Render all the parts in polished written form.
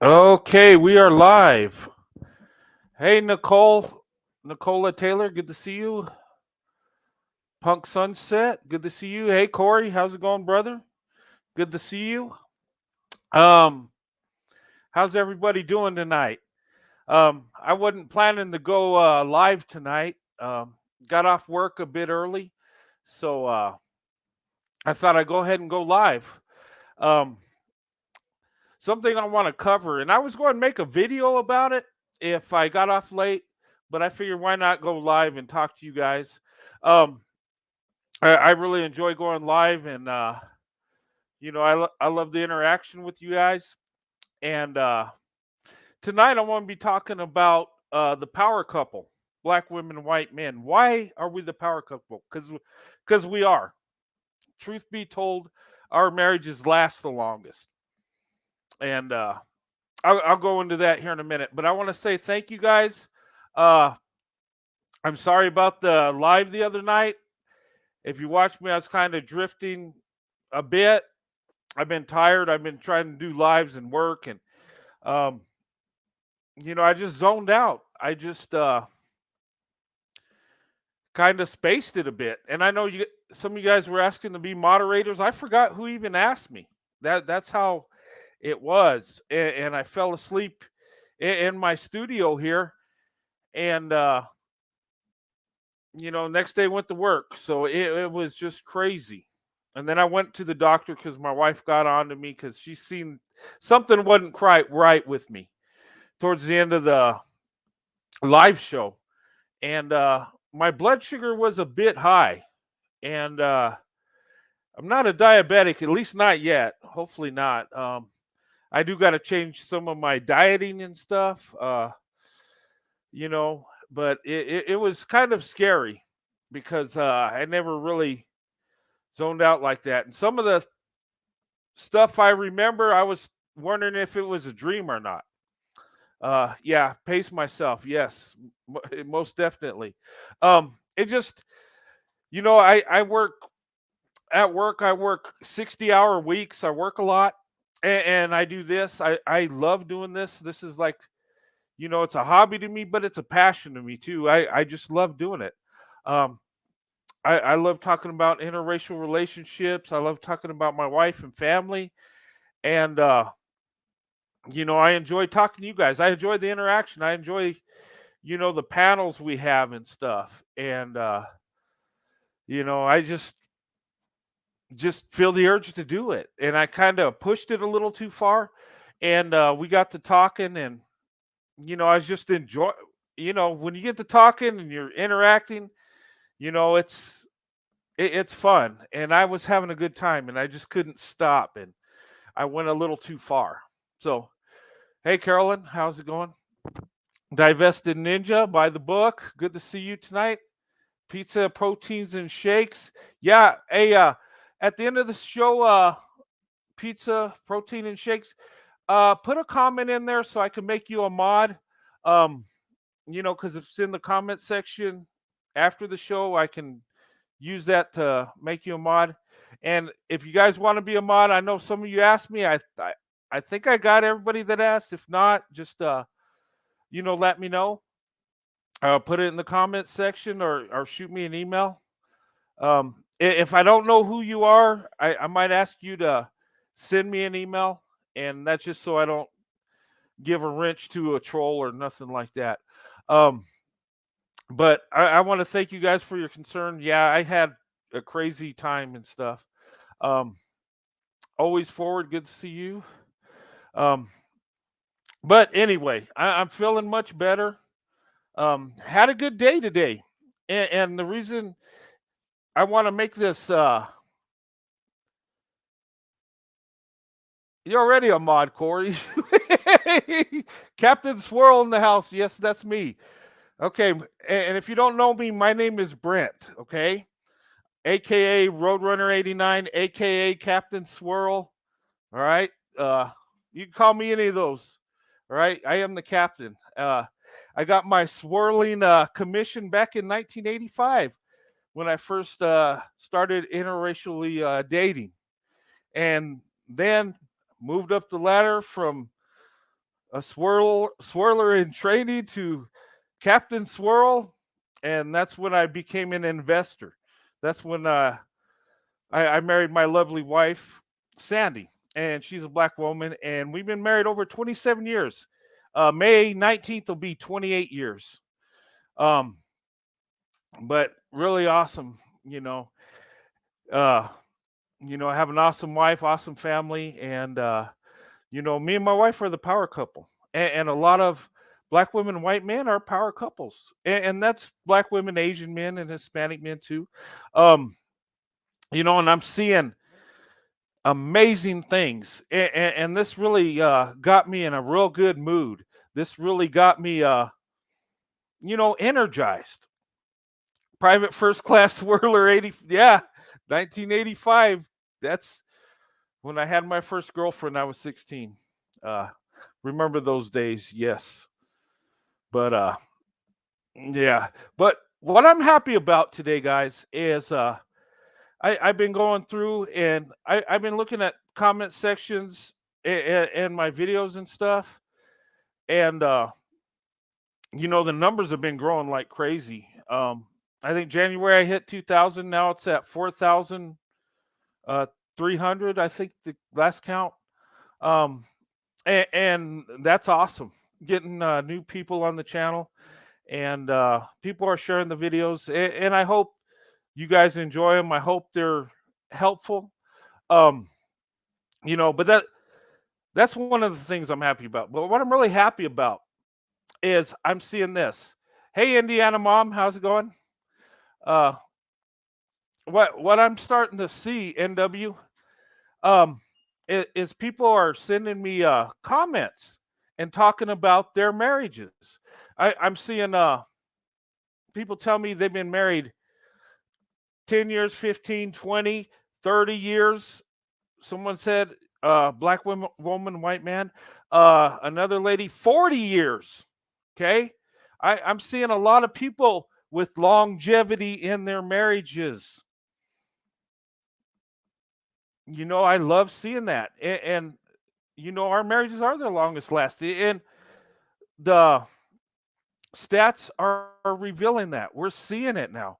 Okay, we are live. Hey, Nicola Taylor, good to see you. Punk Sunset, good to see you. Hey, Corey, how's it going, brother? Good to see you. Um, how's everybody doing tonight? I wasn't planning to go live tonight. Got off work a bit early, so I thought I'd go ahead and go live. Um, Something I want to cover, and I was going to make a video about it if I got off late, but I figured why not go live and talk to you guys. Um, I really enjoy going live, and I love the interaction with you guys. And tonight I want to be talking about the power couple, black women, white men. Why are we the power couple? Because we are. Truth be told, our marriages last the longest, and I'll go into that here in a minute, but I want to say thank you guys. Uh, I'm sorry about the live the other night. If you watched me, I was kind of drifting a bit. I've been tired. I've been trying to do lives and work, and um, I just zoned out. I just kind of spaced it a bit. And I know some of you guys were asking to be moderators. I forgot who even asked me. That's how it was, and I fell asleep in my studio here, and next day went to work. So it was just crazy. And then I went to the doctor because my wife got on to me because she seen something wasn't quite right with me towards the end of the live show. And my blood sugar was a bit high. And I'm not a diabetic, at least not yet. Hopefully not. I do got to change some of my dieting and stuff. But it was kind of scary because I never really zoned out like that. And some of the stuff I remember, I was wondering if it was a dream or not. Yeah, pace myself. Yes, most definitely. It just, I work at work. I work 60-hour weeks. I work a lot, and I do this. I love doing this. This is like, it's a hobby to me, but it's a passion to me too. I just love doing it. Um, I love talking about interracial relationships. I love talking about my wife and family. And, I enjoy talking to you guys. I enjoy the interaction. I enjoy, the panels we have and stuff. And, I just feel the urge to do it. And I kind of pushed it a little too far. And we got to talking, and, I was just enjoy, when you get to talking and you're interacting, it's fun, and I was having a good time, and I just couldn't stop, and I went a little too far. So, hey, Carolyn, how's it going? Divested Ninja, by the book. Good to see you tonight. Pizza, proteins, and shakes. Yeah, hey, at the end of the show, pizza, protein, and shakes. Put a comment in there so I can make you a mod. Um, because if it's in the comment section after the show, I can use that to make you a mod. And if you guys want to be a mod, I know some of you asked me. I think I got everybody that asked. If not, just let me know. Put it in the comments section, or shoot me an email. If I don't know who you are, I might ask you to send me an email, and that's just so I don't give a wrench to a troll or nothing like that. But I want to thank you guys for your concern. Yeah, I had a crazy time and stuff. Um, Always forward. Good to see you. Um, but anyway, I'm feeling much better. Had a good day today, and the reason I want to make this, you're already a mod, Corey. Captain Swirl in the house. Yes, that's me. Okay, and if you don't know me, my name is Brent. Okay, aka Roadrunner 89, aka Captain Swirl. All right. You can call me any of those. All right. I am the captain. I got my swirling commission back in 1985 when I first started interracially dating, and then moved up the ladder from a swirler in training to Captain Swirl, and that's when I became an investor. That's when I married my lovely wife, Sandy, and she's a black woman, and we've been married over 27 years. May 19th will be 28 years. Um, but really awesome, uh, I have an awesome wife, awesome family, and me and my wife are the power couple, and a lot of black women and white men are power couples, and that's black women, Asian men, and Hispanic men too. Um, and I'm seeing amazing things, and this really got me in a real good mood. This really got me, energized. Private first class swirler 80, yeah, 1985. That's when I had my first girlfriend. I was 16. Uh, remember those days? Yes, but yeah. But what I'm happy about today, guys, is I've been going through and I've been looking at comment sections and my videos and stuff, and the numbers have been growing like crazy. I think January I hit 2,000. Now it's at 4,300. I think the last count. Um, and that's awesome. Getting new people on the channel, and people are sharing the videos, and I hope you guys enjoy them. I hope they're helpful. Um, but that's one of the things I'm happy about. But what I'm really happy about is I'm seeing this. Hey, Indiana mom, how's it going? Uh, what I'm starting to see, NW, um, is people are sending me comments and talking about their marriages. I'm seeing people tell me they've been married 10 years, 15, 20, 30 years. Someone said black woman, white man. Another lady, 40 years. Okay. I'm seeing a lot of people with longevity in their marriages. I love seeing that. And our marriages are the longest lasting. And the stats are revealing that. We're seeing it now.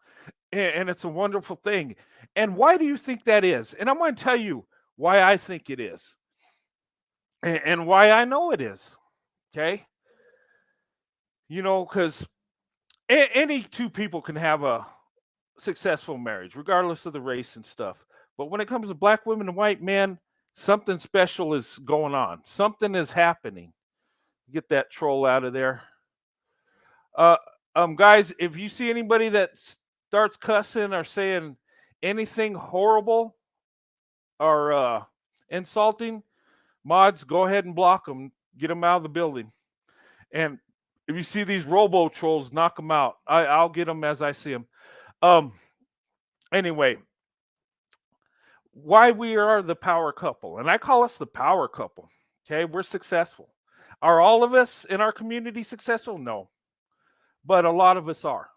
And it's a wonderful thing. And why do you think that is? And I'm going to tell you why I think it is and why I know it is. Okay. Because any two people can have a successful marriage, regardless of the race and stuff. But when it comes to black women and white men, something special is going on. Something is happening. Get that troll out of there. Uh, guys, if you see anybody that starts cussing or saying anything horrible or insulting, mods, go ahead and block them. Get them out of the building. And if you see these robo trolls, knock them out. I'll get them as I see them. Anyway, why we are the power couple, and I call us the power couple. Okay, we're successful. Are all of us in our community successful? No, but a lot of us are.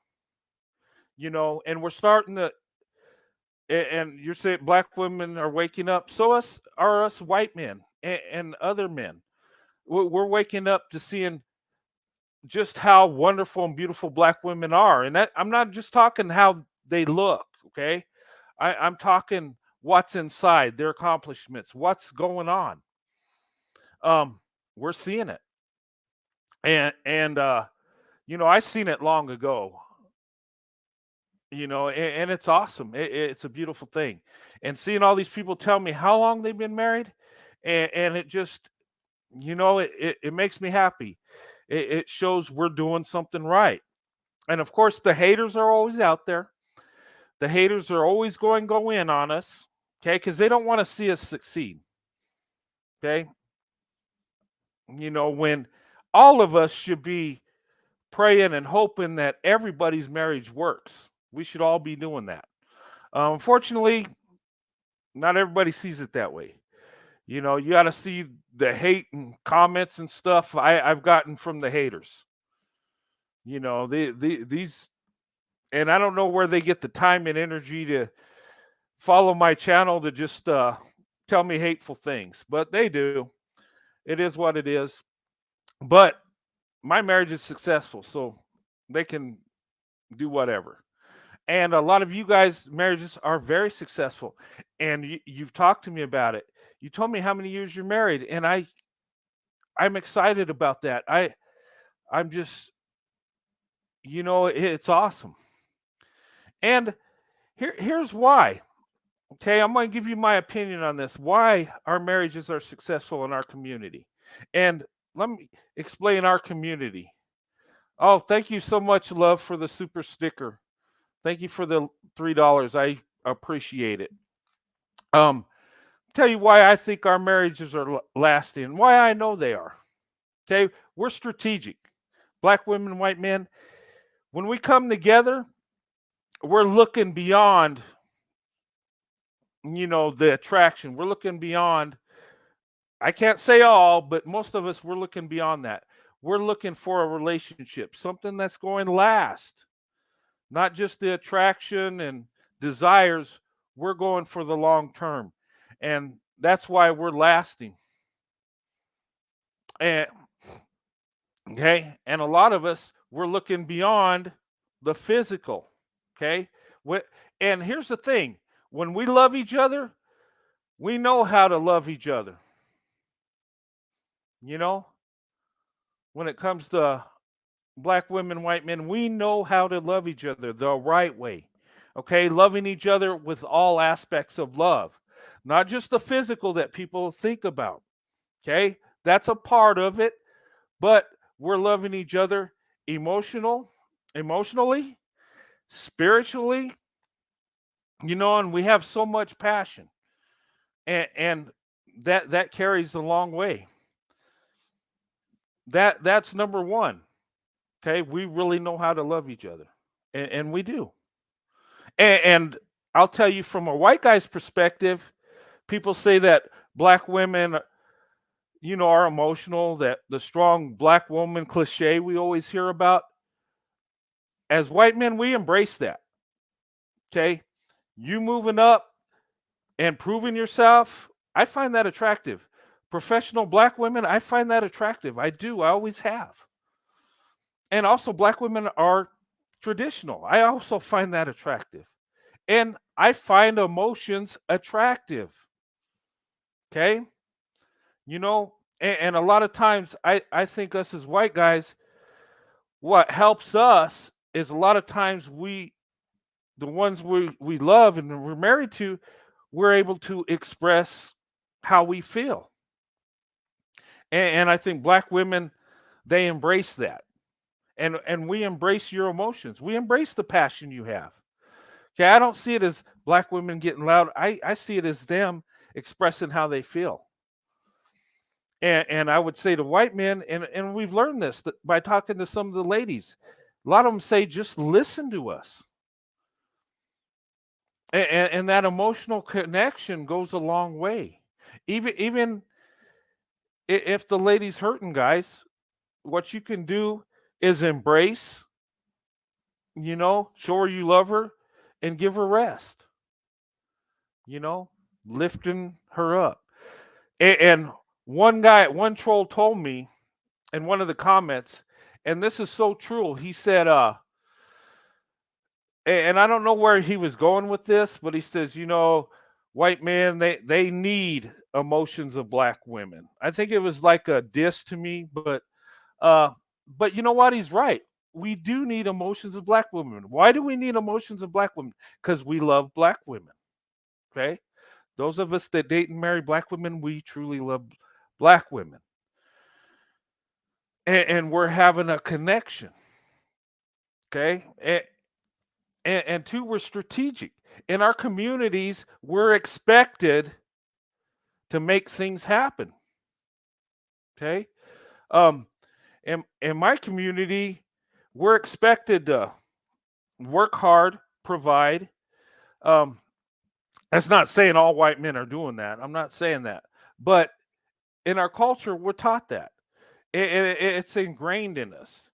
And we're starting to. And you're saying black women are waking up. So are us white men and other men. We're waking up to seeing just how wonderful and beautiful black women are. And I'm not just talking how they look, okay? I'm talking what's inside, their accomplishments, what's going on. We're seeing it. And I seen it long ago. And it's awesome. It's a beautiful thing. And seeing all these people tell me how long they've been married, and it just, it makes me happy. It shows we're doing something right. And of course, the haters are always out there. The haters are always going to go in on us, okay, because they don't want to see us succeed. Okay. When all of us should be praying and hoping that everybody's marriage works. We should all be doing that. Unfortunately, not everybody sees it that way. You got to see the hate and comments and stuff I've gotten from the haters. These, and I don't know where they get the time and energy to follow my channel to just tell me hateful things, but they do. It is what it is. But my marriage is successful, so they can do whatever. And a lot of you guys' marriages are very successful, and you've talked to me about it. You told me how many years you're married, and I'm excited about that. I'm just, it's awesome. And here's why. Okay, I'm going to give you my opinion on this. Why our marriages are successful in our community, and let me explain our community. Oh, thank you so much, love, for the super sticker. Thank you for the $3. I appreciate it. Tell you why I think our marriages are lasting. Why I know they are. Okay, we're strategic. Black women, white men. When we come together, we're looking beyond, the attraction. We're looking beyond. I can't say all, but most of us, we're looking beyond that. We're looking for a relationship, something that's going to last, not just the attraction and desires. We're going for the long term. And that's why we're lasting. And okay, and a lot of us, we're looking beyond the physical. Okay, and here's the thing: when we love each other, we know how to love each other. You know, when it comes to black women, white men, we know how to love each other the right way. Okay, loving each other with all aspects of love, not just the physical that people think about. Okay, that's a part of it, but we're loving each other emotionally, spiritually, and we have so much passion, and that carries a long way. That's number one. Okay, we really know how to love each other, and we do. And I'll tell you from a white guy's perspective, people say that black women, are emotional. That the strong black woman cliche we always hear about. As white men, we embrace that. Okay, you moving up and proving yourself, I find that attractive. Professional black women, I find that attractive. I do. I always have. And also, black women are traditional. I also find that attractive. And I find emotions attractive. Okay. And a lot of times I think us as white guys, what helps us is a lot of times the ones we love and we're married to, we're able to express how we feel. And I think black women, they embrace that. And we embrace your emotions. We embrace the passion you have. Okay, I don't see it as black women getting loud. I see it as them expressing how they feel. And I would say to white men, and we've learned this by talking to some of the ladies, a lot of them say, just listen to us. And that emotional connection goes a long way. Even if the lady's hurting, guys, what you can do is embrace, show her you love her and give her rest, you know, lifting her up. And one troll told me in one of the comments, and this is so true. He said, and I don't know where he was going with this, but he says, white men, they need emotions of black women. I think it was like a diss to me, uh but you know what? He's right. We do need emotions of black women. Why do we need emotions of black women? Because we love black women. Okay. Those of us that date and marry black women, we truly love black women. And we're having a connection. Okay. And two, we're strategic. In our communities, we're expected to make things happen. Okay. Um, in my community, we're expected to work hard, provide. Um, that's not saying all white men are doing that. I'm not saying that. But in our culture, we're taught that. It's ingrained in us.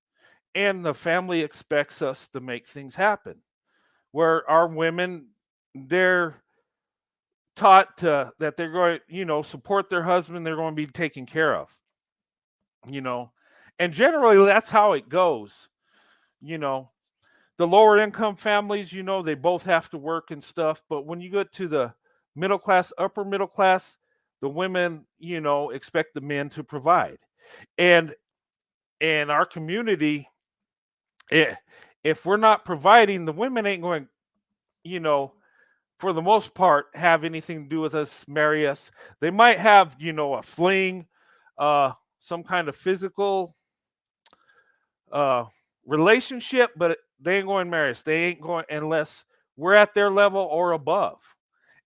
And the family expects us to make things happen. Where our women, they're taught that they're going, support their husband, they're going to be taken care of. You know, And generally, that's how it goes. You know, the lower income families, they both have to work and stuff. But when you get to the middle class, upper middle class, the women, expect the men to provide. And in our community, i- if we're not providing, the women ain't going, you know, for the most part, have anything to do with us, marry us. They might have, a fling, uh, some kind of physical uh, relationship, but they ain't going to marry us. They ain't going unless we're at their level or above.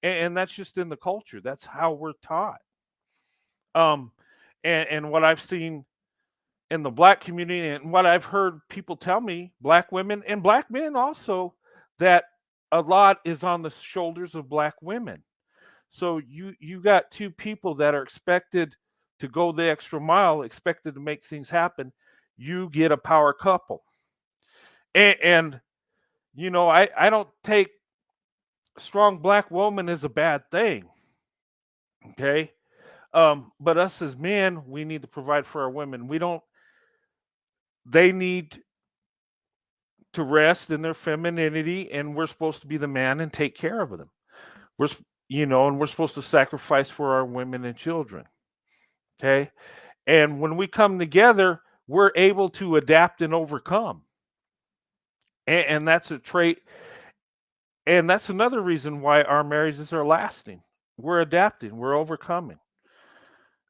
And that's just in the culture. That's how we're taught. Um, and what I've seen in the black community and what I've heard people tell me, black women and black men also, that a lot is on the shoulders of black women. So you got two people that are expected to go the extra mile, expected to make things happen. You get a power couple. And I don't take strong black woman as a bad thing. Okay. But us as men, we need to provide for our women. We don't They need to rest in their femininity, and we're supposed to be the man and take care of them. We're and we're supposed to sacrifice for our women and children. Okay. And when we come together, we're able to adapt and overcome. And that's a trait. And that's another reason why our marriages are lasting. We're adapting, we're overcoming.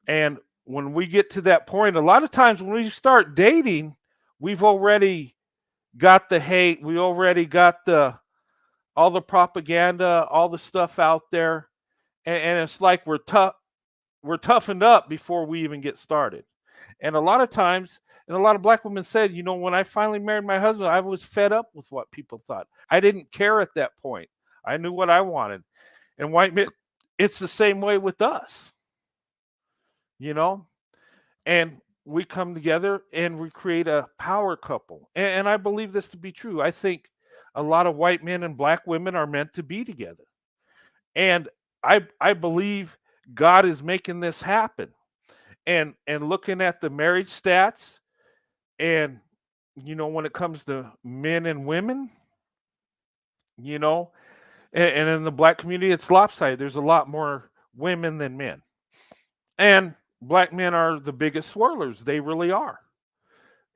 And when we get to that point, a lot of times when we start dating, we've already got the hate, we already got the all the propaganda, all the stuff out there. And it's like we're toughened up before we even get started. And a lot of times, and a lot of black women said, when I finally married my husband, I was fed up with what people thought. I didn't care at that point. I knew what I wanted. And white men, it's the same way with us, you know? And we come together and we create a power couple. And I believe this to be true. I think a lot of white men and black women are meant to be together. And I believe God is making this happen. And looking at the marriage stats, and when it comes to men and women, you know and in the black community it's lopsided. There's a lot more women than men, and black men are the biggest swirlers. They really are.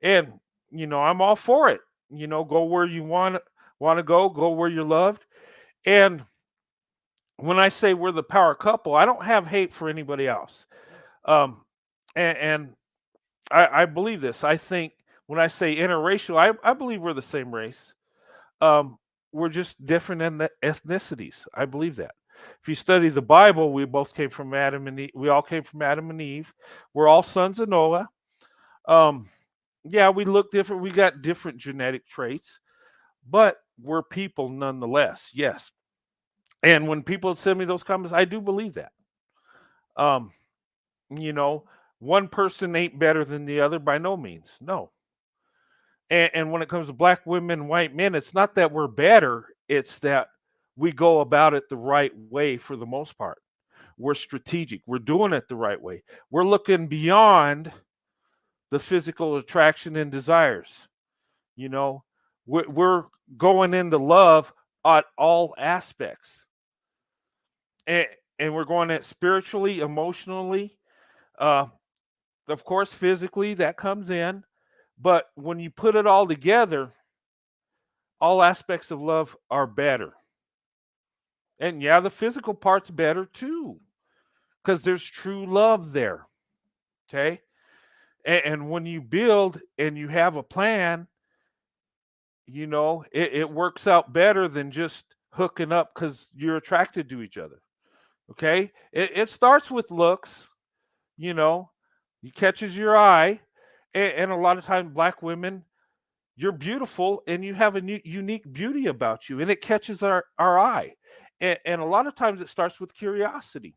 And I'm all for it. Go where you want to go where you're loved. And when I say we're the power couple, I don't have hate for anybody else. Um and, and I believe this. I think when I say interracial, I believe we're the same race. Um, we're just different in the ethnicities. I believe that. If you study the Bible, we both came from Adam and Eve. We all came from Adam and Eve. We're all sons of Noah. Um, yeah, we look different. We got different genetic traits, but we're people nonetheless. Yes. And when people send me those comments, I do believe that. Um, you know, one person ain't better than the other by no means. No. And when it comes to black women, white men, it's not that we're better, it's that we go about it the right way for the most part. We're strategic. We're doing it the right way. We're looking beyond the physical attraction and desires. You know, we're going into love at all aspects. And, and we're going at spiritually, emotionally, uh, of course, physically, that comes in. But when you put it all together, all aspects of love are better. And yeah, the physical part's better too, because there's true love there. Okay. And when you build and you have a plan, it works out better than just hooking up because you're attracted to each other. Okay. It starts with looks, you know, it catches your eye. And a lot of times, black women, you're beautiful and you have a unique beauty about you, and it catches our eye. And a lot of times it starts with curiosity.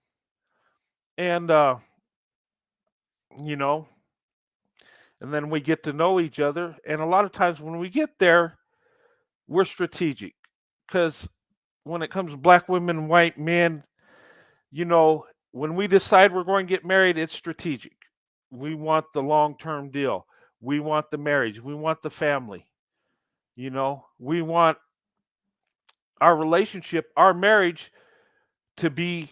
And you know and then we get to know each other, and a lot of times when we get there, we're strategic, because when it comes to black women and white men, when we decide we're going to get married, it's strategic. We want the long-term deal. We want the marriage. We want the family. We want our relationship, our marriage to be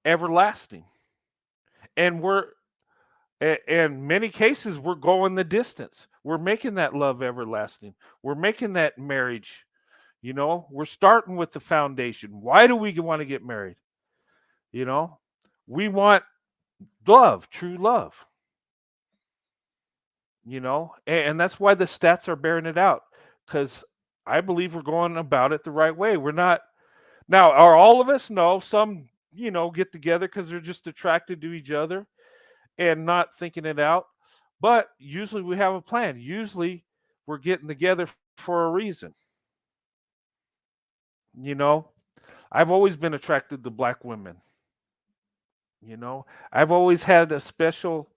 everlasting. And in many cases, we're going the distance. We're making that love everlasting. We're making that marriage. We're starting with the foundation. Why do we want to get married? You know, we want love, true love, and that's why the stats are bearing it out, because I believe we're going about it the right way. We're not, now, are all of us? No, some, get together because they're just attracted to each other and not thinking it out. But usually we have a plan. Usually we're getting together for a reason. I've always been attracted to black women. I've always had a special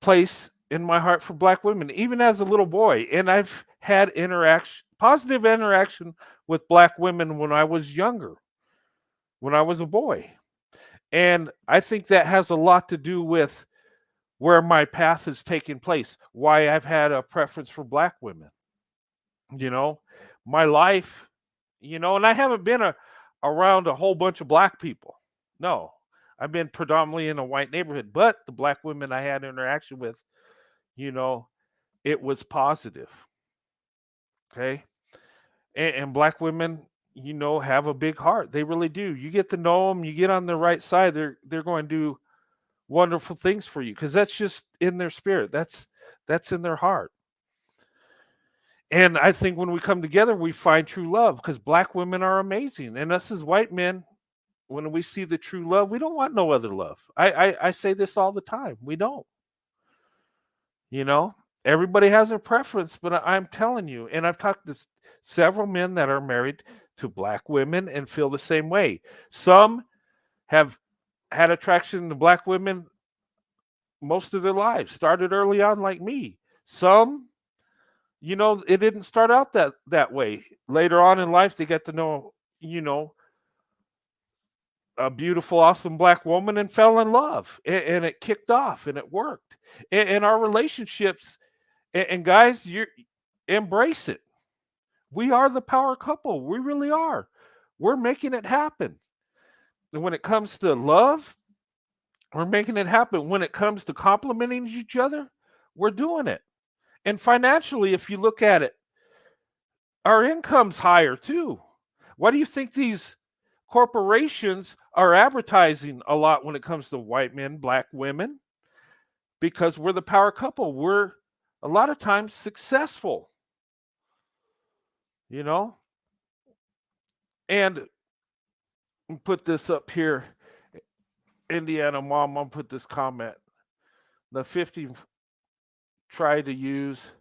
place in my heart for black women, even as a little boy. And I've had positive interaction with black women when I was younger, when I was a boy. And I think that has a lot to do with where my path has taken place, why I've had a preference for black women. My life, and I haven't been around a whole bunch of black people. No, I've been predominantly in a white neighborhood, but the black women I had interaction with, it was positive. Okay. And black women, have a big heart. They really do. You get to know them, you get on the right side, they're going to do wonderful things for you, because that's just in their spirit. That's in their heart. And I think when we come together, we find true love, because black women are amazing. And us as white men, when we see the true love, we don't want no other love. I say this all the time. We don't. Everybody has a preference, but I'm telling you, and I've talked to several men that are married to black women and feel the same way. Some have had attraction to black women most of their lives, started early on like me. Some, it didn't start out that way. Later on in life, they get to know, a beautiful, awesome black woman and fell in love, and it kicked off and it worked. And our relationships, and guys, you embrace it. We are the power couple. We really are. We're making it happen. And when it comes to love, we're making it happen. When it comes to complimenting each other, we're doing it. And financially, if you look at it, our income's higher too. Why do you think these corporations are advertising a lot when it comes to white men, black women? Because we're the power couple. We're a lot of times successful. And put this up here, Indiana mom, I'll put this comment. The 50 try to use.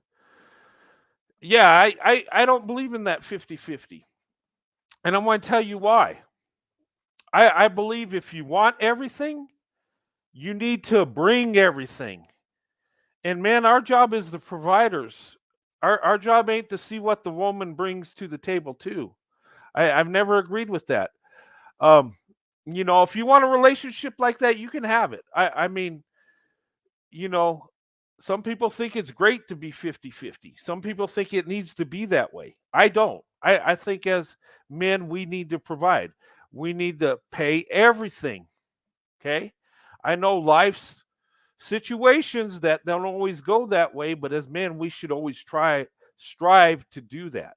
Yeah, I don't believe in that 50-50. And I'm going to tell you why. I believe if you want everything, you need to bring everything. And man, our job is the providers. Our job ain't to see what the woman brings to the table too. I've never agreed with that. If you want a relationship like that, you can have it. I mean, some people think it's great to be 50-50. Some people think it needs to be that way. I don't. I think as men, we need to provide. We need to pay everything. Okay? I know life's situations that don't always go that way, but as men, we should always strive to do that.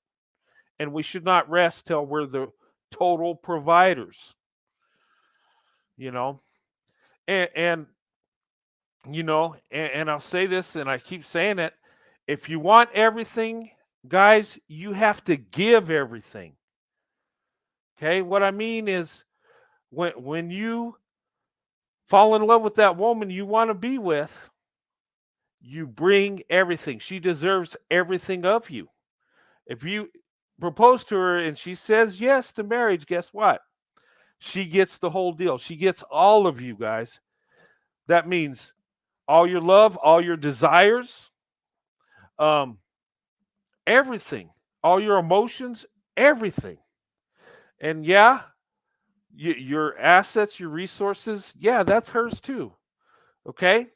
And we should not rest till we're the total providers. And I'll say this, and I keep saying it. If you want everything, guys, you have to give everything. Okay? What I mean is, when you fall in love with that woman you want to be with, you bring everything. She deserves everything of you. If you propose to her and she says yes to marriage, guess what? She gets the whole deal. She gets all of you, guys. That means all your love, all your desires, everything, all your emotions, everything. And yeah, your assets, your resources, yeah, that's hers too. Okay?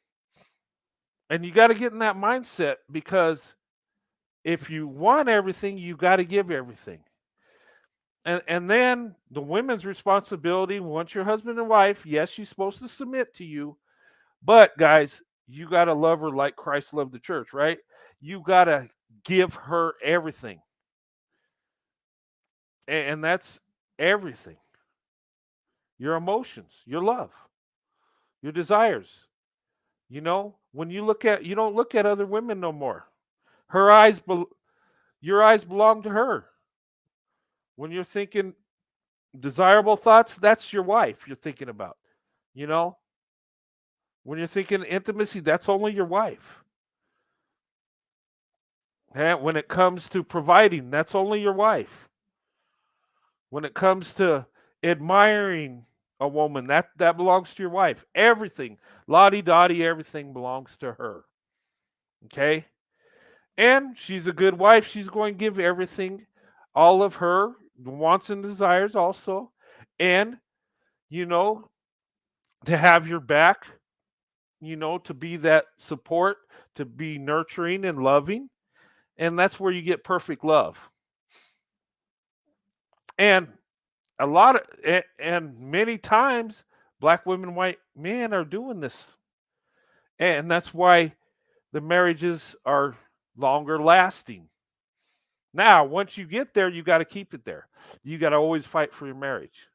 And you got to get in that mindset, because if you want everything, you got to give everything. And then the women's responsibility, once you're husband and wife, yes, she's supposed to submit to you, but guys, you got to love her like Christ loved the church, right? You got to give her everything. And that's everything. Your emotions, your love, your desires. When you don't look at other women no more. Her eyes, your eyes belong to her. When you're thinking desirable thoughts, that's your wife you're thinking about. You know, when you're thinking intimacy, that's only your wife. And when it comes to providing, that's only your wife. When it comes to admiring a woman, that belongs to your wife. Everything, lottie dottie, everything belongs to her. Okay? And she's a good wife. She's going to give everything, all of her wants and desires also. And, you know, to have your back, to be that support, to be nurturing and loving. And that's where you get perfect love. And and many times, black women, white men are doing this. And that's why the marriages are longer lasting. Now, once you get there, you got to keep it there. You got to always fight for your marriage.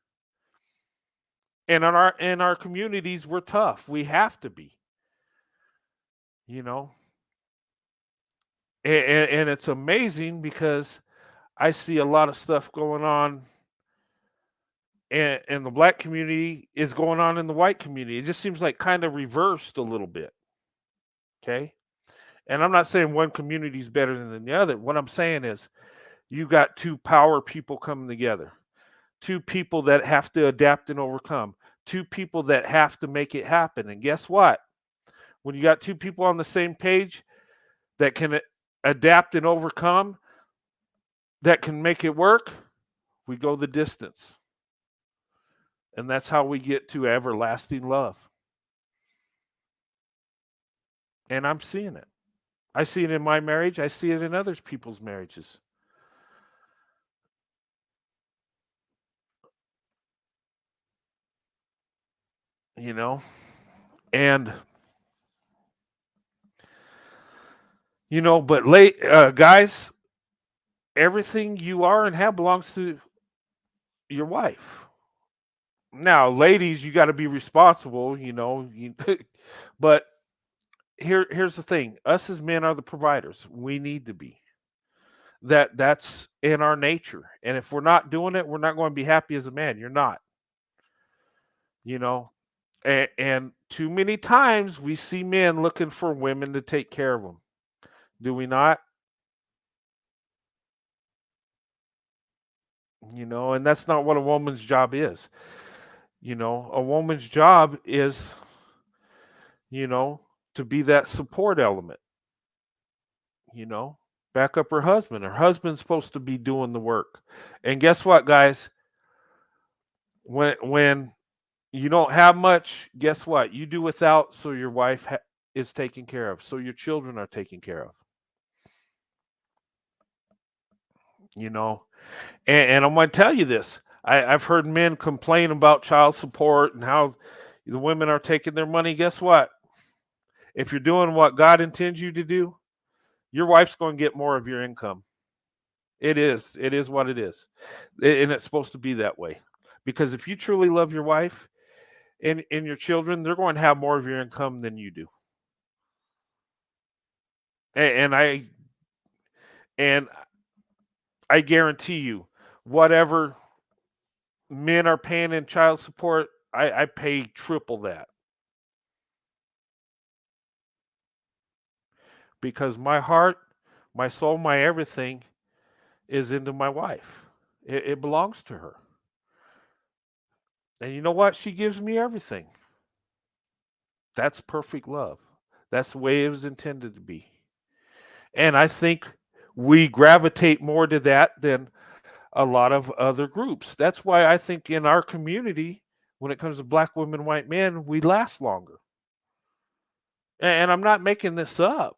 And in our communities, we're tough. We have to be, you know. And it's amazing because I see a lot of stuff going on in the black community is going on in the white community. It just seems like kind of reversed a little bit. Okay. And I'm not saying one community is better than the other. What I'm saying is you got two power people coming together, two people that have to adapt and overcome, two people that have to make it happen. And guess what? When you got two people on the same page that can adapt and overcome, that can make it work, we go the distance. And that's how we get to everlasting love. And I'm seeing it. I see it in my marriage. I see it in other people's marriages. You know, and but guys, everything you are and have belongs to your wife. Now, ladies, you got to be responsible. But here's the thing: us as men are the providers. We need to be. That's in our nature, and if we're not doing it, we're not going to be happy as a man. You're not. You know, and too many times we see men looking for women to take care of them. Do we not? And that's not what a woman's job is. A woman's job is, you know, to be that support element, you know, back up her husband. Her husband's supposed to be doing the work. And guess what, guys? When you don't have much, guess what? You do without, so your wife is taken care of, so your children are taken care of. You know, and I'm going to tell you this. I've heard men complain about child support and how the women are taking their money. Guess what? If you're doing what God intends you to do, your wife's going to get more of your income. It is. It is what it is. And it's supposed to be that way. Because if you truly love your wife and your children, they're going to have more of your income than you do. And I guarantee you, whatever men are paying in child support, I pay triple that. Because my heart, my soul, my everything is into my wife. It belongs to her. And you know what? She gives me everything. That's perfect love. That's the way it was intended to be. And I think we gravitate more to that than a lot of other groups. That's why I think in our community, when it comes to black women, white men, we last longer. And I'm not making this up.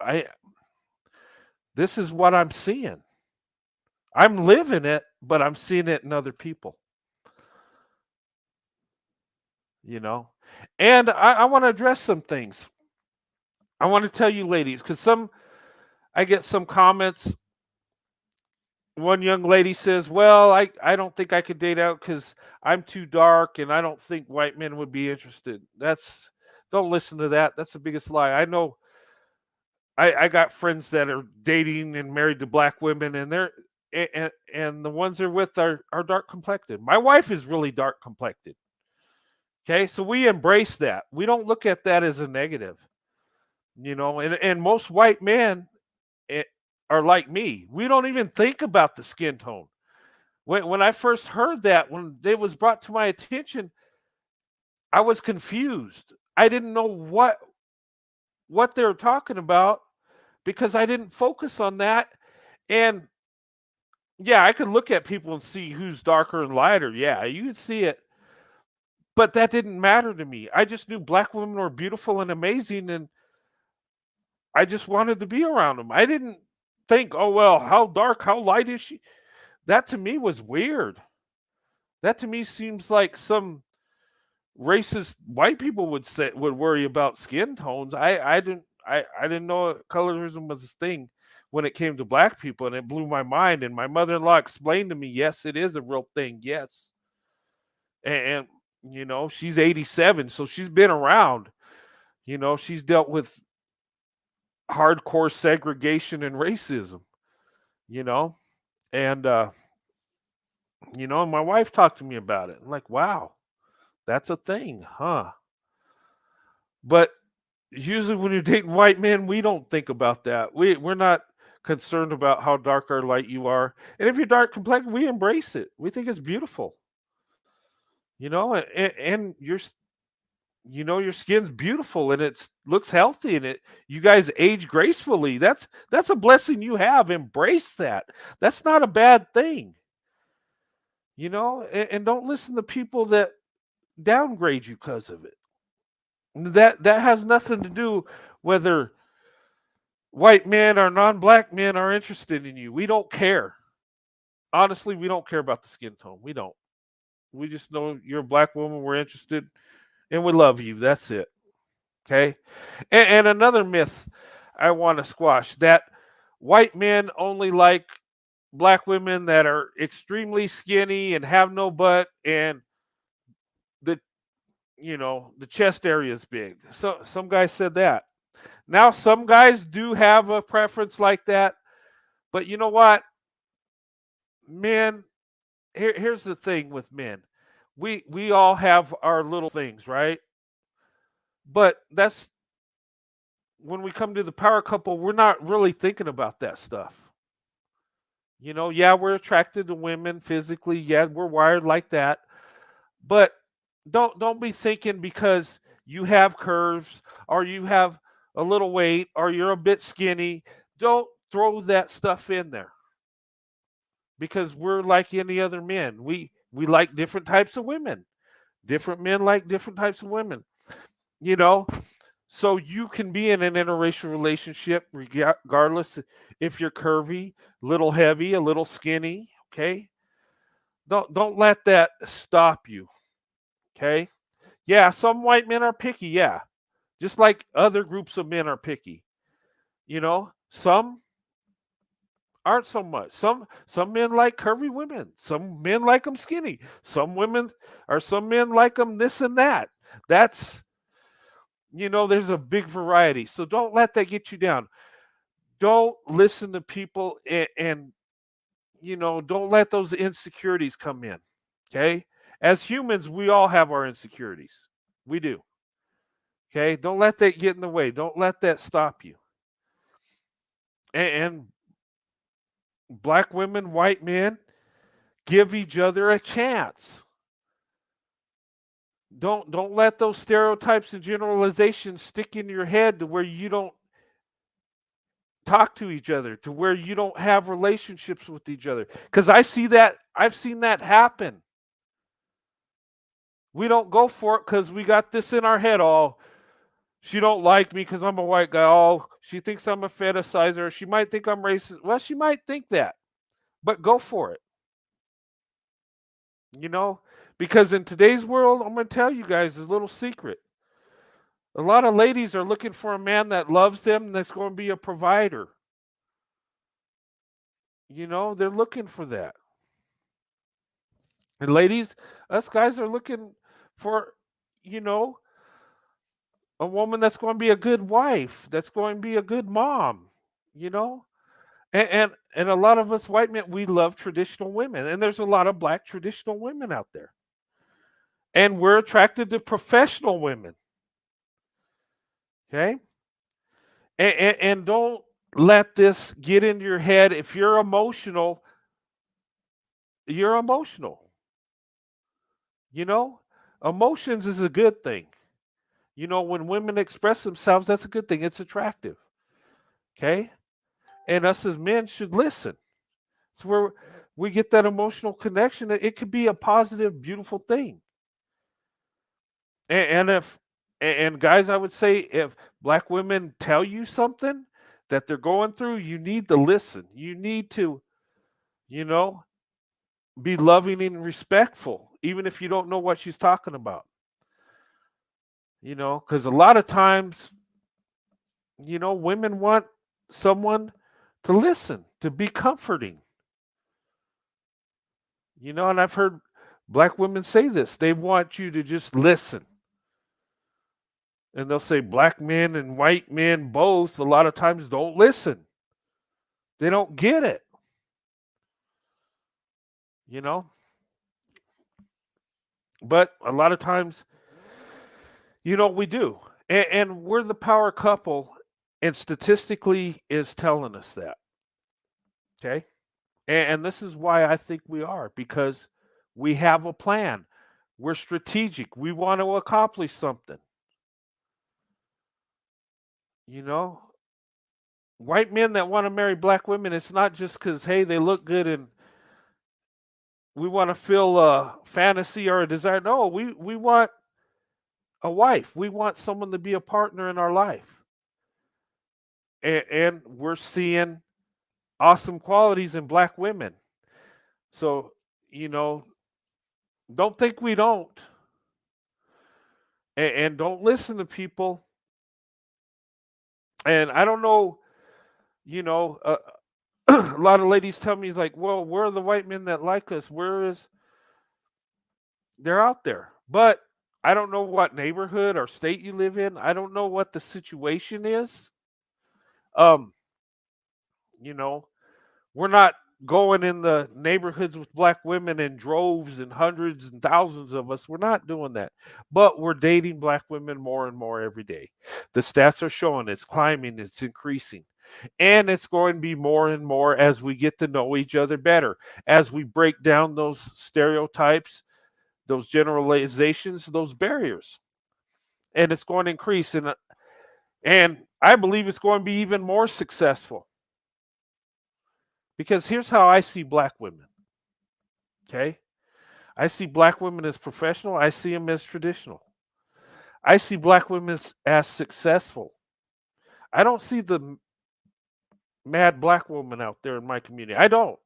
I This is what I'm seeing. I'm living it, but I'm seeing it in other people, you know. And I want to address some things. I want to tell you ladies, because I get some comments. One young lady says, "Well, I don't think I could date out because I'm too dark and I don't think white men would be interested." Don't listen to that. That's the biggest lie. I know I got friends that are dating and married to black women, and and the ones they're with are dark complected. My wife is really dark complected. Okay, so we embrace that. We don't look at that as a negative, and most white men eh, are like me. We don't even think about the skin tone. When I first heard that, when it was brought to my attention, I was confused. I didn't know what they were talking about because I didn't focus on that. And yeah, I could look at people and see who's darker and lighter. Yeah, you could see it. But that didn't matter to me. I just knew black women were beautiful and amazing, and I just wanted to be around them. I didn't think, oh, well, how dark, how light is she? That to me was weird. That to me seems like some racist white people would worry about skin tones. I didn't know colorism was a thing when it came to black people, and it blew my mind. And my mother-in-law explained to me, yes, it is a real thing. Yes, and she's 87, so she's been around. She's dealt with hardcore segregation and racism. You know, and my wife talked to me about it. I'm like, wow, that's a thing, huh? But usually when you're dating white men, we don't think about that. We're not concerned about how dark or light you are. And if you're dark complected, we embrace it. We think it's beautiful. And your skin's beautiful and it looks healthy and it you guys age gracefully. That's a blessing you have. Embrace that. That's not a bad thing. And don't listen to people that downgrade you because of it. That has nothing to do whether white men or non-black men are interested in you. We don't care. Honestly, we don't care about the skin tone. We don't. We just know you're a black woman. We're interested and we love you. That's it. Okay. And another myth I want to squash that white men only like black women that are extremely skinny and have no butt and the the chest area is big. So some guys said that. Now some guys do have a preference like that, but you know what? Men, here's the thing with men. We all have our little things, right? But that's when we come to the power couple, we're not really thinking about that stuff. Yeah, we're attracted to women physically. Yeah, we're wired like that. But don't be thinking because you have curves or you have a little weight or you're a bit skinny. Don't throw that stuff in there because we're like any other men. We like different types of women. Different men like different types of women. You know, so you can be in an interracial relationship regardless if you're curvy, little heavy, a little skinny. Okay, don't let that stop you. Okay, yeah, some white men are picky. Yeah, just like other groups of men are picky. Some aren't so much. Some men like curvy women. Some men like them skinny. Some men like them this and that. That's there's a big variety. So don't let that get you down. Don't listen to people and don't let those insecurities come in. Okay? As humans, we all have our insecurities. We do. Okay? Don't let that get in the way. Don't let that stop you. And black women, white men, give each other a chance. Don't let those stereotypes and generalizations stick in your head to where you don't talk to each other, to where you don't have relationships with each other. Because I've seen that happen. We don't go for it because we got this in our head. Oh, She don't like me because I'm a white guy. Oh, she thinks I'm a fetishizer. She might think I'm racist. Well, she might think that, but go for it. You know, because in today's world, I'm going to tell you guys a little secret. A lot of ladies are looking for a man that loves them, that's going to be a provider. You know, they're looking for that. And ladies, us guys are looking for, you know, a woman that's going to be a good wife, that's going to be a good mom, you know? And a lot of us white men, we love traditional women. And there's a lot of black traditional women out there. And we're attracted to professional women. Okay? And don't let this get into your head. If you're emotional, you're emotional. You know? Emotions is a good thing. You know, when women express themselves, that's a good thing. It's attractive. Okay? And us as men should listen. It's where we get that emotional connection. It could be a positive, beautiful thing. And if and guys, I would say if black women tell you something that they're going through, you need to listen. You need to, you know, be loving and respectful, even if you don't know what she's talking about. You know, because a lot of times, you know, women want someone to listen, to be comforting. You know, and I've heard black women say this. They want you to just listen. And they'll say black men and white men both a lot of times don't listen. They don't get it, you know? But a lot of times, you know, we do. And we're the power couple, and statistically is telling us that. Okay. And this is why I think we are, because we have a plan. We're strategic. We want to accomplish something. You know, white men that want to marry black women, it's not just because, hey, they look good and we want to feel a fantasy or a desire. No, we want a wife. We want someone to be a partner in our life. And we're seeing awesome qualities in black women. So, you know, don't think we don't. And don't listen to people. And I don't know, you know, a lot of ladies tell me, like, well, where are the white men that like us? Where is, they're out there. But I don't know what neighborhood or state you live in. I don't know what the situation is. Um, you know, we're not going in the neighborhoods with black women in droves and hundreds and thousands of us. We're not doing that. But we're dating black women more and more every day. The stats are showing it's climbing, it's increasing. And it's going to be more and more as we get to know each other better, as we break down those stereotypes, those generalizations, those barriers. And it's going to increase. And I believe it's going to be even more successful. Because here's how I see black women. Okay. I see black women as professional. I see them as traditional. I see black women as successful. I don't see the mad black woman out there in my community. I don't.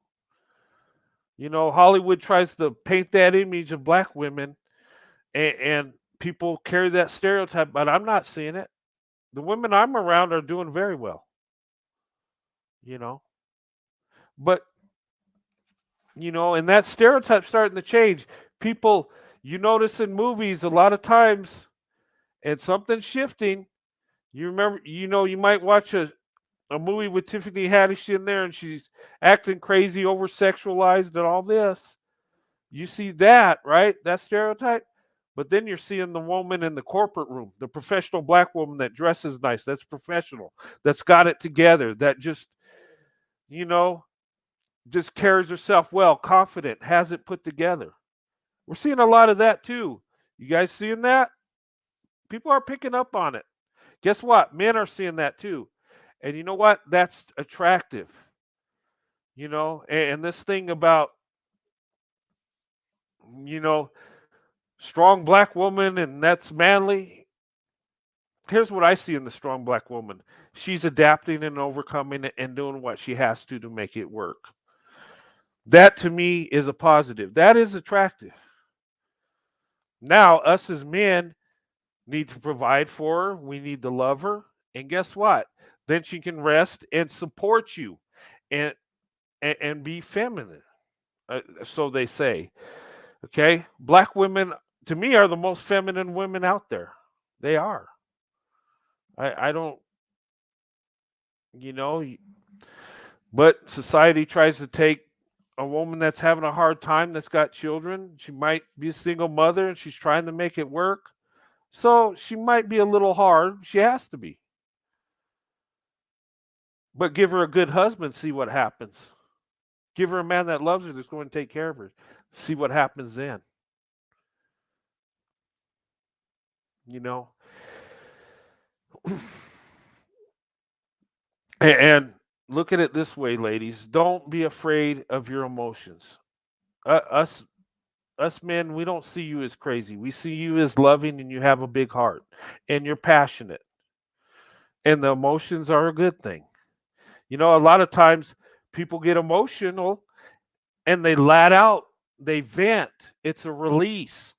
You know, Hollywood tries to paint that image of black women, and people carry that stereotype, but I'm not seeing it. The women I'm around are doing very well, you know. But, you know, and that stereotype starting to change. People, you notice in movies a lot of times, and something's shifting. You remember, you know, you might watch a movie with Tiffany Haddish in there and she's acting crazy, over sexualized, and all this. You see that, right? That stereotype. But then you're seeing the woman in the corporate room, the professional black woman that dresses nice, that's professional, that's got it together, that just, you know, just carries herself well, confident, has it put together. We're seeing a lot of that too. You guys seeing that? People are picking up on it. Guess what? Men are seeing that too. And you know what? That's attractive. You know, and this thing about, you know, strong black woman and that's manly. here's what I see in the strong black woman. She's adapting and overcoming it and doing what she has to make it work. That to me is a positive. That is attractive. Now, us as men need to provide for her. We need to love her. And guess what? Then she can rest and support you and and be feminine. So they say. Okay? Black women to me are the most feminine women out there. They are. I don't, you know, but society tries to take a woman that's having a hard time, that's got children. She might be a single mother and she's trying to make it work. So she might be a little hard. She has to be. But give her a good husband, see what happens. Give her a man that loves her, that's going to take care of her. See what happens then. You know? And look at it this way, ladies. Don't be afraid of your emotions. Us men, we don't see you as crazy. We see you as loving and you have a big heart and you're passionate. And the emotions are a good thing. You know, a lot of times people get emotional and they let out, they vent. It's a release.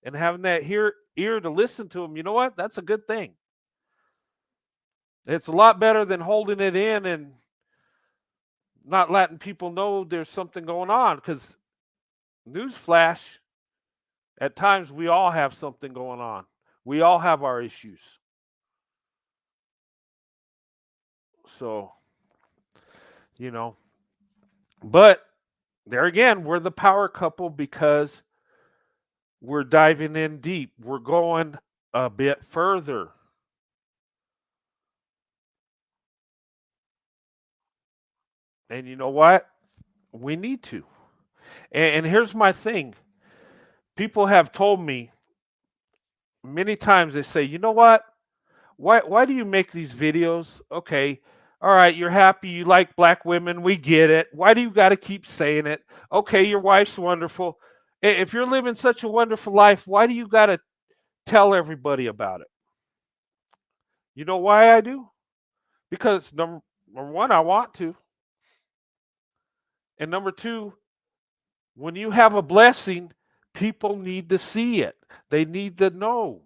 And having that ear to listen to them, you know what? That's a good thing. It's a lot better than holding it in and not letting people know there's something going on. Because, newsflash, at times we all have something going on. We all have our issues. So, you know, but there again, we're the power couple because we're diving in deep. We're going a bit further. And you know what? We need to. And here's my thing. People have told me many times, they say, you know what? Why do you make these videos? Okay. All right, you're happy, you like black women, we get it. Why do you got to keep saying it? Okay, your wife's wonderful. If you're living such a wonderful life, why do you got to tell everybody about it? You know why I do? Because number one, I want to. And number two, when you have a blessing, people need to see it. They need to know.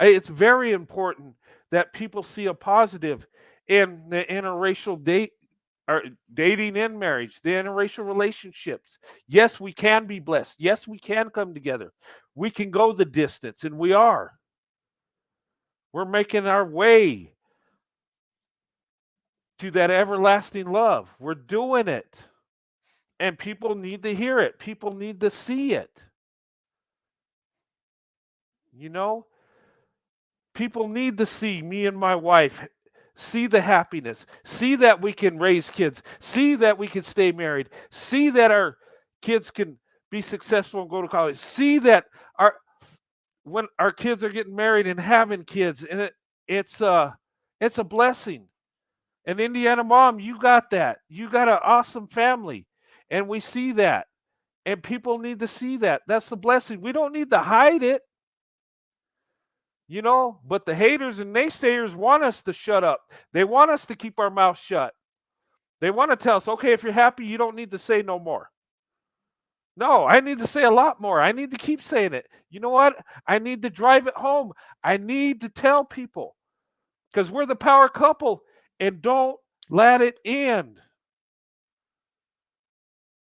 It's very important that people see a positive in the interracial date or dating and marriage, the interracial relationships. Yes, we can be blessed. Yes, we can come together. We can go the distance, and we are. We're making our way to that everlasting love. We're doing it. And people need to hear it. People need to see it. You know, people need to see me and my wife, see the happiness, see that we can raise kids, see that we can stay married, see that our kids can be successful and go to college, see that our when our kids are getting married and having kids, and it's a blessing. And Indiana mom, you got that. You got an awesome family, and we see that. And people need to see that. That's the blessing. We don't need to hide it. But the haters and naysayers want us to shut up. They want us to keep our mouth shut. They want to tell us, okay, if you're happy, you don't need to say no more. No, I need to say a lot more. I need to keep saying it. You know what? I need to drive it home. I need to tell people because we're the power couple, and don't let it end.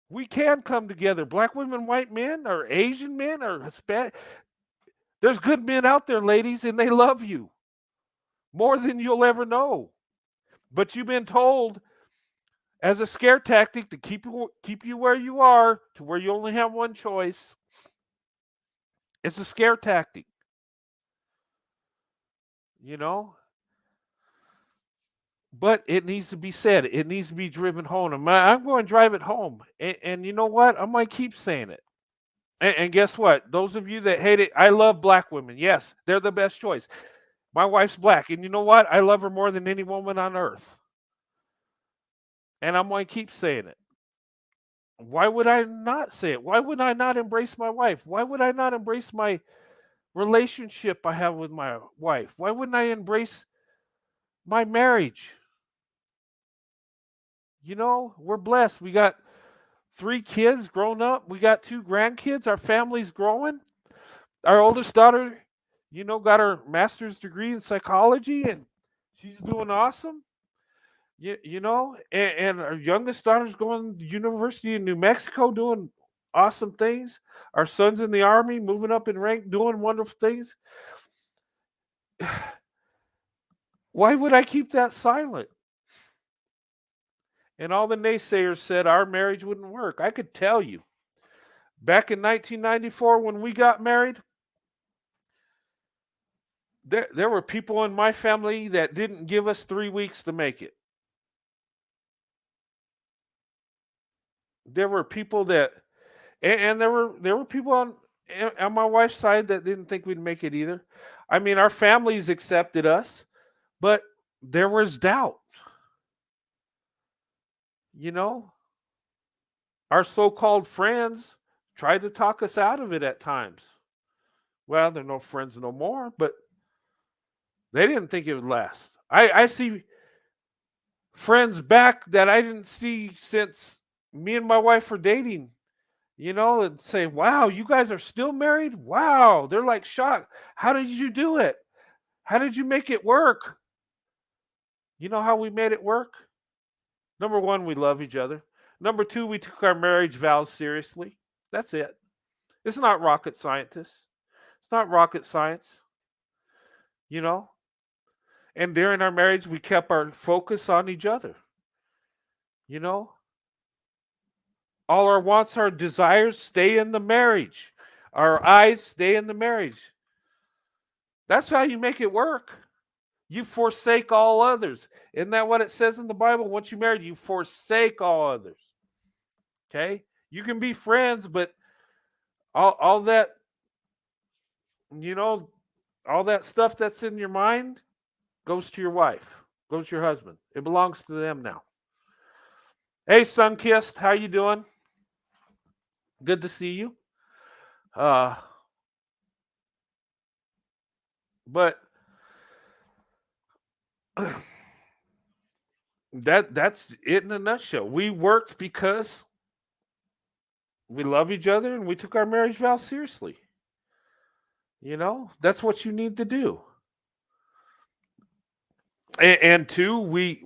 We can come together. Black women, white men, or Asian men, or Hispanic. There's good men out there, ladies, and they love you more than you'll ever know. But you've been told as a scare tactic to keep you where you are, to where you only have one choice. It's a scare tactic, you know. But it needs to be said. It needs to be driven home. I'm going to drive it home, and you know what? I might keep saying it. And guess what? Those of you that hate it, I love black women. Yes, they're the best choice. My wife's black, and you know what? I love her more than any woman on earth. And I'm going to keep saying it. Why would I not say it? Why would I not embrace my wife? Why would I not embrace my relationship I have with my wife? Why wouldn't I embrace my marriage? We're blessed. We got 3 kids grown up. We got 2 grandkids. Our family's growing. Our oldest daughter, got her master's degree in psychology, and she's doing awesome. And our youngest daughter's going to university in New Mexico doing awesome things. Our son's in the army, moving up in rank, doing wonderful things. Why would I keep that silent? And all the naysayers said our marriage wouldn't work. I could tell you, back in 1994 when we got married, there were people in my family that didn't give us 3 weeks to make it. There were people that, and there were people on my wife's side that didn't think we'd make it either. I mean, our families accepted us, but there was doubt. You know, our so-called friends tried to talk us out of it at times. Well, they're no friends no more, but they didn't think it would last. I see friends back that I didn't see since me and my wife were dating, and say, wow, you guys are still married? Wow. They're like shocked. How did you do it? How did you make it work? You know how we made it work? Number one, we love each other. Number two, we took our marriage vows seriously. That's it. It's not rocket scientists. It's not rocket science, you know? And during our marriage, we kept our focus on each other, you know? All our wants, our desires stay in the marriage. Our eyes stay in the marriage. That's how you make it work. You forsake all others. Isn't that what it says in the Bible? Once you're married, you forsake all others. Okay? You can be friends, but all that, all that stuff that's in your mind goes to your wife, goes to your husband. It belongs to them now. Hey, Sunkissed, how you doing? Good to see you. But that's it in a nutshell. We worked because we love each other and we took our marriage vow seriously. That's what you need to do. And two, we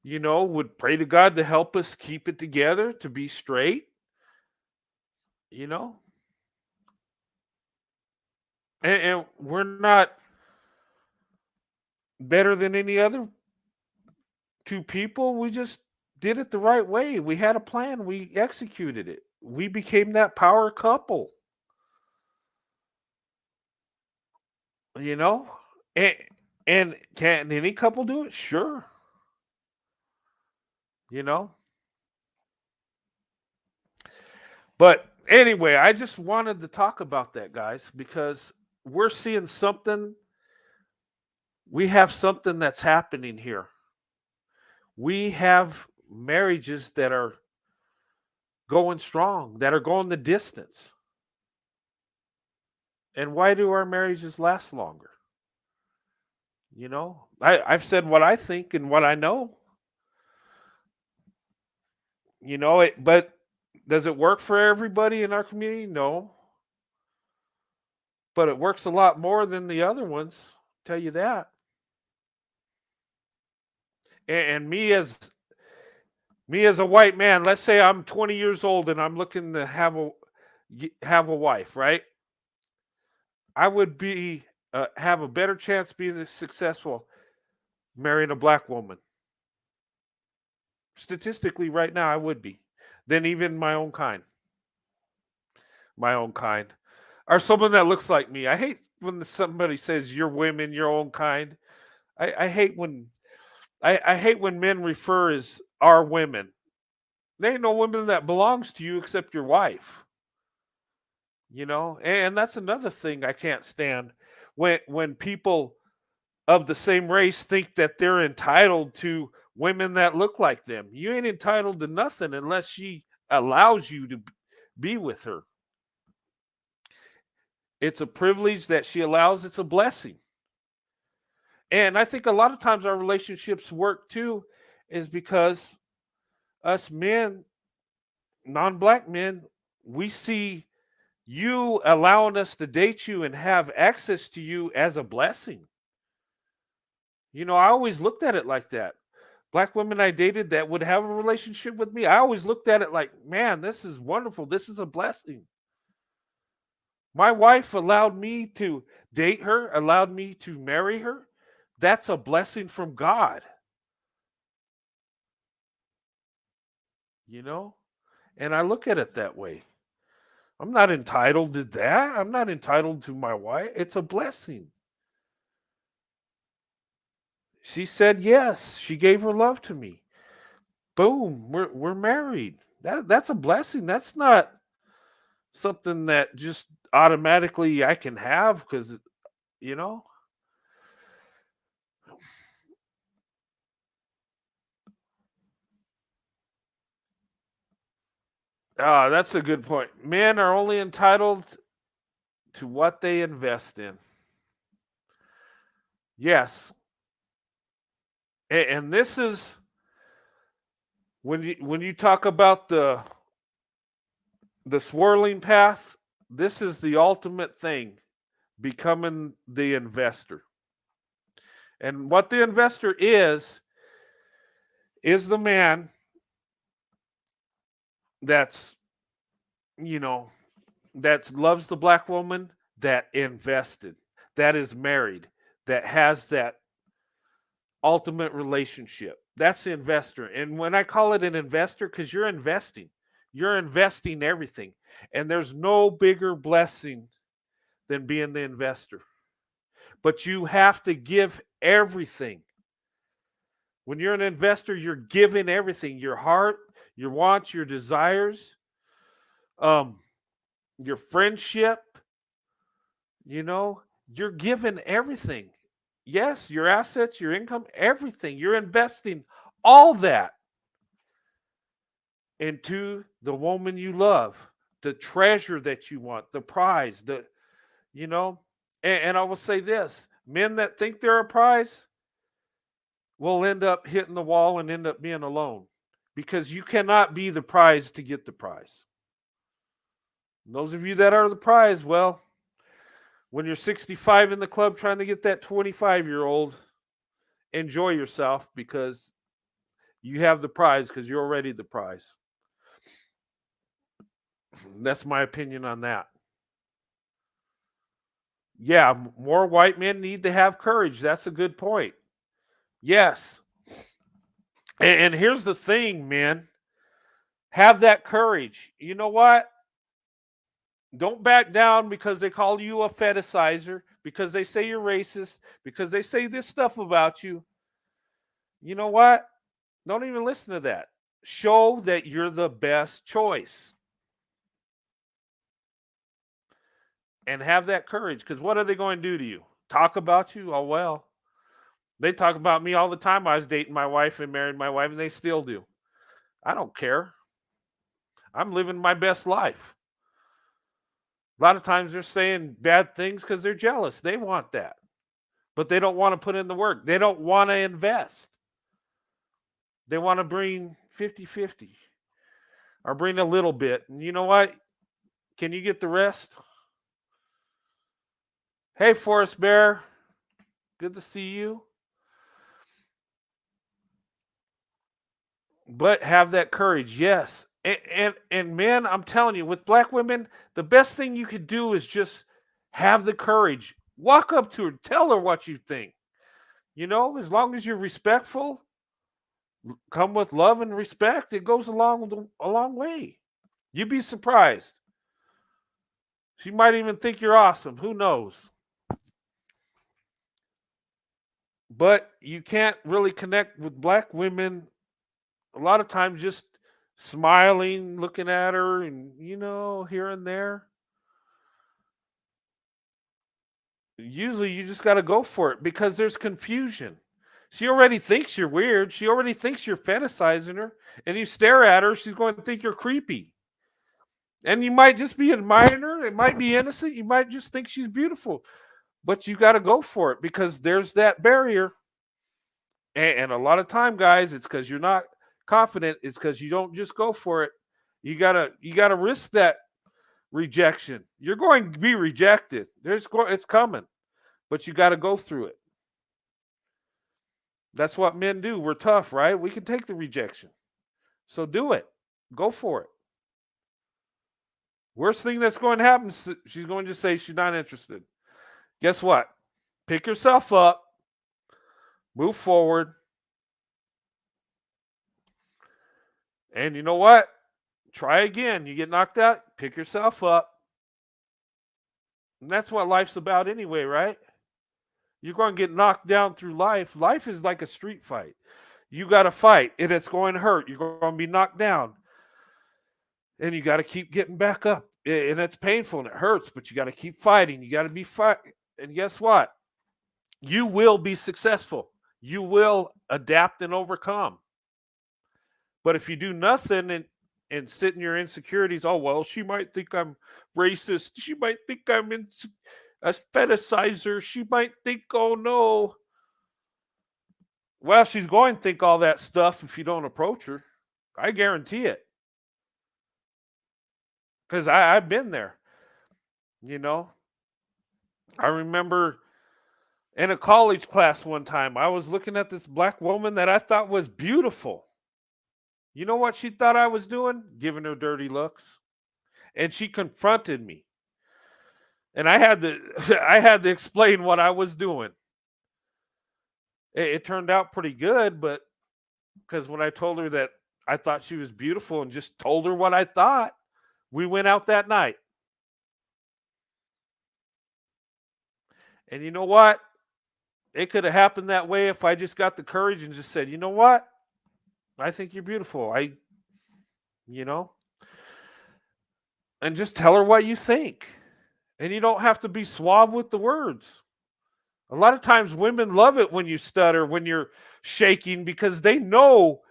would pray to God to help us keep it together, to be straight, and we're not better than any other two people. We just did it the right way. We had a plan. We executed it. We became that power couple. And, and can any couple do it? Sure. But anyway, I just wanted to talk about that, guys, because we're seeing something. We have something that's happening here. We have marriages that are going strong, that are going the distance. And why do our marriages last longer? I've said what I think and what I know. But does it work for everybody in our community? No. But it works a lot more than the other ones, tell you that. And me as a white man, let's say I'm 20 years old and I'm looking to have a wife, right? I would be have a better chance being successful marrying a black woman. Statistically, right now, I would be than even my own kind. My own kind, or someone that looks like me. I hate when somebody says you're women, your own kind. I hate when I hate when men refer as our women. There ain't no woman that belongs to you except your wife. And that's another thing I can't stand when people of the same race think that they're entitled to women that look like them. You ain't entitled to nothing unless she allows you to be with her. It's a privilege that she allows. It's a blessing. And I think a lot of times our relationships work too is because us men, non-black men, we see you allowing us to date you and have access to you as a blessing. I always looked at it like that. Black women I dated that would have a relationship with me, I always looked at it like, man, this is wonderful. This is a blessing. My wife allowed me to date her, allowed me to marry her. That's a blessing from God, you know? And I look at it that way. I'm not entitled to that. I'm not entitled to my wife. It's a blessing. She said yes. She gave her love to me. Boom, we're married. That's a blessing. That's not something that just automatically I can have because you know. Ah, that's a good point. Men are only entitled to what they invest in. Yes, and this is when you talk about the swirling path. This is the ultimate thing, becoming the investor. And what the investor is the man that's you know that loves the black woman, that invested, that is married, that has that ultimate relationship. That's the investor. And when I call it an investor, because you're investing everything. And there's no bigger blessing than being the investor. But you have to give everything. When you're an investor, you're giving everything, your heart, your wants, your desires, um, your friendship, you know, you're giving everything. Yes, your assets, your income, everything. You're investing all that into the woman you love, the treasure that you want, the prize, you know. And I will say this, men that think they're a prize will end up hitting the wall and end up being alone because you cannot be the prize to get the prize. And those of you that are the prize, well, when you're 65 in the club trying to get that 25-year-old, enjoy yourself because you have the prize because you're already the prize. That's my opinion on that. Yeah, more white men need to have courage. That's a good point. Yes. And here's the thing, men. Have that courage. You know what? Don't back down because they call you a fetishizer, because they say you're racist, because they say this stuff about you. You know what? Don't even listen to that. Show that you're the best choice and have that courage because what are they going to do to you? Talk about you? Oh, well. They talk about me all the time. I was dating my wife and married my wife, and they still do. I don't care. I'm living my best life. A lot of times they're saying bad things because they're jealous. They want that, but they don't want to put in the work. They don't want to invest. They want to bring 50-50 or bring a little bit. And you know what? Can you get the rest? Hey, Forest Bear. Good to see you. But have that courage, yes. And men, I'm telling you, with black women, the best thing you could do is just have the courage. Walk up to her, tell her what you think. As long as you're respectful, come with love and respect, it goes a long way. You'd be surprised. She might even think you're awesome. Who knows? But you can't really connect with black women a lot of times just smiling, looking at her, and here and there. Usually you just got to go for it because there's confusion. She already thinks you're weird. She already thinks you're fetishizing her. And you stare at her, she's going to think you're creepy. And you might just be admiring her. It might be innocent. You might just think she's beautiful. But you got to go for it because there's that barrier. And a lot of time, guys, it's because you're not confident. It's because you don't just go for it. You gotta risk that rejection. You're going to be rejected. It's coming, but you got to go through it. That's what men do. We're tough, right? We can take the rejection. So do it. Go for it. Worst thing that's going to happen is she's going to say she's not interested. Guess what? Pick yourself up, move forward, and you know what? Try again. You get knocked out, pick yourself up. And that's what life's about anyway, right? You're going to get knocked down through life. Life is like a street fight. You got to fight, and it's going to hurt. You're going to be knocked down, and you got to keep getting back up. And it's painful and it hurts, but you got to keep fighting. You got to be fighting. And guess what? You will be successful. You will adapt and overcome. But if you do nothing and sit in your insecurities, oh well, she might think I'm racist. She might think I'm a fetishizer. She might think, oh no. Well, she's going to think all that stuff if you don't approach her. I guarantee it. Because I've been there. You know, I remember in a college class one time, I was looking at this black woman that I thought was beautiful. You know what she thought I was doing? Giving her dirty looks. And she confronted me. And I had to I had to explain what I was doing. It turned out pretty good, but because when I told her that I thought she was beautiful and just told her what I thought, we went out that night. And you know what? It could have happened that way if I just got the courage and just said, you know what? I think you're beautiful. You know, and just tell her what you think. And you don't have to be suave with the words. A lot of times women love it when you stutter, when you're shaking, because they know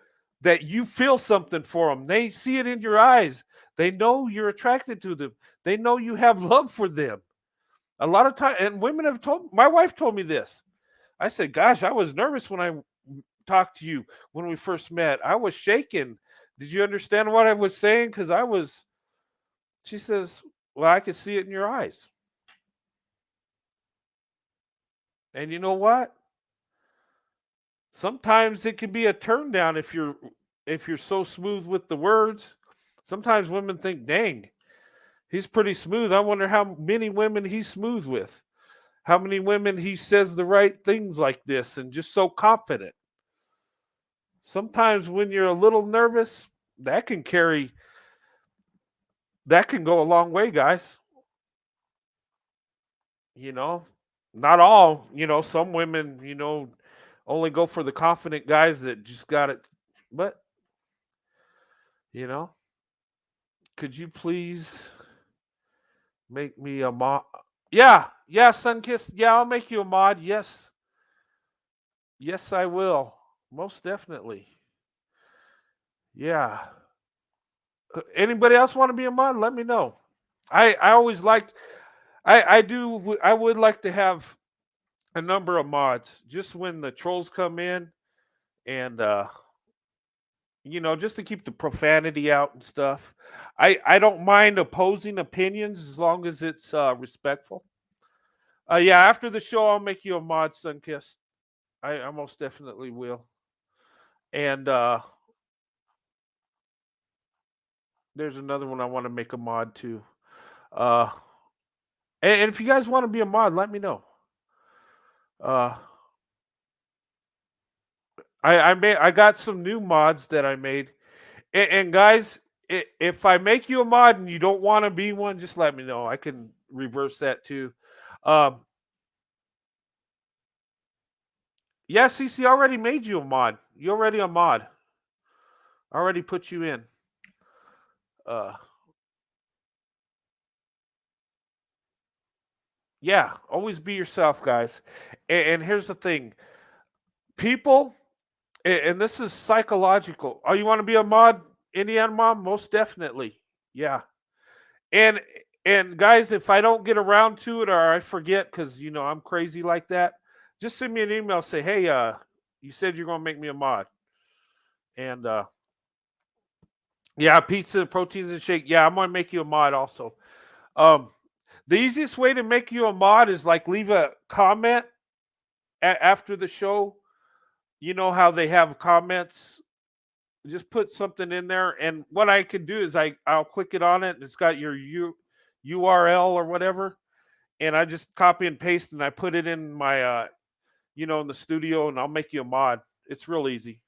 that you feel something for them. They see it in your eyes. They know you're attracted to them. They know you have love for them. A lot of time, and women have told, my wife told me this. I said, gosh, I was nervous when I talked to you when we first met. I was shaking. Did you understand what I was saying? Because she says, well, I could see it in your eyes. And you know what? Sometimes it can be a turn down if you're so smooth with the words. Sometimes women think, dang, he's pretty smooth. I wonder how many women he's smooth with. How many women he says the right things like this and just so confident. Sometimes when you're a little nervous, that can go a long way, guys. You know, not all, some women, only go for the confident guys that just got it. But, you know, could you please make me a mod? Yeah, yeah, Sunkiss. Yeah, I'll make you a mod. Yes. Yes, I will. Most definitely. Yeah. Anybody else want to be a mod? Let me know. I always liked I would like to have a number of mods just when the trolls come in and just to keep the profanity out and stuff. I don't mind opposing opinions as long as it's respectful. Yeah, after the show I'll make you a mod, Sunkiss. I most definitely will. And there's another one I want to make a mod too. Uh and if you guys want to be a mod, let me know. Uh I got some new mods that I made. And guys, if I make you a mod and you don't want to be one, just let me know. I can reverse that too. Um, yeah, CC already made you a mod. You're already a mod. I already put you in. Uh, yeah, always be yourself, guys. And here's the thing, people, and this is psychological. Oh, you want to be a mod, Indiana mom? Most definitely. Yeah. And and guys, if I don't get around to it or I forget, because I'm crazy like that, just send me an email. Say, hey, you said you're gonna make me a mod, and yeah, pizza, proteins, and shake. Yeah, I'm gonna make you a mod also. Um, the easiest way to make you a mod is like leave a comment after the show. You know how they have comments. Just put something in there, and what I can do is I'll click it on it, and it's got your URL or whatever, and I just copy and paste, and I put it in my in the studio, and I'll make you a mod. It's real easy.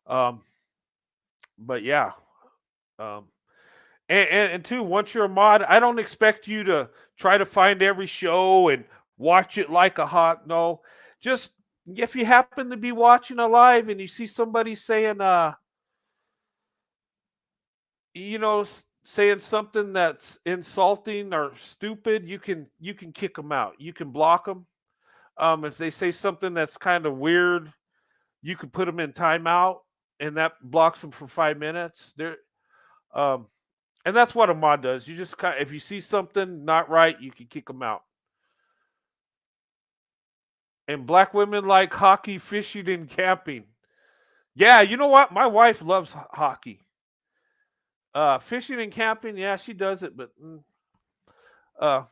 Um, but yeah, um, and two, once you're a mod, I don't expect you to try to find every show and watch it like a hawk. No, just if you happen to be watching a live and you see somebody saying saying something that's insulting or stupid, you can kick them out. You can block them. If they say something that's kind of weird, you can put them in timeout, and that blocks them for 5 minutes. Um, and that's what a mod does. You just if you see something not right, you can kick them out. And black women like hockey, fishing, and camping. Yeah, you know what? My wife loves hockey. Fishing and camping, yeah, she does it, uh,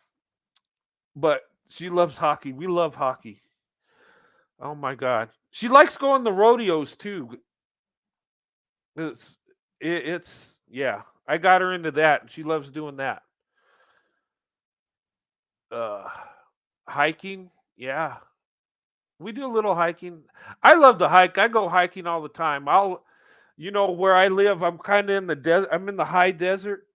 but she loves hockey. We love hockey. Oh my god, she likes going to rodeos too. It's it's yeah. I got her into that, and she loves doing that. Uh, hiking, yeah, we do a little hiking. I love to hike. I go hiking all the time. Where I live, I'm kind of in the desert. I'm in the high desert,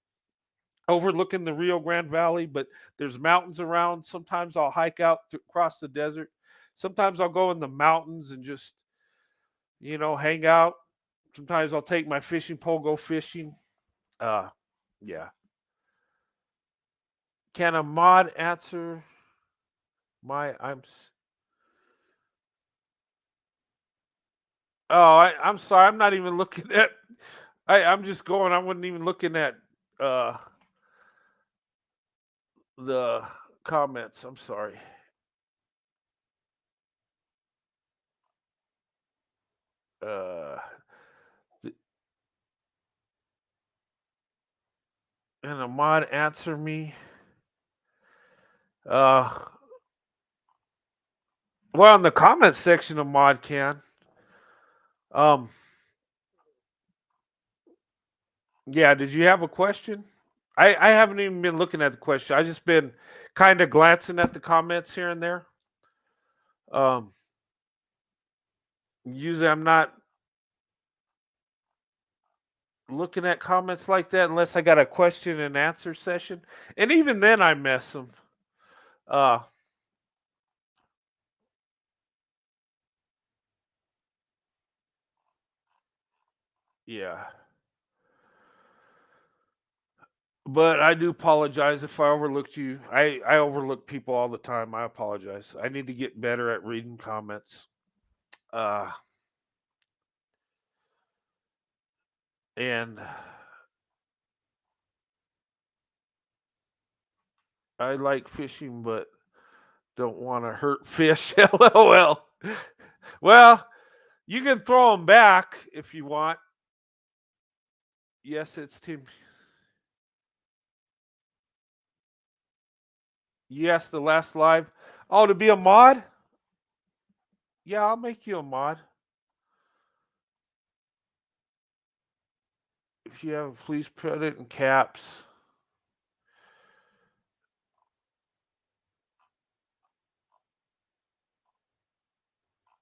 overlooking the Rio Grande Valley, but there's mountains around. Sometimes I'll hike out across the desert. Sometimes I'll go in the mountains and just, hang out. Sometimes I'll take my fishing pole, go fishing. Uh, yeah. Can a mod answer my? I'm sorry. I'm not even looking at. I'm just going. I wasn't even looking at uh the comments. I'm sorry. Uh, and a mod answer me. Uh, well, in the comment section, a mod can. Um, yeah. Did you have a question? I haven't even been looking at the question. I just been kind of glancing at the comments here and there. Um, usually I'm not looking at comments like that unless I got a question and answer session, and even then I miss them. Uh, yeah. But I do apologize if I overlooked you. I overlook people all the time. I apologize. I need to get better at reading comments. Uh, and I like fishing, but don't want to hurt fish. LOL. Well, you can throw them back if you want. Yes, it's Tim. Yes, the last live. Oh, to be a mod? Yeah, I'll make you a mod. If you have, please put it in caps.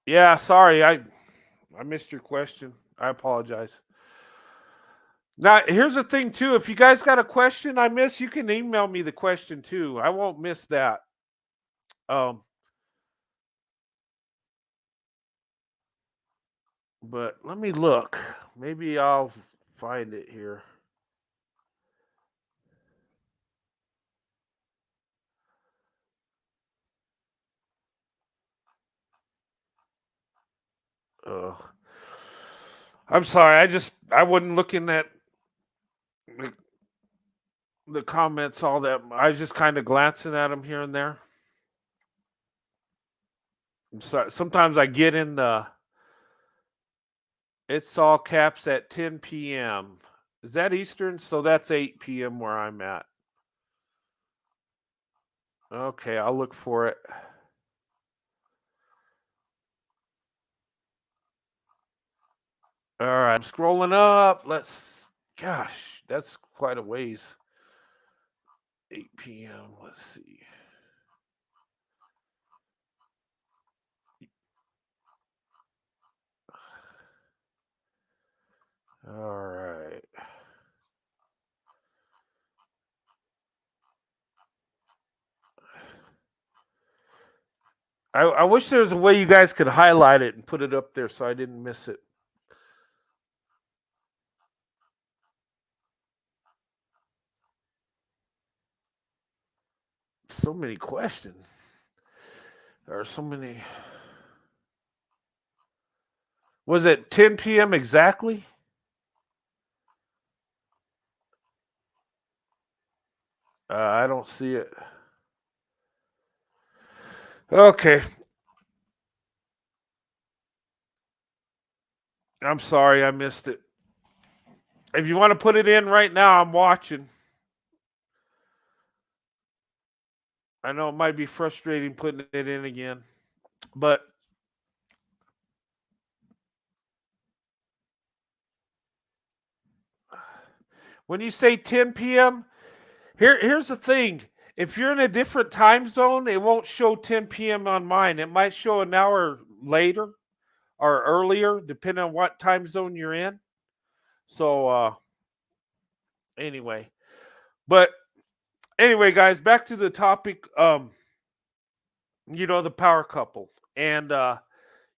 Yeah, sorry, I missed your question. I apologize. Now, here's the thing too. If you guys got a question I miss, you can email me the question too. I won't miss that. Um, but let me look. Maybe I'll find it here. Uh, I'm sorry. I wasn't looking at the comments all that. I was just kind of glancing at them here and there. So sometimes I get in the it's all caps at 10 p.m. Is that Eastern? So that's 8 p.m. where I'm at. Okay, I'll look for it. All right, I'm scrolling up. Gosh, that's quite a ways. 8 p.m. Let's see. All right. I wish there was a way you guys could highlight it and put it up there so I didn't miss it. So many questions. There are so many. Was it 10 p.m. exactly? I don't see it. Okay. I'm sorry I missed it. If you want to put it in right now, I'm watching. I know it might be frustrating putting it in again, but when you say 10 p.m., here's the thing. If you're in a different time zone, it won't show 10 p.m. on mine. It might show an hour later or earlier, depending on what time zone you're in. So anyway, but anyway, guys, back to the topic. The power couple, and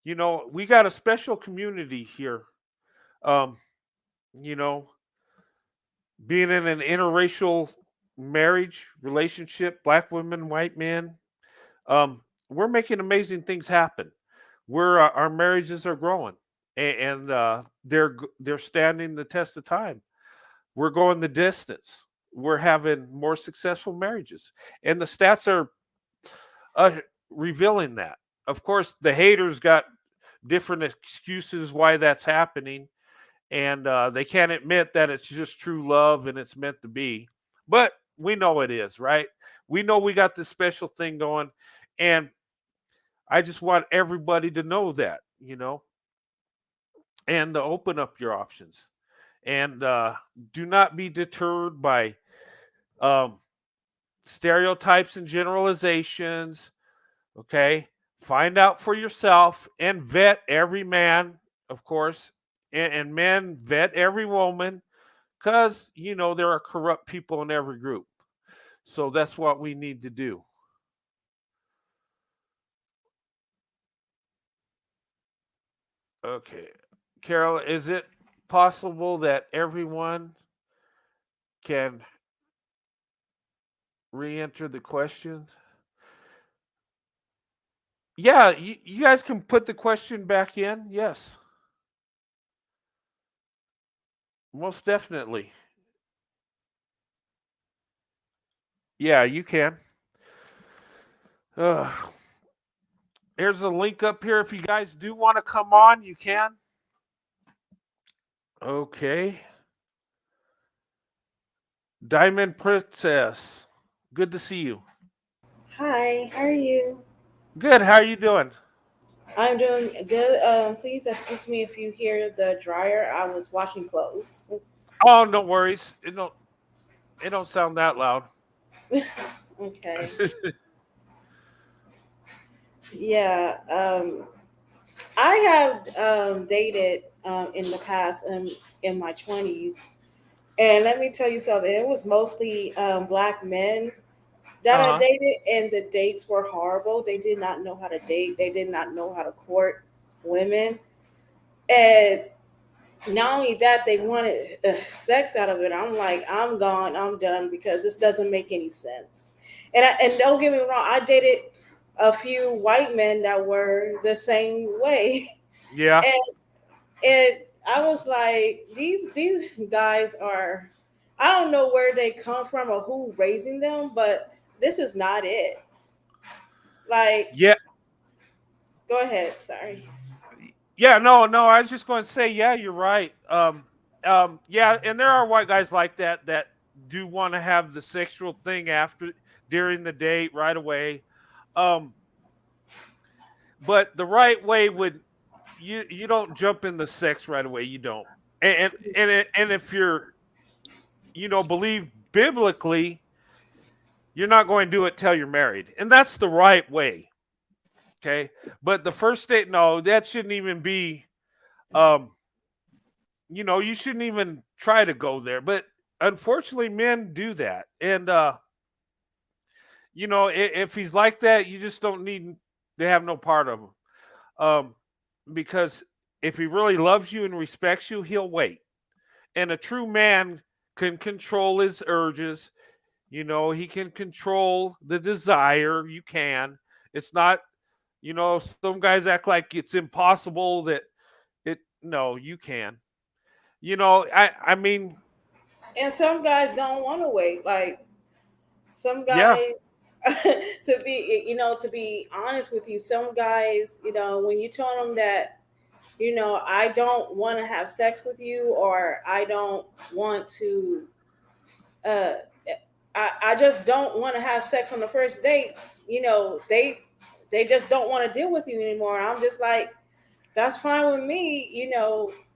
we got a special community here. Um, you know, being in an interracial marriage relationship, black women, white men, we're making amazing things happen. Our marriages are growing, and they're standing the test of time. We're going the distance. We're having more successful marriages, and the stats are uh, revealing that. Of course, the haters got different excuses why that's happening, and they can't admit that it's just true love and it's meant to be. But we know it is, right? We know we got this special thing going, and I just want everybody to know that, and to open up your options, and do not be deterred by um, stereotypes and generalizations. Okay, find out for yourself and vet every man, of course, and men vet every woman, because there are corrupt people in every group. So that's what we need to do. Okay, Carol, is it possible that everyone can re-enter the questions? Yeah, you guys can put the question back in. Yes, most definitely. Yeah, you can. Uh, Here's a link up here. If you guys do want to come on, you can. Okay. Diamond Princess. Good to see you. Hi, how are you? Good. How are you doing? I'm doing good. Please excuse me if you hear the dryer. I was washing clothes. Oh, no worries. It don't sound that loud. Okay. Yeah. I have dated in the past in my 20s. And let me tell you something. It was mostly black men that I Uh-huh. dated, and the dates were horrible. They did not know how to date, they did not know how to court women. And not only that, they wanted sex out of it. I'm like, I'm gone, I'm done, because this doesn't make any sense. And don't get me wrong, I dated a few white men that were the same way, Yeah. and I was like, these guys are. I don't know where they come from or who raising them, but this is not it. Like, Yeah, go ahead. Sorry. yeah, no, no. I was just going to say, yeah, you're right. Yeah, and there are white guys like that that do want to have the sexual thing after during the date right away. Um, but the right way would you don't jump into sex right away. You don't. And if you're believe biblically, you're not going to do it till you're married, and that's the right way. Okay, but the first date, no, that shouldn't even be. Um, you shouldn't even try to go there. But unfortunately, men do that, and if he's like that, you just don't need to have no part of him. Um, because if he really loves you and respects you, he'll wait. And a true man can control his urges. He can control the desire. You can. It's not. Some guys act like it's impossible that it. No, you can. I mean, And some guys don't want to wait. Like some yeah. guys, to be honest with you, some guys, when you tell them that, I don't want to have sex with you, or I don't want to, uh, I just don't want to have sex on the first date. They just don't want to deal with you anymore. I'm just like, that's fine with me.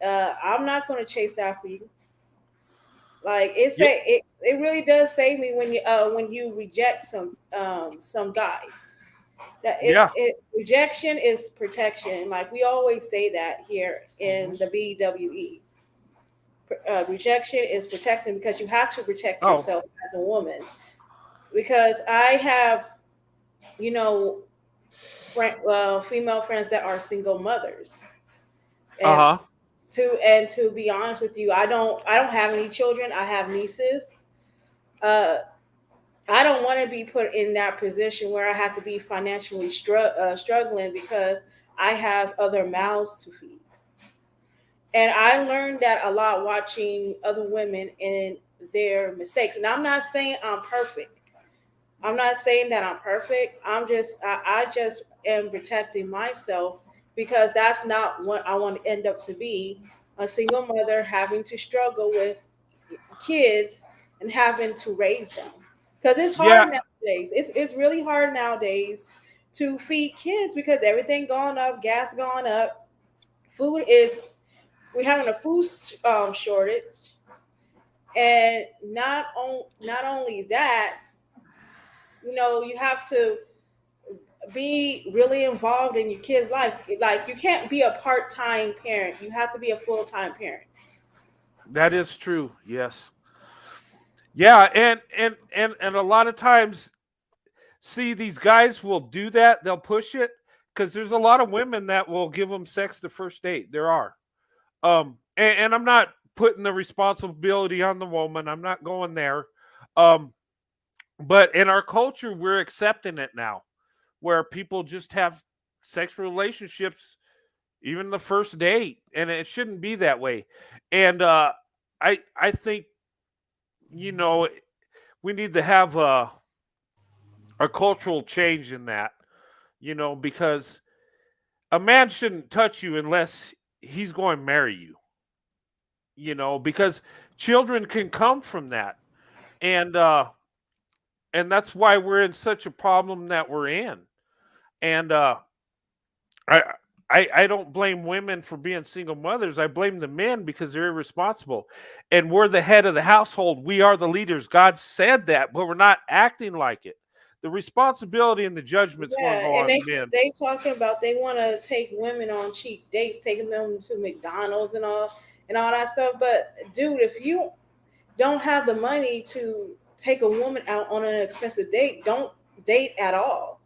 I'm not going to chase that for you. Like Yeah. it really does save me when you reject some guys. That Yeah. rejection is protection. Like we always say that here in Mhm. the BWE. Rejection is protection because you have to protect Oh. yourself as a woman. Because I have, you know, female friends that are single mothers, Uh and huh. to be honest with you, I don't have any children. I have nieces. Uh, I don't want to be put in that position where I have to be financially struggling because I have other mouths to feed. And I learned that a lot watching other women and their mistakes. And I'm not saying I'm perfect. I'm not saying that I'm perfect. I just am protecting myself because that's not what I want to end up to be, a single mother having to struggle with kids and having to raise them. Because it's Yeah. hard nowadays. It's really hard nowadays to feed kids because everything gone up, gas gone up, food is we're having a food shortage, and not only that, you have to be really involved in your kid's life. Like you can't be a part-time parent. You have to be a full-time parent. That is true. Yes. Yeah, and a lot of times, see, these guys will do that. They'll push it because there's a lot of women that will give them sex the first date. There are. And I'm not putting the responsibility on the woman. I'm not going there. Um, but in our culture, we're accepting it now, where people just have sexual relationships even the first date, and it shouldn't be that way. And I think you know we need to have a cultural change in that, because a man shouldn't touch you unless he's going to marry you, because children can come from that. And that's why we're in such a problem that we're in. And I I don't blame women for being single mothers. I blame the men because they're irresponsible. And we're the head of the household. We are the leaders. God said that, but we're not acting like it. The responsibility and the judgment's going to Yeah, go and on they the men. they talking about they want to take women on cheap dates, taking them to McDonald's and all that stuff. But dude, if you don't have the money to take a woman out on an expensive date, don't date at all.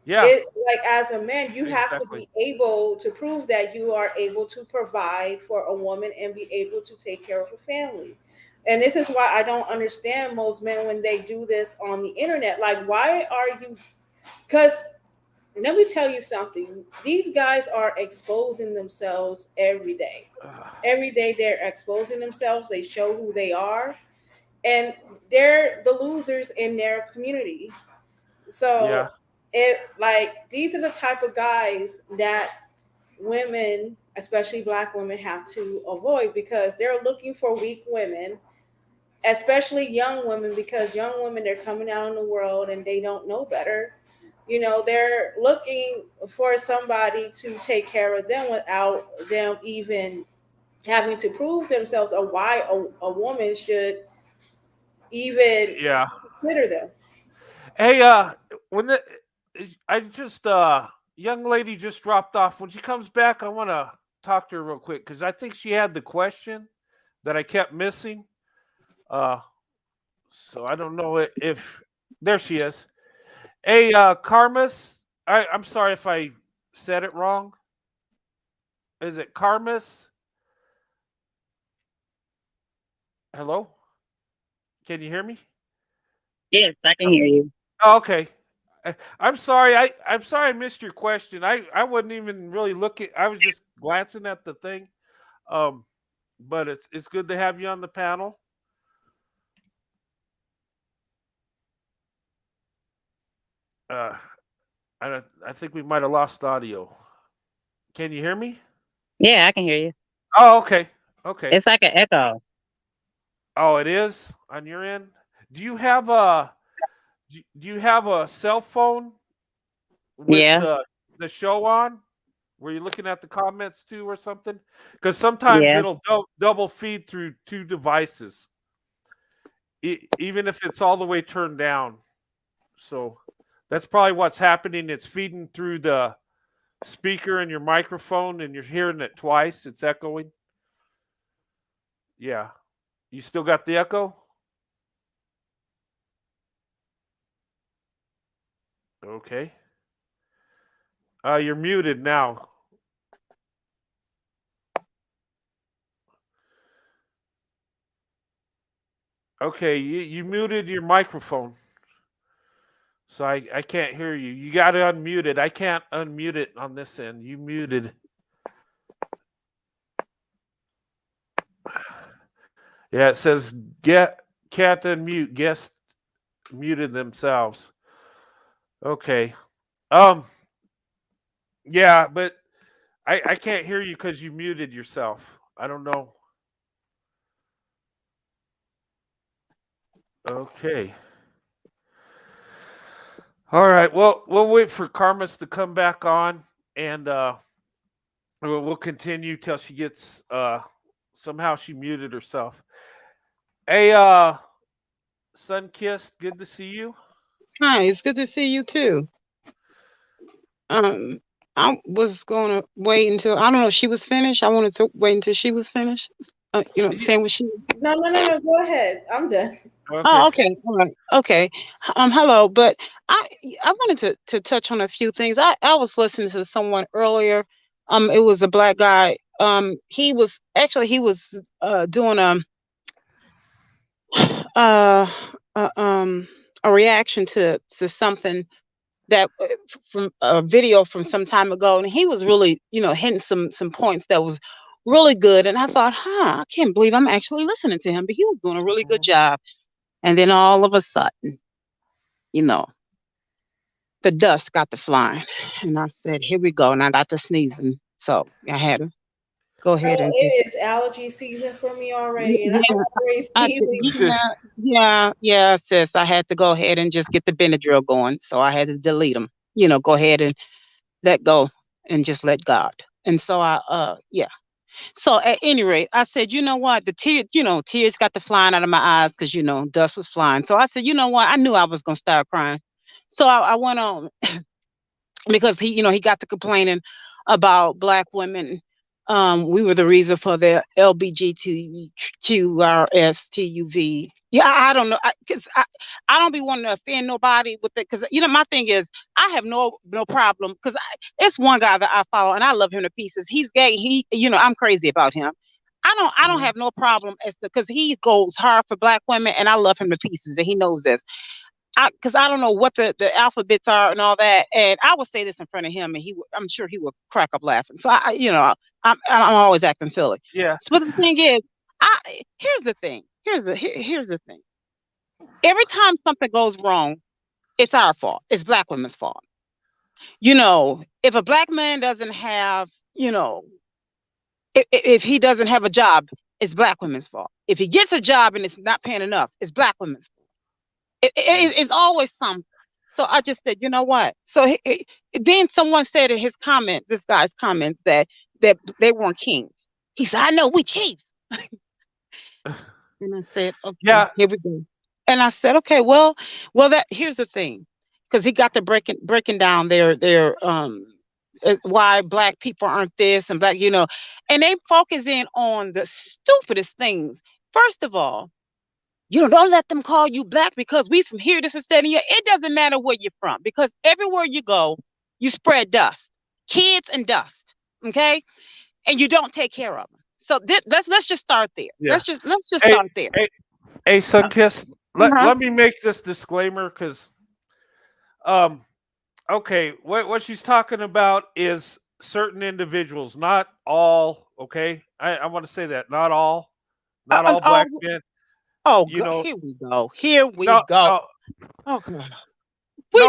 Yeah, It like as a man, you have to exactly. be able to prove that you are able to provide for a woman and be able to take care of a family. And this is why I don't understand most men when they do this on the internet. Like, why are you? Because let me tell you something. These guys are exposing themselves every day. Every day they're exposing themselves. They show who they are. and they're the losers in their community. So Yeah. it like these are the type of guys that women, especially black women, have to avoid because they're looking for weak women, especially young women, because young women, they're coming out in the world and they don't know better. You know, they're looking for somebody to take care of them without them even having to prove themselves or why a woman should even Yeah. consider them. Hey, when the I just young lady just dropped off. When she comes back, I want to talk to her real quick because I think she had the question that I kept missing. Uh, so I don't know if there she is. Hey, Carmus. I'm sorry if I said it wrong. Is it Carmus? Hello, can you hear me? Yes, I can hear you. Oh, okay. I'm sorry. I'm sorry I missed your question. I wasn't even really looking. I was just glancing at the thing. Um, but it's good to have you on the panel. Uh, I think we might have lost audio. Can you hear me? Yeah, I can hear you. Oh, okay, okay. It's like an echo. Oh, it is on your end. Do you have a do you have a cell phone with Yeah, the show on? Were you looking at the comments too or something? Because sometimes yeah. it'll double feed through two devices, even if it's all the way turned down. So that's probably what's happening. It's feeding through the speaker and your microphone, and you're hearing it twice. It's echoing. Yeah, you still got the echo. Okay. You're muted now. Okay, you muted your microphone. So I can't hear you. You got to unmute it. I can't unmute it on this end. You muted. Yeah, it says get can't unmute. Guest muted themselves. Okay. Um. Yeah, but I can't hear you because you muted yourself. I don't know. Okay. All right. Well, we'll wait for Karmas to come back on, and we'll continue till she gets. Somehow she muted herself. Hey, Sun Kissed, good to see you. Hi, it's good to see you too. Um, I was going to wait until I don't know if she was finished. I wanted to wait until she was finished. Yeah, Saying what she. No, no, no, no. Go ahead. I'm done. okay. Oh, okay, all right, okay. Hello, but I I wanted to touch on a few things. I was listening to someone earlier. It was a black guy. He was doing uh, uh a reaction to something that from a video from some time ago, and he was really, hitting some points that was really good. And I thought, I can't believe I'm actually listening to him, but he was doing a really good Mhm. job. And then all of a sudden, you know, the dust got to flying, and I said, "Here we go," and I got to sneezing, so I had to go ahead Oh, and just. it is allergy season for me already, and I'm Yeah, already sneezing. yeah, sis. I had to go ahead and just get the Benadryl going, so I had to delete them. Go ahead and let go and just let God. And so yeah. So at any rate, I said, you know what? Tears got to flying out of my eyes because dust was flying. So I said, you know what? I knew I was gonna start crying. So I went on because he got to complaining about black women. We were the reason for the LBGTQRSTUV. Yeah, I don't know, because I don't be wanting to offend nobody with it. Because my thing is, I have no problem because it's one guy that I follow and I love him to pieces. He's gay. I'm crazy about him. I don't Mhm. have no problem as because he goes hard for black women and I love him to pieces and he knows this. Because I don't know what the alphabets are and all that. And I would say this in front of him, and I'm sure he would crack up laughing. So I'm always acting silly. Yeah. So, but the thing is, here's the thing. Here's the thing. Every time something goes wrong, it's our fault. It's Black women's fault. If a Black man doesn't have, if he doesn't have a job, it's Black women's fault. If he gets a job and it's not paying enough, it's Black women's fault. It's always something. So I just said, you know what? So then someone said in his comment, this guy's comments, that they weren't kings. He said, I know we chiefs. And I said, okay, Yeah. here we go. And I said, okay, well, that here's the thing, because he got to breaking down their why Black people aren't this and Black, and they focus in on the stupidest things. First of all, don't let them call you Black because we from here, this is that, and here. It doesn't matter where you're from, because everywhere you go, you spread dust, kids and dust, okay, and you don't take care of them. So let's just start there. Yeah. Let's just Hey, start there. Hey, Sunkiss, Uh-huh. let me make this disclaimer because, okay, what she's talking about is certain individuals, not all. Okay, I want to say that not all Black men. Oh, You know, here we go. Here we no, go. no, Oh, God. no. Do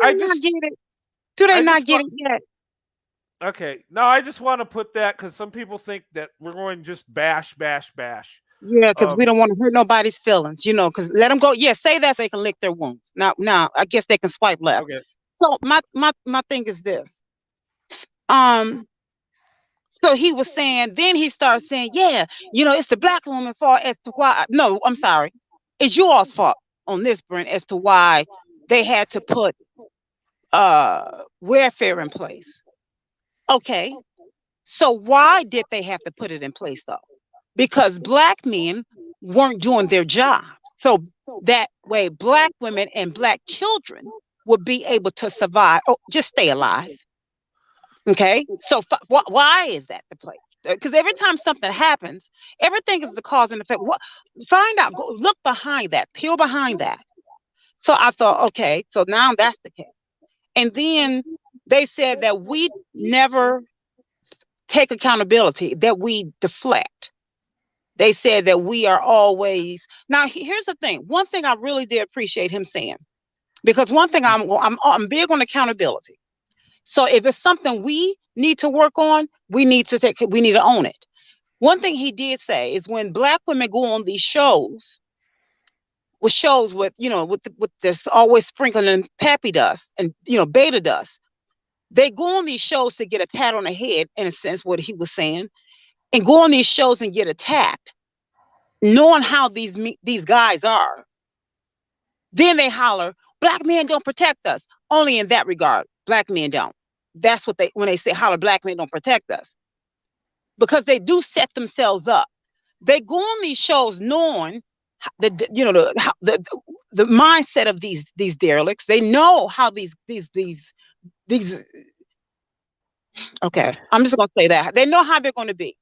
they not get it? Do they not get it yet? Okay, no, I just want to put that because some people think that we're going to just bash. Yeah, because we don't want to hurt nobody's feelings, because let them go. Yeah, say that so they can lick their wounds. Now, I guess they can swipe left. Okay. So my thing is this. So he was saying, then he started saying, yeah, it's the Black woman's fault as to why. No, I'm sorry. It's you all's fault on this, Brent, as to why they had to put welfare in place. Okay. So why did they have to put it in place though? Because Black men weren't doing their job. So that way Black women and Black children would be able to survive, just stay alive. Okay. So why is that the place? Because every time something happens, everything is the cause and effect. Find out, go look behind that, peel behind that. So I thought, okay, so now that's the case. And then they said that we never take accountability, that we deflect. They said that we are always. Now, here's the thing. One thing I really did appreciate him saying, because one thing I'm big on accountability. So if it's something we need to work on, we need to own it. One thing he did say is when Black women go on these shows with this always sprinkling pappy dust and beta dust, they go on these shows to get a pat on the head, in a sense, what he was saying, and go on these shows and get attacked, knowing how these guys are. Then they holler, Black men don't protect us. Only in that regard, Black men don't. That's what when they say holler, Black men don't protect us, because they do set themselves up. They go on these shows knowing the mindset of these derelicts. They know how these. Okay, I'm just gonna say that they know how they're going to be,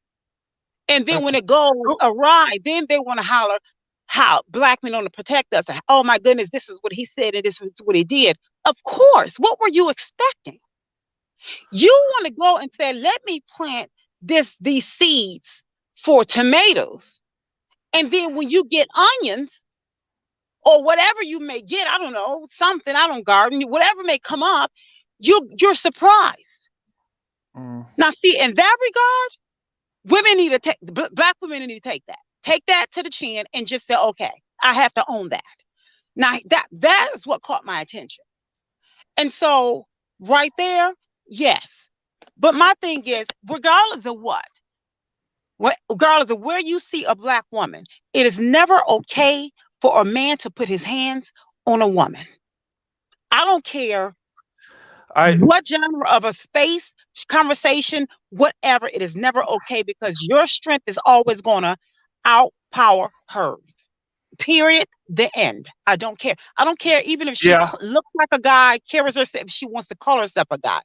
and then when it goes awry, then they want to holler how Black men don't protect us. Oh my goodness, this is what he said and this is what he did. Of course, what were you expecting? You want to go and say, let me plant these seeds for tomatoes. And then when you get onions or whatever you may get, I don't know, something, I don't garden, whatever may come up, you're surprised. Now, see, in that regard, women need to take, Black women need to take that to the chin and just say, okay, I have to own that. Now, that is what caught my attention. And so right there, yes. But my thing is, regardless of regardless of where you see a Black woman, it is never okay for a man to put his hands on a woman. I don't care what genre of a space, conversation, whatever, it is never okay, because your strength is always going to outpower hers. Period. The end. I don't care. I don't care even if she looks like a guy, carries herself, if she wants to call herself a guy.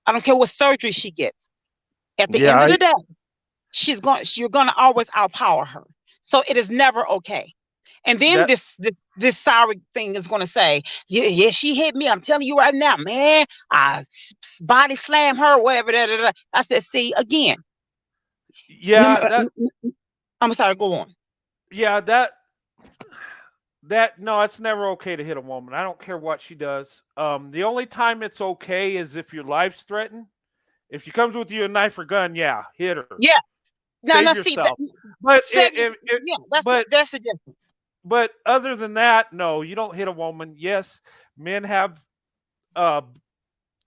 I don't care what surgery she gets. At the end of the day, you're going to always outpower her. So it is never okay. And then this sorry thing is going to say, yeah, she hit me. I'm telling you right now, man, I body slam her, whatever. I said, see, again. Yeah. I'm sorry, go on. Yeah, no, it's never okay to hit a woman. I don't care what she does. The only time it's okay is if your life's threatened. If she comes with you a knife or gun, yeah, hit her. Yeah. Now, Save now, see that. yourself. But Say, yeah, but that's the difference. but other than that, no, you don't hit a woman. Yes, men have uh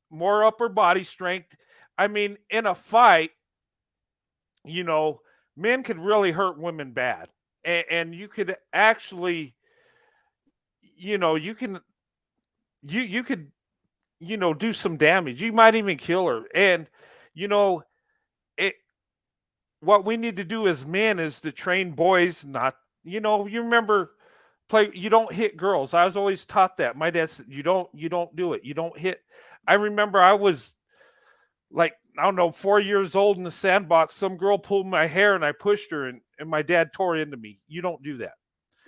more upper body strength. I mean, in a fight, you know, men could really hurt women bad. And you could actually, you know, you could, do some damage. You might even kill her. And you know, it what we need to do as men is to train boys not, you remember play you don't hit girls. I was always taught that. My dad said you don't do it. You don't hit. I remember I was like, I don't know, 4 years old in the sandbox. Some girl pulled my hair and I pushed her, and my dad tore into me. You don't do that.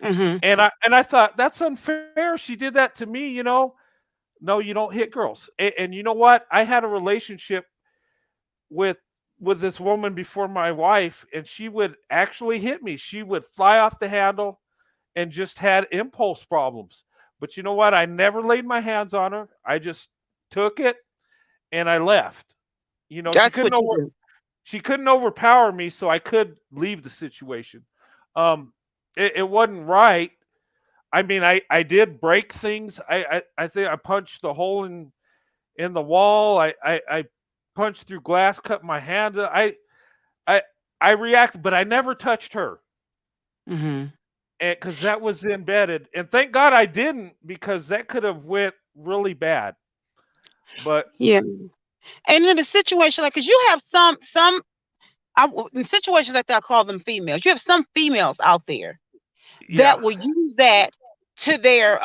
Mm-hmm. And I thought that's unfair. She did that to me, No, you don't hit girls. And you know what? I had a relationship with this woman before my wife, and she would actually hit me. She would fly off the handle and just had impulse problems. But you know what? I never laid my hands on her. I just took it and I left. She That's couldn't what you do. she couldn't overpower me, so I could leave the situation. Um, it wasn't right. I mean, I did break things. I think I punched the hole in the wall. I punched through glass, cut my hand. I I reacted, but I never touched her, Mm-hmm. and because that was embedded. And thank God I didn't, because that could have went really bad. But Yeah. And in a situation like, because you have in situations like that, I call them females. You have some females out there yeah, that will use that to their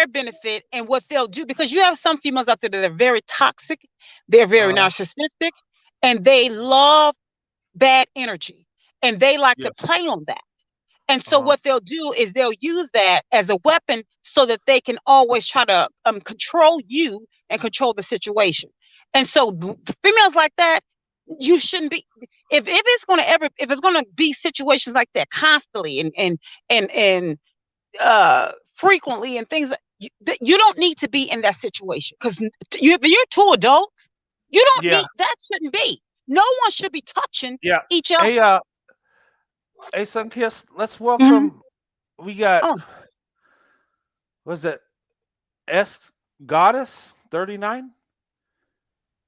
benefit, and what they'll do, because you have some females out there that are very toxic, they're very uh, narcissistic, and they love bad energy, and they like to yes, play on that. And so uh-huh, what they'll do is they'll use that as a weapon so that they can always try to control you and control the situation. And so females like that, you shouldn't be, if it's gonna be situations like that constantly and frequently and things that you don't need to be in that situation, because you're two adults. You don't yeah, need that. Shouldn't be. No one should be touching yeah. each other. Hey, Sunkiss, let's Mhm. welcome. We got, Oh, was it S Goddess 39?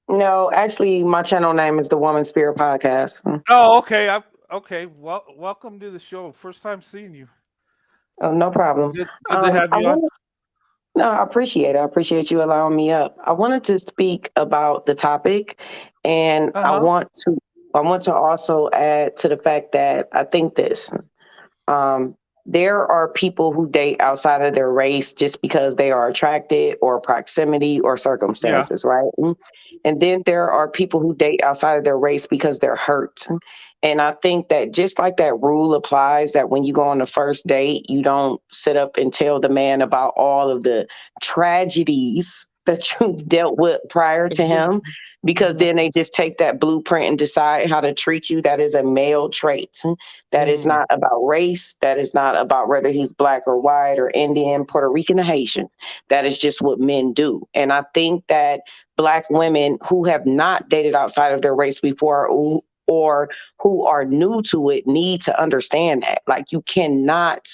No, actually, my channel name is the Woman Spirit Podcast. Oh, okay. Okay. Well, welcome to the show. First time seeing you. Oh, no problem. Good to have I you on. wanted, no, I appreciate it. I appreciate you allowing me up. I wanted to speak about the topic, and Uh huh. I want to also add to the fact that I think this. Um, there are people who date outside of their race just because they are attracted or proximity or Yeah. circumstances, right? And then there are people who date outside of their race because they're hurt. And I think that just like that rule applies, that when you go on the first date, you don't sit up and tell the man about all of the tragedies that you've dealt with prior to him, because then they just take that blueprint and decide how to treat you. That is a male trait. That is Mm, not about race. That is not about whether he's black or white or Indian, Puerto Rican, or Haitian. That is just what men do. And I think that Black women who have not dated outside of their race before, or who are new to it, need to understand that. Like, you cannot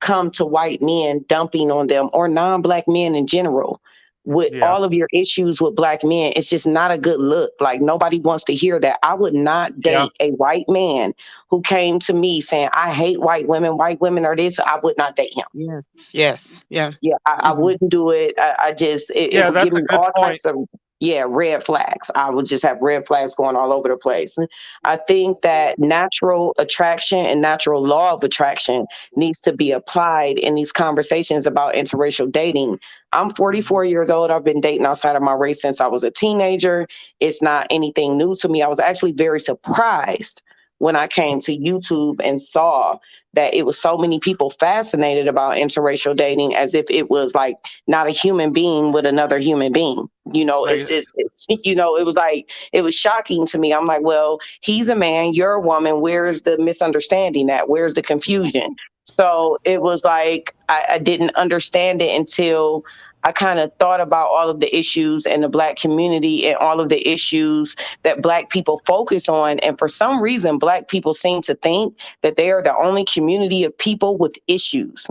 come to white men dumping on them, or non-Black men in general, with yeah. all of your issues with Black men. It's just not a good look. Like, nobody wants to hear that. I would not Yeah. date a white man who came to me saying, I hate white women are this. I would not date him. yes, yeah. Yeah, I Mhm. wouldn't do it. I just, it Yeah. would give That's a me good all point. types of, yeah, red flags. I would just have red flags going all over the place. I think that natural attraction and natural law of attraction needs to be applied in these conversations about interracial dating. I'm Mhm. 44 years old. I've been dating outside of my race since I was a teenager. It's not anything new to me. I was actually very surprised when I came to YouTube and saw that it was so many people fascinated about interracial dating, as if it was like not a human being with another human being. Like, It was like, it was shocking to me. I'm like, well, he's a man, you're a woman. Where's the misunderstanding at? Where's the confusion? So it was like I didn't understand it until I kind of thought about all of the issues in the Black community and all of the issues that Black people focus on. And for some reason, Black people seem to think that they are the only community of people with issues.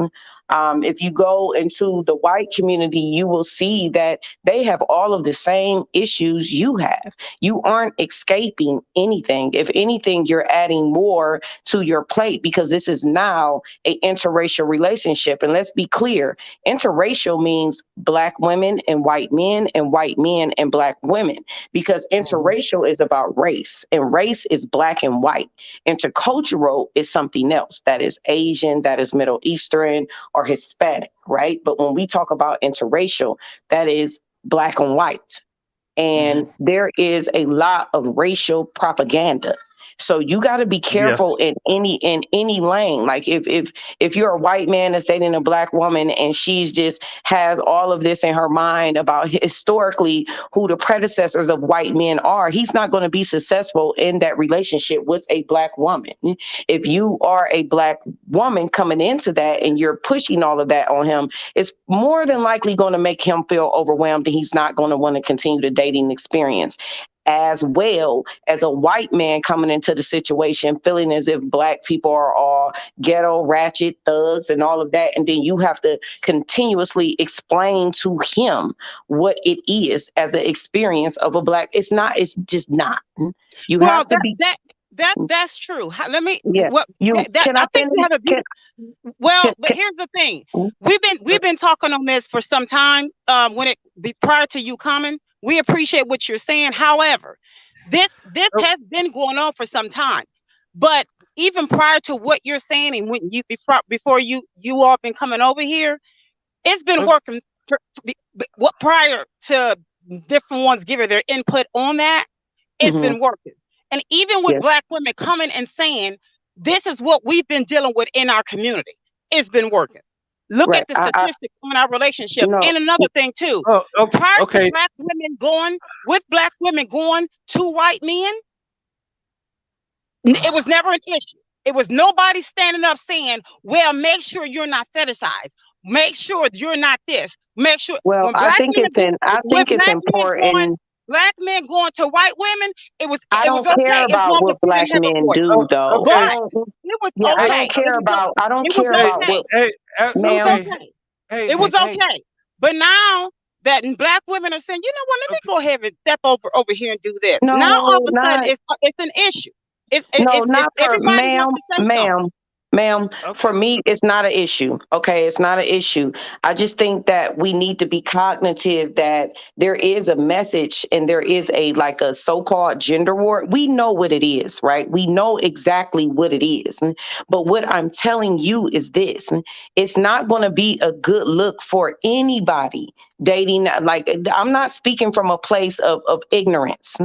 If you go into the white community, you will see that they have all of the same issues you have. You aren't escaping anything. If anything, you're adding more to your plate because this is now a interracial relationship. And let's be clear, interracial means Black women and white men and Black women, because interracial is about race, and race is Black and white. Intercultural is something else, that is Asian, that is Middle Eastern or Hispanic, right? But when we talk about interracial, that is Black and white. And there is a lot of racial propaganda. So you got to be careful Yes. in any lane. Like if you're a white man that's dating a Black woman and she's just has all of this in her mind about historically who the predecessors of white men are, he's not going to be successful in that relationship with a Black woman. If you are a Black woman coming into that and you're pushing all of that on him, it's more than likely going to make him feel overwhelmed and he's not going to want to continue the dating experience. As well as a white man coming into the situation feeling as if Black people are all ghetto, ratchet, thugs, and all of that. And then you have to continuously explain to him what it is as an experience of a Black. It's not, it's just not. You Well, have to be. that's true. Let me Yeah. what You that can I I think you finish? have a beautiful. Well, but here's the thing. We've been talking on this for some time. When it be prior to you coming, we appreciate what you're saying. However, this has been going on for some time. But even prior to what you're saying, and when you before you all been coming over here, it's been working. What prior to different ones giving their input on that, it's been working. And even with Yes. Black women coming and saying, this is what we've been dealing with in our community, it's been working. Look Right. at the statistics on our relationship. No. And another thing too, Oh, prior to okay. Black women going to white men, it was never an issue. It was nobody standing up saying, well, make sure you're not fetishized. Make sure you're not this. Make sure Well, when Black women I when think it's important. Black men going to white women, it was I don't okay care as about long as what we Black didn't have a men voice. do, though. Okay. I But don't. it was Yeah, I okay. don't care about. I don't It was care about okay. what. Hey, It was Ma'am. okay. hey, It was hey. okay. But now that Black women are saying, you know what, let me go ahead and step over here and do this. Now all of No, a sudden not. it's an issue. No, It's not for everybody ma'am, wants to say something. ma'am. For Okay. me, it's not an issue. Okay, it's not an issue. I just think that we need to be cognitive that there is a message and there is a like a so-called gender war. We know what it is, right? We know exactly what it is. But what I'm telling you is this: it's not going to be a good look for anybody dating. Like I'm not speaking from a place of ignorance.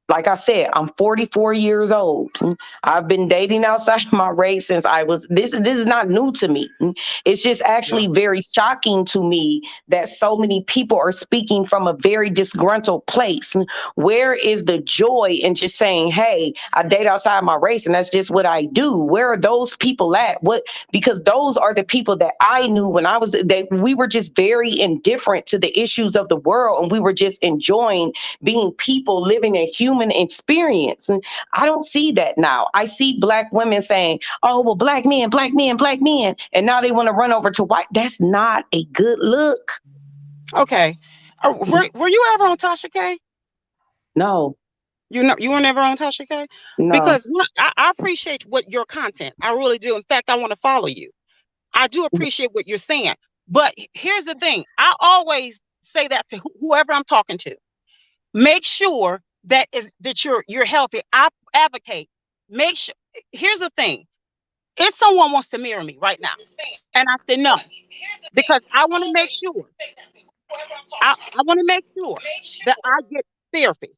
Like I said, I'm 44 years old. I've been dating outside of my race since I was this is not new to me. It's just Yeah. actually very shocking to me that so many people are speaking from a very disgruntled place. Where is the joy in just saying, "Hey, I date outside my race and that's just what I do." Where are those people at? What Because those are the people that I knew when I was we were just very indifferent to the issues of the world and we were just enjoying being people living a human experience. And I don't see that now. I see Black women saying, oh, well, Black men, Black men, Black men. And now they want to run over to white. That's not a good look. Okay. Were you ever on Tasha K? No, You were never on Tasha K? no. Because I appreciate what your content. I really do. In fact, I want to follow you. I do appreciate what you're saying. But here's the thing. I always say that to whoever I'm talking to. Make sure that you're healthy. I advocate. Make sure. Here's the thing. If someone wants to marry me right now, and I say no, because I want to make sure. I want to make sure that I get therapy.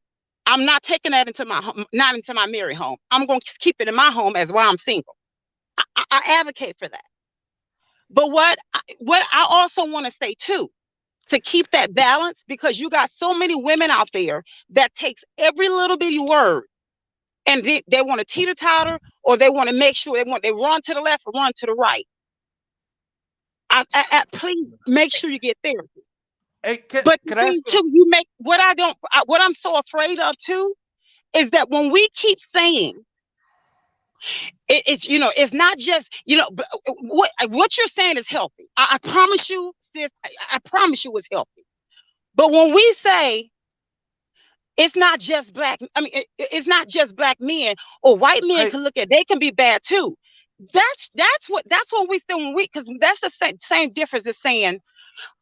I'm not taking that into my home, not into my married home. I'm going to keep it in my home as while I'm single. I advocate for that. But what I also want to say too, to keep that balance, because you got so many women out there that takes every little bitty word and they want to teeter totter, or they want to make sure they run to the left or run to the right. Please make sure you get therapy. Hey, But the can I ask thing you? too, what I'm so afraid of too is that when we keep saying it's it's not just what you're saying is healthy. I promise you, sis. I promise you, it's healthy. But when we say it's not just black, I mean, it's not just black men or white men Hey, can look at. They can be bad too. That's what we say when we because that's the same difference as saying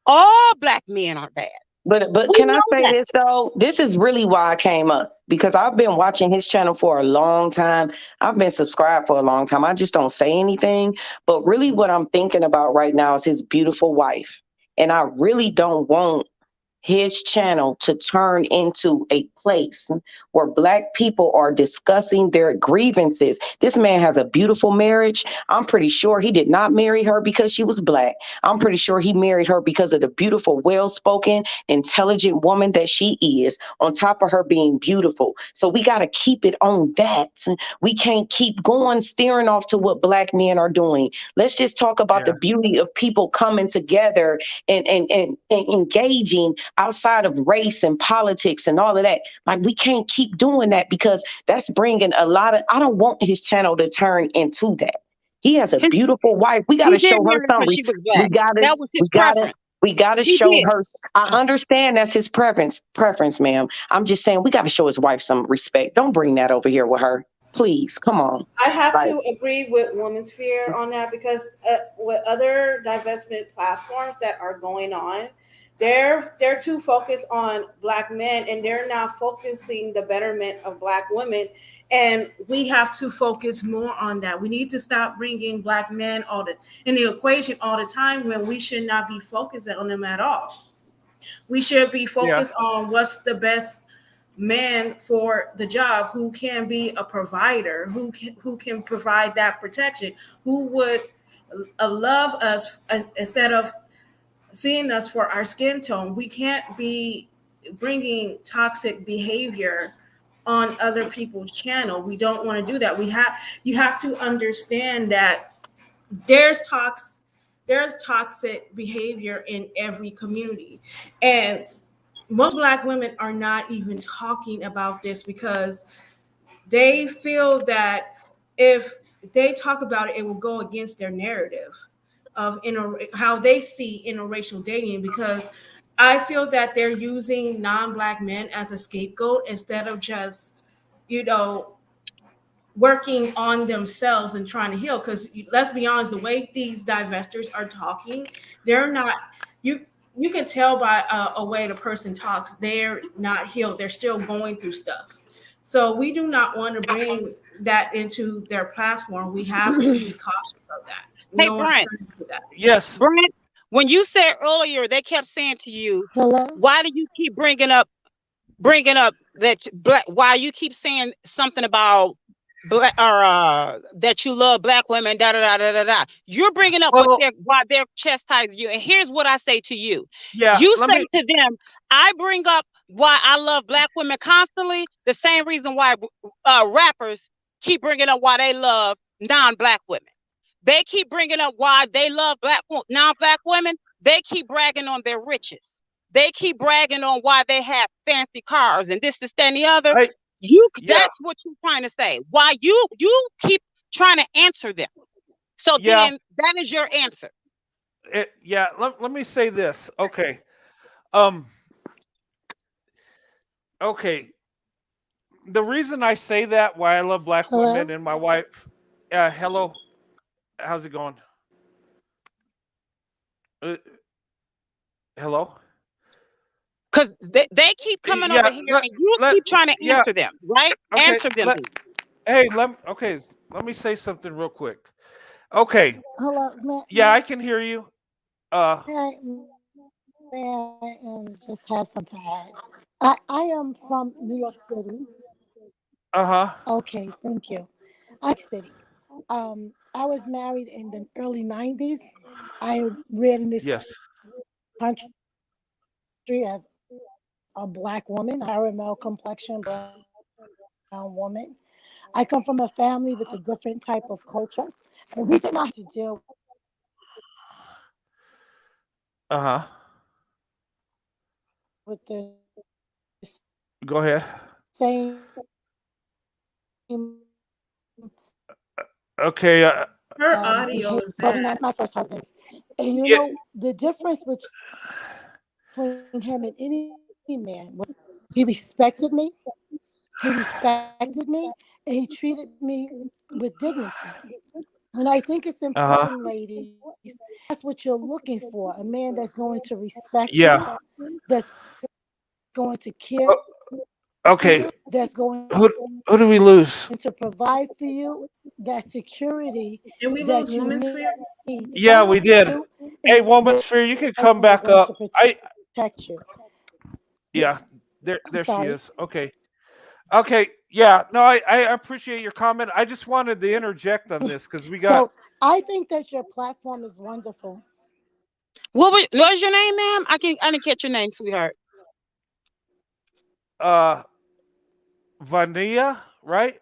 all black men are bad. But We can I know say that. this though? This is really why I came up because I've been watching his channel for a long time. I've been subscribed for a long time. I just don't say anything. But really, what I'm thinking about right now is his beautiful wife, and I really don't want his channel to turn into a place where black people are discussing their grievances. This man has a beautiful marriage. I'm pretty sure he did not marry her because she was black. I'm pretty sure he married her because of the beautiful, well-spoken, intelligent woman that she is, on top of her being beautiful. So we got to keep it on that. We can't keep going steering off to what black men are doing. Let's just talk about the yeah, beauty of people coming together and engaging outside of race and politics and all of that. Like we can't keep doing that because that's bringing a lot of. I don't want his channel to turn into that. He has a His, beautiful wife. We got he to did show her marry her some. because she was We black. got to. That was his We got to. preference. We got to He show did. her. I understand that's his preference, ma'am. I'm just saying we got to show his wife some respect. Don't bring that over here with her, please. Come on, I have like to agree with Women's Fear on that because with other divestment platforms that are going on, they're too focused on black men and they're not focusing the betterment of black women. And we have to focus more on that. We need to stop bringing black men in the equation all the time when we should not be focused on them at all. We should be yeah. focused on what's the best man for the job, who can be a provider, who can provide that protection, who would love us instead of seeing us for our skin tone. We can't be bringing toxic behavior on other people's channel. We don't want to do that. You have to understand that there's tox there's toxic behavior in every community, and most black women are not even talking about this because they feel that if they talk about it, it will go against their narrative of how they see interracial dating. Because I feel that they're using non-black men as a scapegoat instead of just, you know, working on themselves and trying to heal. Because let's be honest, the way these divestors are talking, they're not. You can tell by a way the person talks, they're not healed. They're still going through stuff. So we do not want to bring that into their platform. We have to be cautious of that. We Hey, don't want to Brent. turn into that. Yes. Brent, when you said earlier, they kept saying to you, Hello? "Why do you keep bringing up that black? Why you keep saying something about black or that you love black women? Da da da da da da. You're bringing up Well, why they're chastising you. And here's what I say to you: yeah. you Let say me. to them, I bring up why I love black women constantly. The same reason why rappers keep bringing up why they love non-black women. They keep bringing up why they love non-black women. They keep bragging on their riches. They keep bragging on why they have fancy cars and this, and the other. I. Yeah. That's what you're trying to say. Why you keep trying to answer them. So Yeah. then that is your answer. Yeah. Let me say this. Okay. Um. Okay. The reason I say that, why I love black women Hello? and my wife. Hello. How's it going? Uh, hello. Because they keep coming over Yeah. here and you Let. keep trying to Yeah. answer them, right? Okay. Answer them, then. Hey. Okay. Let me say something real quick. Okay. Hello? Yeah, I can hear you. Uh. May I just have some to add? I am from New York City. Uh huh. Okay, thank you. City. I was married in the early 90s. I read in this Yes. country as a black woman, caramel complexion, brown woman. I come from a family with a different type of culture, and we did not have to deal with Uh-huh. with the Go ahead. same Okay. Her audio is behavior. bad. Not my first husband. And you Yeah. know, the difference between him and any man was he respected me. He respected me and he treated me with dignity. And I think it's Uh-huh. important, ladies, that's what you're looking for. A man that's going to respect Yeah. you, that's going to care O- for Okay. you, that's going Who who do we lose? to provide for you, that security Did we lose that you Woman's need. Fair? Yeah, we Silence did. you, Hey, and Woman they're Sphere, you can come going back to up. protect you. Yeah, Yeah, I'm there she sorry. is. Okay. Okay. Yeah. No, I appreciate your comment. I just wanted to interject on this because we got So I think that your platform is wonderful. What was your name, ma'am? I didn't catch your name, sweetheart. uh Vania, right?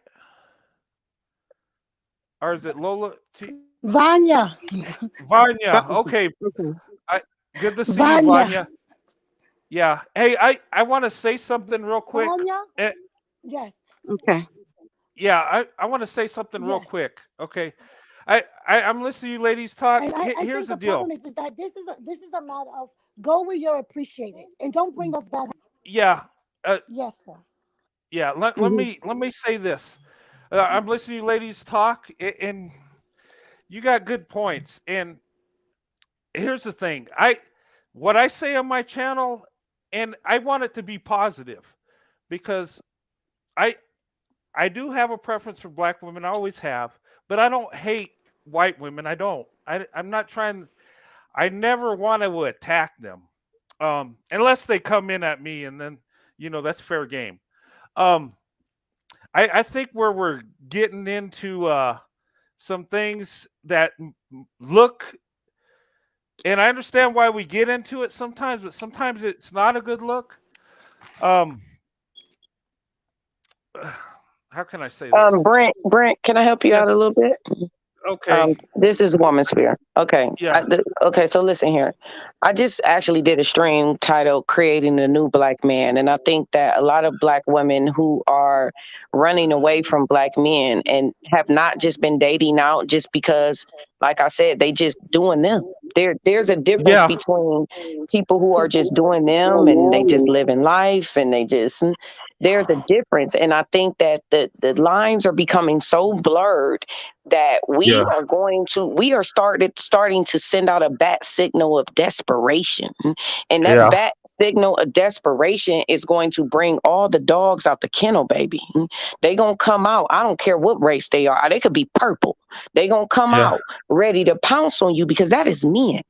Or is it Lola T? Vanya, Vanya. Okay. Okay. Okay. I Good to see you, Vanya, Vanya. Yeah. Hey, I want to say something real quick. Vanya. Eh, Yes, Okay. yeah, I want to say something real yes. quick. Okay. I'm listening to you ladies talk. And I Here's think the the deal. problem is that this is a matter of go where you're appreciated and don't bring those bad. Yeah. Uh, Yes, sir. yeah. Hmm. Let me say this. I'm listening to you ladies talk, and you got good points. And here's the thing. What I say on my channel, and I want it to be positive because I I do have a preference for black women. I always have, but I don't hate white women. I don't. I'm not trying. I never want to attack them, unless they come in at me, and then that's fair game. Um, I think where we're getting into some things that look, and I understand why we get into it sometimes, but sometimes it's not a good look. Um, how can I say this? Brent, can I help you out Yes. a little bit? Okay. This is Woman Sphere. Okay. Yeah. Okay, so listen here. I just actually did a stream titled Creating the New Black Man. And I think that a lot of black women who are running away from black men and have not just been dating out just because, like I said, they just doing them. There's a difference Yeah. between people who are just doing them and they just living life and they just there's a difference. And I think that the lines are becoming so blurred that Yeah. we are starting to send out a bat signal of desperation, and that Yeah. bat signal of desperation is going to bring all the dogs out the kennel, baby. They gonna come out. I don't care what race they are. They could be purple. They gonna come Yeah. out ready to pounce on you because that is men.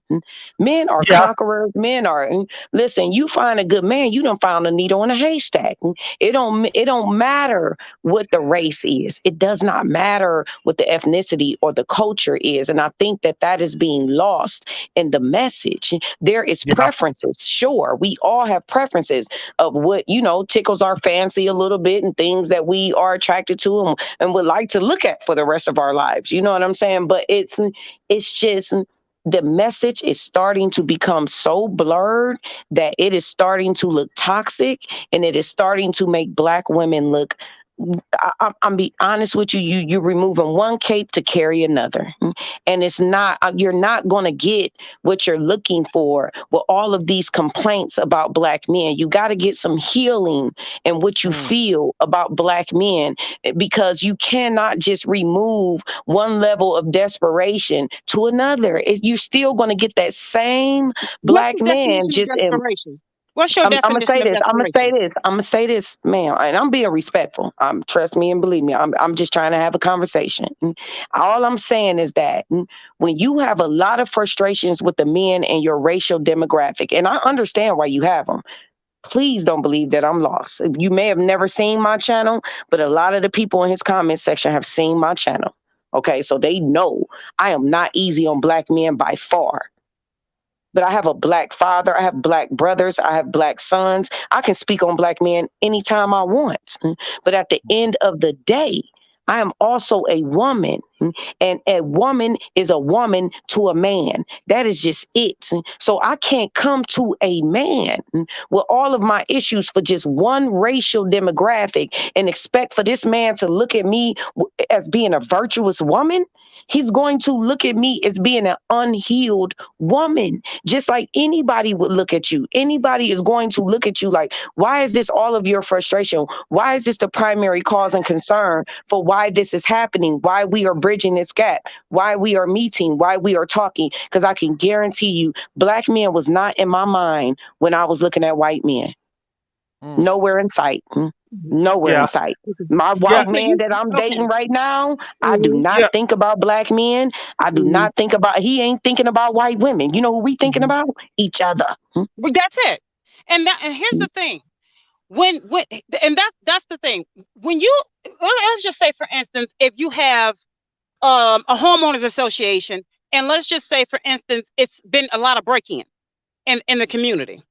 Men are Yeah. conquerors. Men are listen. You find a good man, you done found a needle in a haystack. It don't matter what the race is. It does not matter what the ethnicity or the culture is. And I think that that is being lost in the message. There is Yeah. preferences. Sure, we all have preferences of what, tickles our fancy a little bit and things that we are attracted to and would like to look at for the rest of our lives. You know what I'm saying? But it's just the message is starting to become so blurred that it is starting to look toxic and it is starting to make black women look. I'm be honest with you. You're removing one cape to carry another, and it's not. You're not going to get what you're looking for with all of these complaints about black men. You got to get some healing in what you Mm. feel about black men, because you cannot just remove one level of desperation to another. You're still going to get that same What's black the man definition of just in. desperation? What's your I'm gonna definition say of this. I'm gonna say desperation? this. I'm gonna say this, ma'am, and I'm being respectful. Trust me and believe me. I'm just trying to have a conversation. All I'm saying is that when you have a lot of frustrations with the men and your racial demographic, and I understand why you have them. Please don't believe that I'm lost. You may have never seen my channel, but a lot of the people in his comment section have seen my channel. Okay, so they know I am not easy on black men by far, but I have a black father. I have black brothers. I have black sons. I can speak on black men anytime I want. But at the end of the day, I am also a woman, and a woman is a woman to a man. That is just it. So I can't come to a man with all of my issues for just one racial demographic and expect for this man to look at me as being a virtuous woman. He's going to look at me as being an unhealed woman, just like anybody would look at you. Anybody is going to look at you like, why is this all of your frustration? Why is this the primary cause and concern for why this is happening? Why we are bridging this gap? Why we are meeting? Why we are talking? Because I can guarantee you, black men was not in my mind when I was looking at white men. Nowhere in sight. Nowhere in Yeah. sight. My Yeah. white man that I'm dating right now, I do not Yeah. think about black men. I do not think about, he ain't thinking about white women. You know who we thinking about? Each other. But that's it. And here's the thing. When and that's the thing. When you, let's just say, for instance, if you have a homeowners association, and let's just say, for instance, it's been a lot of break-in in the community,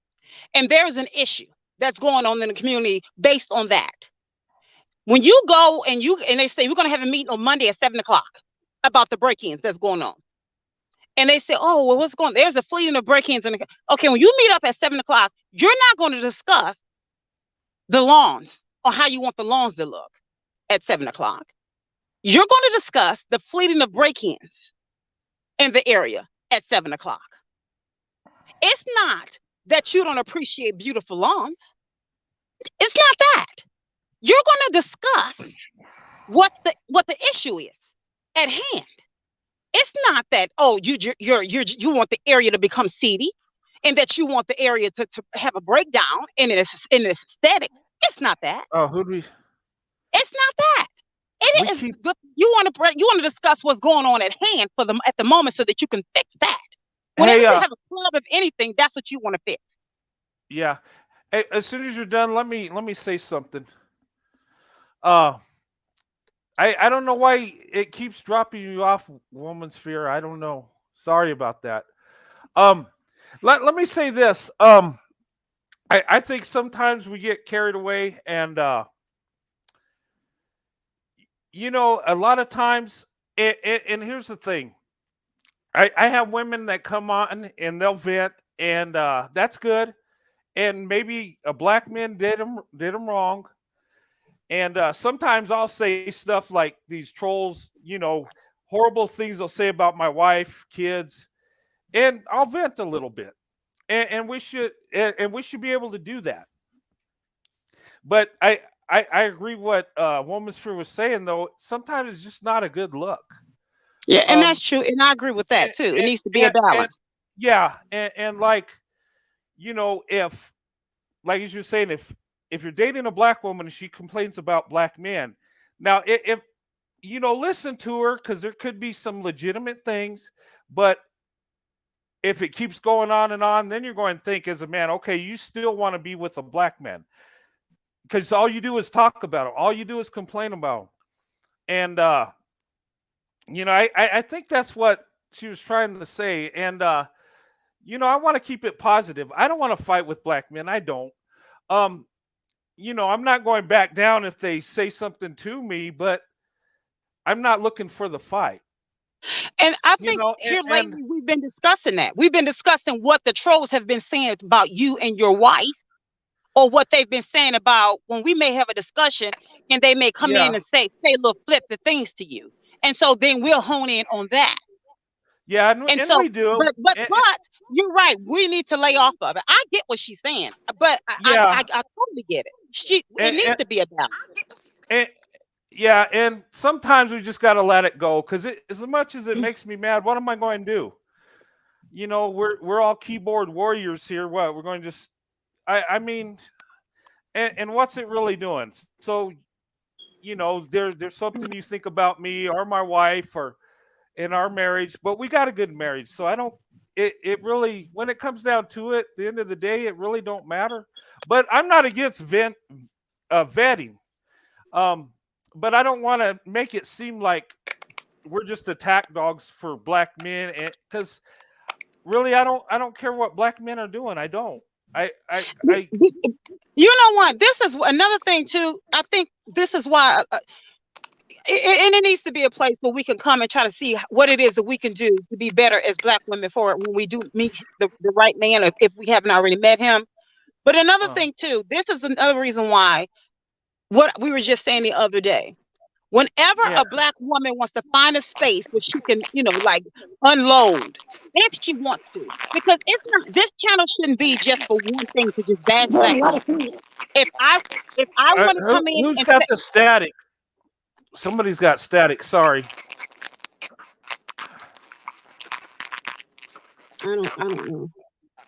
and there's an issue that's going on in the community based on that. When you go and they say we're going to have a meeting on Monday at 7 o'clock about the break-ins that's going on, and they say, oh, well, what's going on? There's a fleeting of break-ins. Okay, when you meet up at 7 o'clock, you're not going to discuss the lawns or how you want the lawns to look at 7 o'clock. You're going to discuss the fleeting of break-ins in the area at 7 o'clock. It's not that you don't appreciate beautiful lawns. It's not that. You're going to discuss what the issue is at hand. It's not that, oh, you want the area to become seedy, and that you want the area to have a breakdown in its aesthetics. It's not that. Oh, who do we? It's not that. It is good. You want to discuss what's going on at hand at the moment so that you can fix that. Whenever you have a club of anything, that's what you want to fix. Yeah. Hey, as soon as you're done, let me say something. I don't know why it keeps dropping you off, woman sphere. I don't know. Sorry about that. Let me say this. I think sometimes we get carried away, and a lot of times, and here's the thing. I have women that come on and they'll vent, and that's good. And maybe a black man did them wrong. And sometimes I'll say stuff like these trolls, horrible things they'll say about my wife, kids, and I'll vent a little bit. And we should be able to do that. But I agree what Womansphere was saying, though. Sometimes it's just not a good look. Yeah, and that's true. And I agree with that too. It needs to be a balance. And like, if, like as you're saying, if you're dating a black woman and she complains about black men, now if listen to her, because there could be some legitimate things, but if it keeps going on, then you're going to think as a man, okay, you still want to be with a black man, because all you do is talk about him, all you do is complain about him. And I think that's what she was trying to say. And I want to keep it positive. I don't want to fight with black men. I don't. I'm not going back down if they say something to me, but I'm not looking for the fight. And I think lately we've been discussing that. We've been discussing what the trolls have been saying about you and your wife, or what they've been saying about when we may have a discussion and they may come in and say little flip the things to you. And so then we'll hone in on that. Yeah, and so we do. But you're right. We need to lay off of it. I get what she's saying, but I totally get it. It needs to be a balance. And sometimes we just got to let it go, because as much as it makes me mad, what am I going to do? We're all keyboard warriors here. What we're going to just, I mean, and what's it really doing? So, there's something you think about me or my wife or in our marriage, but we got a good marriage. So I don't, it really, when it comes down to it, at the end of the day, it really don't matter. But I'm not against vetting. But I don't want to make it seem like we're just attack dogs for black men, because really, I don't care what black men are doing. I don't. You know what? This is another thing too. I think this is why And it needs to be a place where we can come and try to see what it is that we can do to be better as Black women for it when we do meet the right man, if we haven't already met him. But another Uh, thing too, this is another reason why, what we were just saying the other day, whenever yeah. a Black woman wants to find a space where she can, like, unload if she wants to, because it's not, this channel shouldn't be just for one thing, to just bash There's Black a lot of women. food. If I want to come in Who's and got say, the static? Somebody's got static. Sorry. I don't know.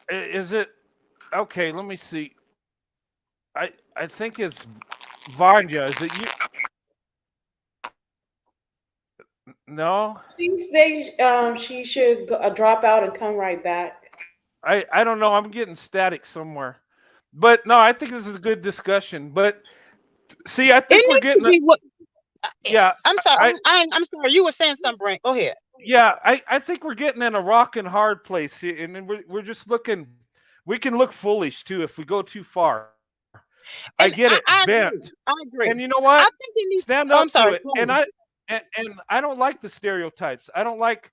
Is it okay? Let me see. I think it's Vanya. Is it you? No. She should drop out and come right back. I don't know. I'm getting static somewhere. But no, I think this is a good discussion. But see, I It think we're needs to getting be what. yeah, I'm sorry. I I'm sorry. You were saying something, Brent. Go ahead. yeah, I think we're getting in a rock and hard place here, and then we're just looking. We can look foolish too if we go too far. I And get it, I vent, agree. I agree. and you know I what? think it needs. Stand Oh, I'm up to sorry. it. Go And on. I don't like the stereotypes. I don't like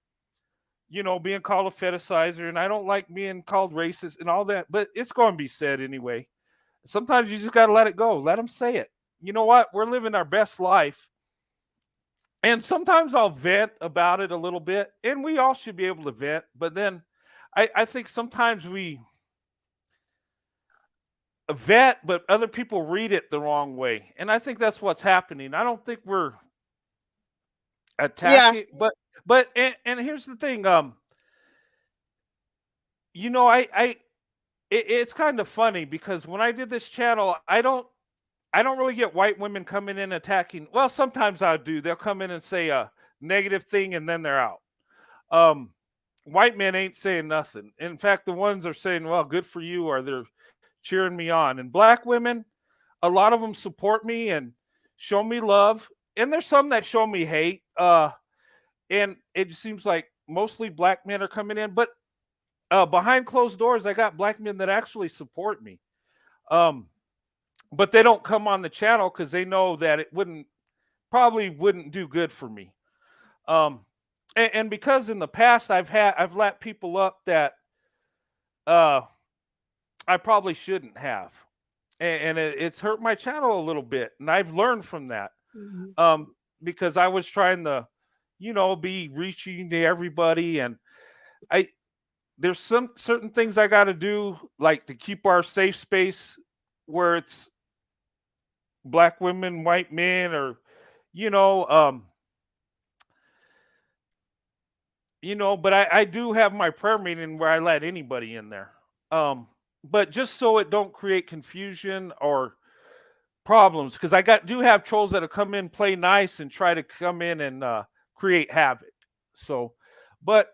being called a fetishizer, and I don't like being called racist and all that. But it's going to be said anyway. Sometimes you just got to let it go. Let them say it. You know what? We're living our best life. And sometimes I'll vent about it a little bit, and we all should be able to vent. But then I think sometimes we vent, but other people read it the wrong way. And I think that's what's happening. I don't think we're Yeah. attacking, but and here's the thing. It's kind of funny because when I did this channel, I don't really get white women coming in attacking. Well, sometimes I do. They'll come in and say a negative thing and then they're out. Um, White men ain't saying nothing. In fact, the ones are saying, "Well, good for you," or they're cheering me on. And black women, a lot of them support me and show me love. And there's some that show me hate. And it just seems like mostly black men are coming in, but behind closed doors, I got black men that actually support me. Um, but they don't come on the channel because they know that it probably wouldn't do good for me. Um, and because in the past I've let people up that uh, I probably shouldn't have, and it's hurt my channel a little bit, and I've learned from that. Mhm. Because I was trying to, be reaching to everybody, and I there's some certain things I got to do, like to keep our safe space where it's black women, white men, or you know, um, but I do have my prayer meeting where I let anybody in there. But just so it don't create confusion or problems, because do have trolls that'll come in, play nice, and try to come in and create havoc. So, but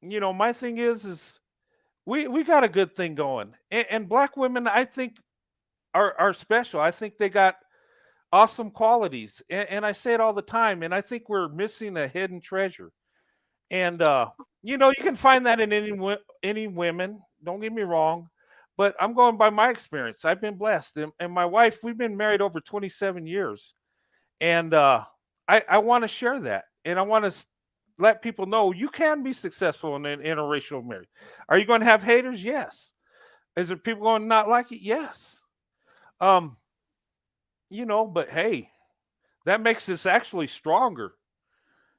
my thing is we got a good thing going, and black women I think are special. I think they got awesome qualities, and I say it all the time. And I think we're missing a hidden treasure. And you can find that in any women. Don't get me wrong, but I'm going by my experience. I've been blessed, and my wife. We've been married over 27 years, and I want to share that, and I want to let people know you can be successful in an interracial marriage. Are you going to have haters? Yes. Is there people going to not like it? Yes. Um, but hey, that makes us actually stronger.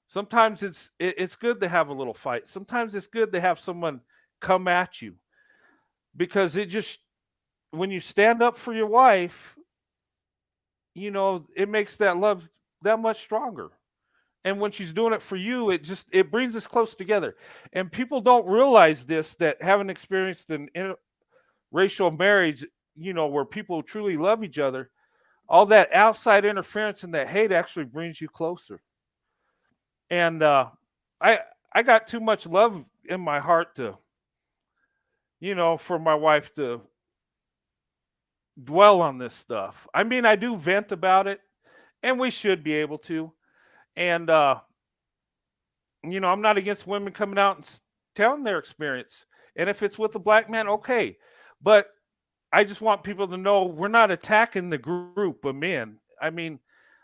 Sometimes it's good to have a little fight. Sometimes it's good to have someone come at you, because it just when you stand up for your wife, it makes that love that much stronger. And when she's doing it for you, it brings us close together. And people don't realize this, that haven't experienced an interracial marriage, where people truly love each other. All that outside interference and that hate actually brings you closer. And I I got too much love in my heart to, for my wife to dwell on this stuff. I mean, I do vent about it, and we should be able to. And I'm not against women coming out and telling their experience. And if it's with a black man, okay. But I just want people to know we're not attacking the group of men. I mean,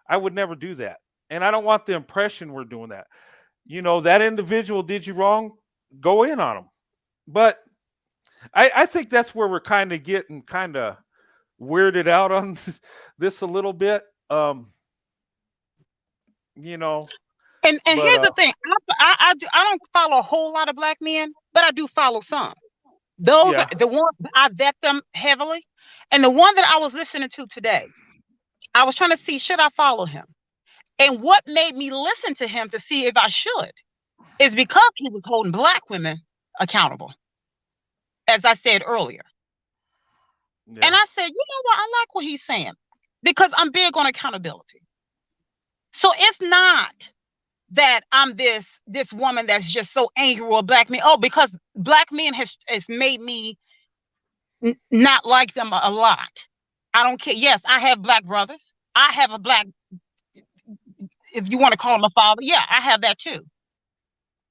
I would never do that. And I don't want the impression we're doing that. That individual did you wrong, go in on them. But I think that's where we're kind of getting kind of weirded out on this a little bit. You know, And but here's the thing. I don't follow a whole lot of black men, but I do follow some. Those yeah, are the ones I vet them heavily. And the one that I was listening to today, I was trying to see, should I follow him? And what made me listen to him to see if I should is because he was holding black women accountable, as I said earlier. yeah. And I said, you know what? I like what he's saying because I'm big on accountability. So it's not that I'm this woman that's just so angry with black men. Oh, because black men has made me not like them a lot. I don't care. Yes, I have black brothers. I have a black, if you want to call him a father. Yeah, I have that too.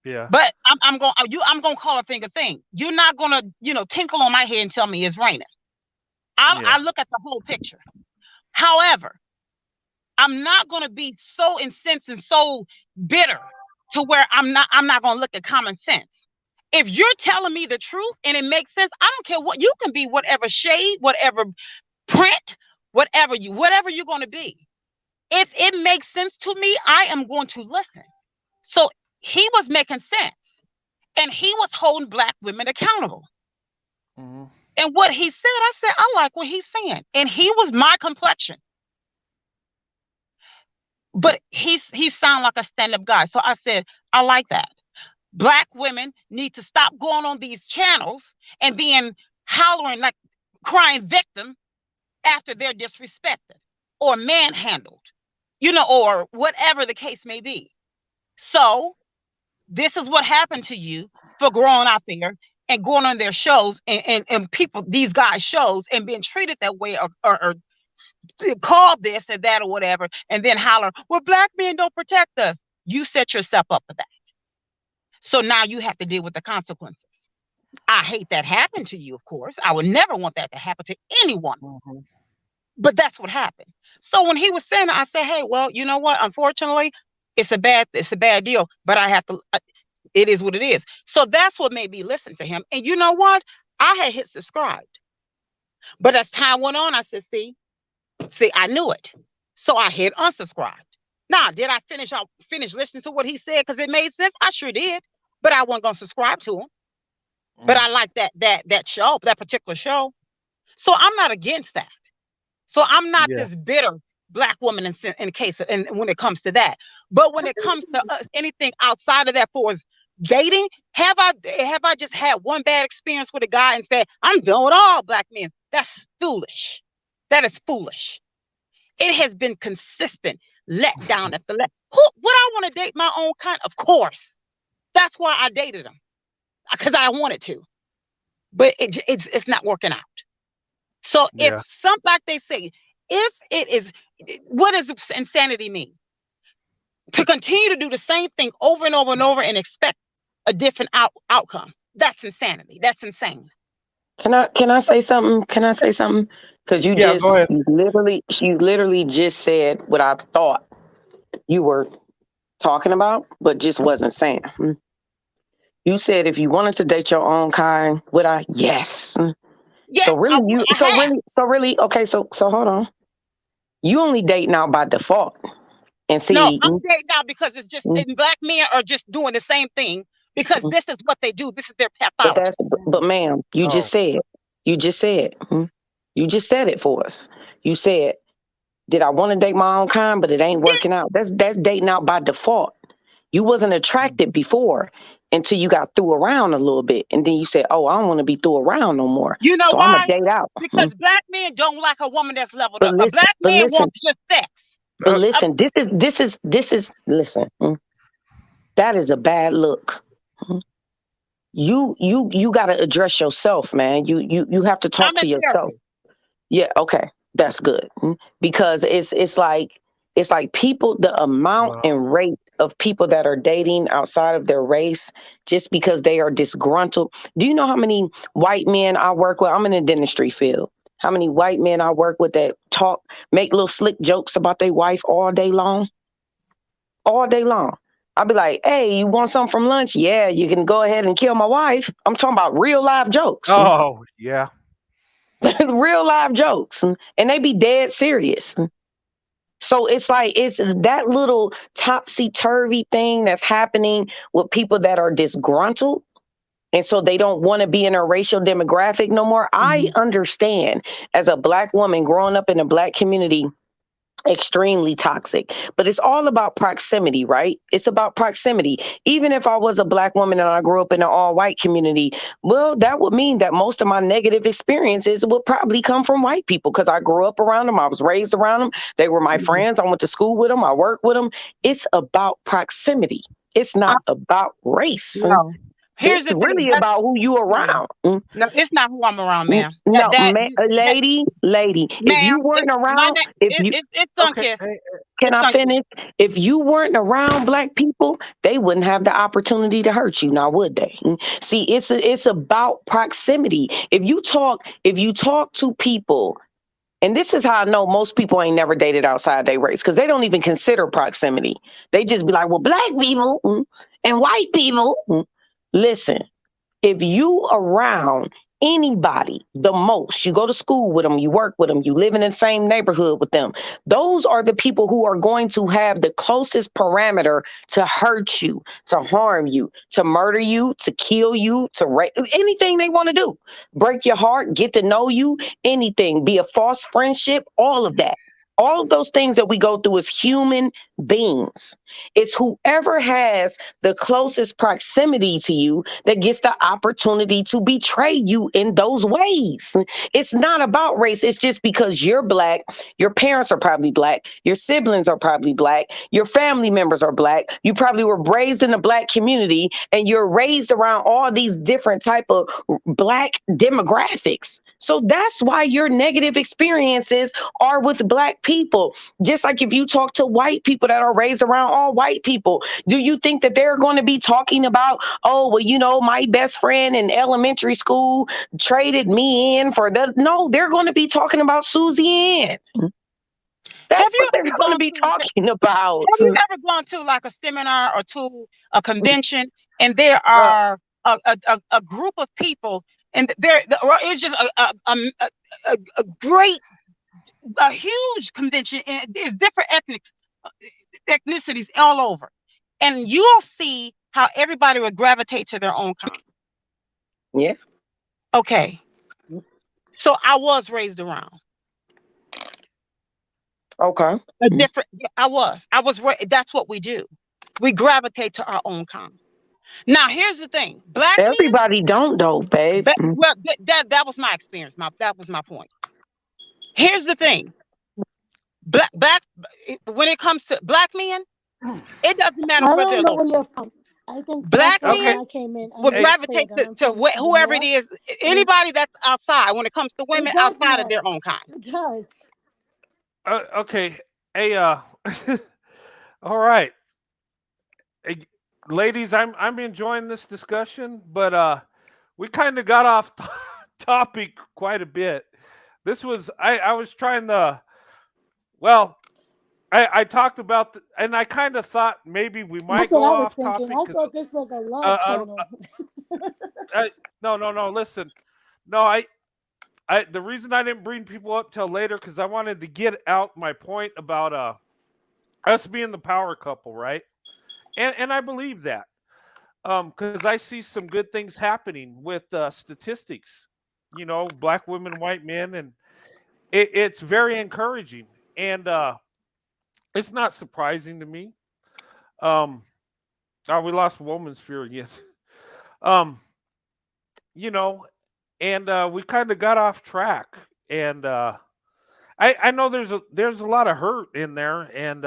Yeah. But I'm gonna call a thing a thing. You're not gonna, tinkle on my head and tell me it's raining. I look at the whole picture. However, I'm not gonna be so incensed and so bitter to where I'm not gonna look at common sense. If you're telling me the truth and it makes sense, I don't care what you can be, whatever shade, whatever print, whatever you're gonna be. If it makes sense to me, I am going to listen. So he was making sense. And he was holding black women accountable. Mm-hmm. And what he said, I said, I like what he's saying. And he was my complexion. But he sounded like a stand-up guy. So I said, I like that. Black women need to stop going on these channels and then hollering like crying victim after they're disrespected or manhandled, or whatever the case may be. So this is what happened to you for growing out there and going on their shows and people, these guys' shows, and being treated that way or called this and that or whatever, and then holler, well, black men don't protect us. You set yourself up for that. So now you have to deal with the consequences. I hate that happened to you, of course. I would never want that to happen to anyone. Mm-hmm. But that's what happened. So when he was saying it, I said, hey, well, you know what? Unfortunately, it's a bad deal, but I have to, it is what it is. So that's what made me listen to him. And you know what? I had hit subscribe. But as time went on, I said, see, I knew it. So I hit unsubscribe. Now, did I finish listening to what he said because it made sense? I sure did. But I wasn't going to subscribe to him. But I like that show, that particular show. So I'm not against that. So I'm not this bitter black woman in case of, and when it comes to that. But when it comes to anything outside of that, for us dating, have I just had one bad experience with a guy and said I'm done with all black men? That's foolish. That is foolish. It has been consistent, let down after let. Would I want to date my own kind? Of course. That's why I dated him, because I wanted to. But it's not working out. So if some, like they say, if it is, what does insanity mean? To continue to do the same thing over and over and over and expect a different outcome. That's insanity. That's insane. Can I say something? Can I say something? Because you literally just said what I thought you were talking about, but just wasn't saying. You said if you wanted to date your own kind, would I? Yes. Yes, so really, okay. So hold on. You only date now by default, and see. No, I'm dating now because it's just black men are just doing the same thing because this is what they do. This is their pathology. But ma'am, you just said it for us. You said, did I want to date my own kind, but it ain't working out? That's dating out by default. You wasn't attracted before until you got threw around a little bit. And then you said, oh, I don't want to be threw around no more. You know so why? I'm going to date out. Because black men don't like a woman that's leveled But up. listen, A black man wants just sex. But listen, this is listen. That is a bad look. You got to address yourself, man. You have to talk to yourself. Yeah, okay. That's good. Because it's like people, the amount and rate of people that are dating outside of their race just because they are disgruntled. Do you know how many white men I work with? I'm in the dentistry field. How many white men I work with that make little slick jokes about their wife all day long? all day long. I'll be like, hey, you want something from lunch? Yeah, you can go ahead and kill my wife. I'm talking about real live jokes. Oh, yeah. Real live jokes. And they be dead serious. So it's like it's that little topsy turvy thing that's happening with people that are disgruntled. And so they don't want to be in a racial demographic no more. I understand as a Black woman growing up in a Black community, extremely toxic, but it's all about proximity, right? It's about proximity. Even if I was a Black woman and I grew up in an all white community, well, that would mean that most of my negative experiences would probably come from white people because I grew up around them. I was raised around them. They were my friends. I went to school with them. I worked with them. It's about proximity. It's not about race. No. Here's It's the thing. really about who you around. No, it's not who I'm around, ma'am. No, lady, if you Ma'am, weren't my around, name, if you it's Okay. Sunkiss. can It's I Sunkiss. finish? If you weren't around Black people, they wouldn't have the opportunity to hurt you, now would they? See, it's about proximity. If you talk to people, and this is how I know most people ain't never dated outside their race because they don't even consider proximity. They just be like, well, Black people and white people. Listen, if you around anybody the most, you go to school with them, you work with them, you live in the same neighborhood with them, those are the people who are going to have the closest parameter to hurt you, to harm you, to murder you, to kill you, to anything they want to do, break your heart, get to know you, anything, be a false friendship, all of that. All of those things that we go through as human beings. It's whoever has the closest proximity to you that gets the opportunity to betray you in those ways. It's not about race. It's just because you're Black, your parents are probably Black, your siblings are probably Black, your family members are Black. You probably were raised in a Black community and you're raised around all these different type of Black demographics. So that's why your negative experiences are with Black people. Just like if you talk to white people that are raised around all white people, do you think that they're going to be talking about, oh, well, you know, my best friend in elementary school traded me in for the... No, they're going to be talking about Susie Ann. That's Have you what they're ever going to gone be to talking about. Have you ever gone to like a seminar or to a convention and there Uh, are a group of people and it's just a great, a huge convention and there's different ethnicities all over, and you'll see how everybody would gravitate to their own kind. Yeah. Okay, so I was raised around Okay. a different. That's what we do. We gravitate to our own kind. Now, here's the thing: Black men. Everybody don't though, babe. Well, that was my experience. That was my point. Here's the thing: black when it comes to Black men, it doesn't matter I where they're don't know where located. you're from. I think Black that's why okay. when men I came in, I will made Hey, it clear gravitate that I'm to from the whoever it north. is, And anybody that's outside. When it comes to it women does outside of their matter. own kind. It does. okay. Hey, all right. Hey, ladies, I'm enjoying this discussion, but we kind of got off topic quite a bit. This was I was trying to, well, I talked about and I kind of thought maybe we might That's what go I was off thinking. topic I because thought this was a love channel. no, listen, no, the reason I didn't bring people up till later because I wanted to get out my point about us being the power couple, right? And I believe that because I see some good things happening with statistics, you know, Black women, white men, and it's very encouraging, and it's not surprising to me. Um, oh, we lost woman's fear again. um, you know, and we kind of got off track, and I know there's a lot of hurt in there, and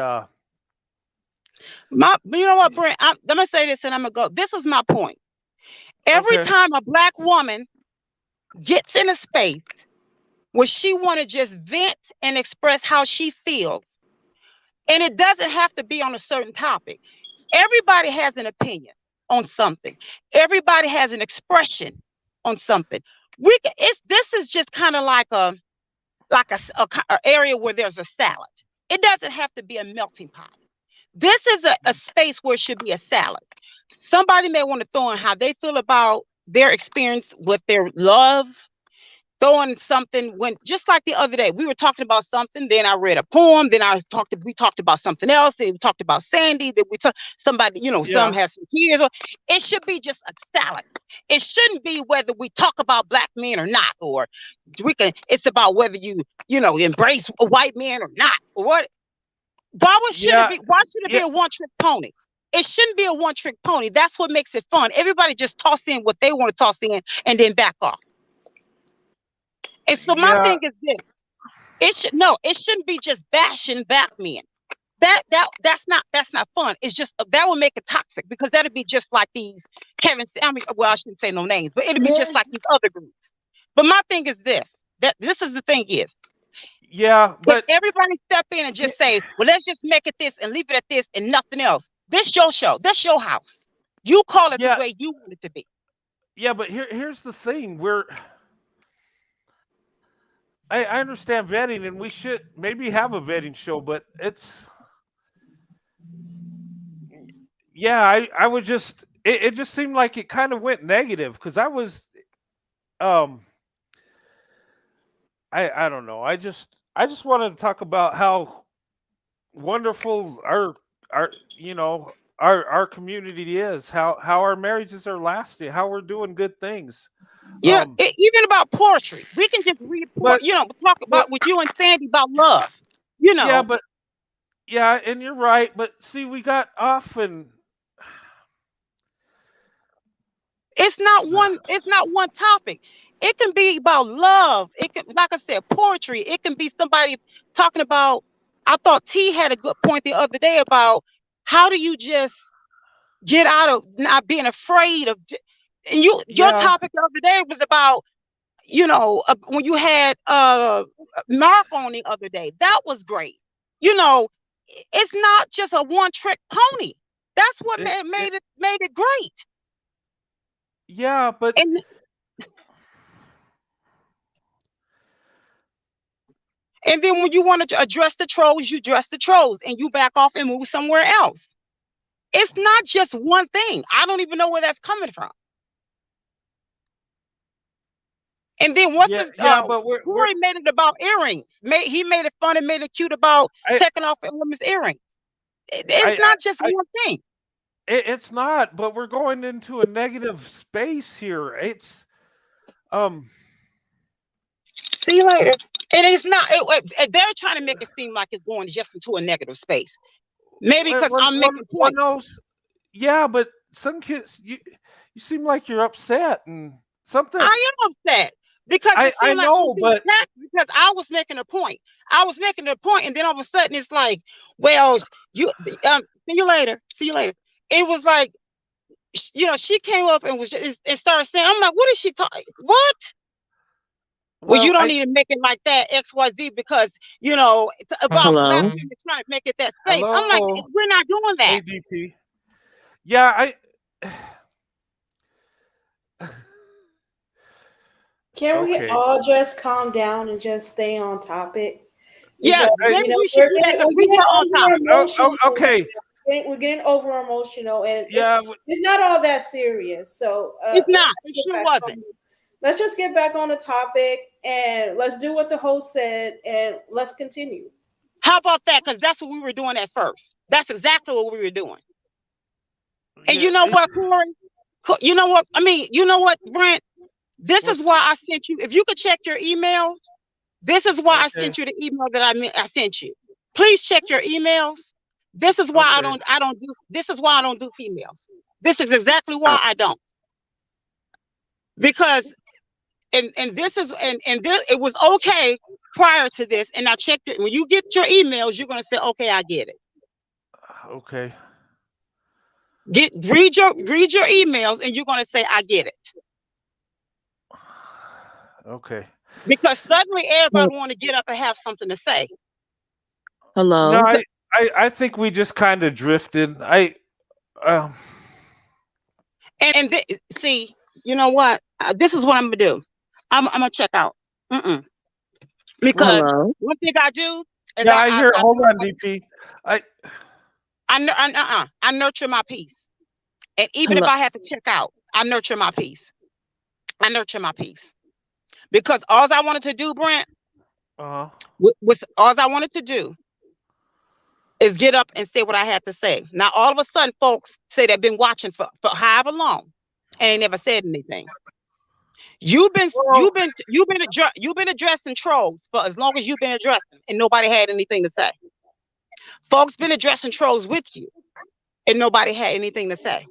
You know what, Brent? I'm gonna say this and I'm gonna go. This is my point. Every okay, time a Black woman gets in a space where she want to just vent and express how she feels, and it doesn't have to be on a certain topic. Everybody has an opinion on something. Everybody has an expression on something. This is just kind of like a area where there's a salad. It doesn't have to be a melting pot. this is a space where it should be a salad. Somebody may want to throw in how they feel about their experience with their love, throwing something when just like the other day, we were talking about something, then I read a poem, then we talked about something else, then we talked about Sandy, then we talked somebody, some Yeah. has some tears. It should be just a salad. It shouldn't be whether we talk about black men or not, or it's about whether you embrace a white man or not, or what. Why should Yeah. it be a one-trick pony? It shouldn't be a one-trick pony. That's what makes it fun. Everybody just toss in what they want to toss in and then back off. And so my Yeah. thing is this: it shouldn't be just bashing black men. That's not fun. It's just that would make it toxic, because that'd be just like these I shouldn't say no names, but it'd be just like these other groups. But my thing is this: this is the thing is, Yeah, if but everybody step in and just say, well, let's just make it this and leave it at this and nothing else. This your show. That's your house. You call it the way you want it to be. Yeah, but here's the thing. I understand vetting, and we should maybe have a vetting show, but I would just it just seemed like it kind of went negative, because um I don't know. I just wanted to talk about how wonderful our community is, how our marriages are lasting, how we're doing good things. Yeah, even about poetry. We can just read, But talk about with you and Sandy about love. yeah, and you're right. But see, we got off, and it's not one topic. It can be about love. It can, like I said, poetry. It can be somebody talking about. I thought T had a good point the other day about how do you just get out of not being afraid of. And your topic the other day was about when you had Mark on the other day. That was great. It's not just a one-trick pony. That's what made it great. Yeah, but and then when you want to address the trolls, you address the trolls and you back off and move somewhere else. It's not just one thing. I don't even know where that's coming from. And then but Corey made it about earrings. He made it fun and made it cute about taking off a woman's earrings. It's not just one thing. It's not, but we're going into a negative space here. It's See you later. And it's not. They're trying to make it seem like it's going just into a negative space. Maybe because I'm making points. Yeah, but some kids, you seem like you're upset and something. I am upset because it seemed like know, but because I was making a point. And then all of a sudden it's like, well, see you later. It was like, she came up and started saying, I'm like, what is she talking? What? Well, you don't need to make it like that, XYZ, because it's about black people trying to make it that space. Hello? I'm like, we're not doing that. ADT. Yeah, Can we all just calm down and just stay on topic? Yes, maybe we should do that because we were on topic. Okay. We're getting over emotional, and yeah, it's not all that serious. So it's not. It sure wasn't. Let's just get back on the topic and let's do what the host said and let's continue. How about that? Because that's what we were doing at first. That's exactly what we were doing. And you know what, Corey? You know what? I mean, you know what, Brent? This is why I sent you. If you could check your emails, this is why I sent you the email that I sent you. Please check your emails. This is why I don't do. This is why I don't do females. This is exactly why I don't. Because it was okay prior to this, and I checked it. When you get your emails, you're gonna say, okay, I get it. Okay. Read your emails, and you're gonna say, I get it. Okay. Because suddenly everybody want to get up and have something to say. Hello. No, I think we just kind of drifted. See, you know what? This is what I'm gonna do. I'm gonna check out. Because one thing I do is hold on, DP. I nurture my peace. And even if Hello. I have to check out, I nurture my peace. I nurture my peace. Because all I wanted to do, Brent, Uh-huh. was all I wanted to do is get up and say what I had to say. Now, all of a sudden, folks say they've been watching for however long, and they never said anything. You've been Well, you've been you've been you've been addressing trolls for as long as you've been addressing, and nobody had anything to say. Folks been addressing trolls with you, and nobody had anything to say.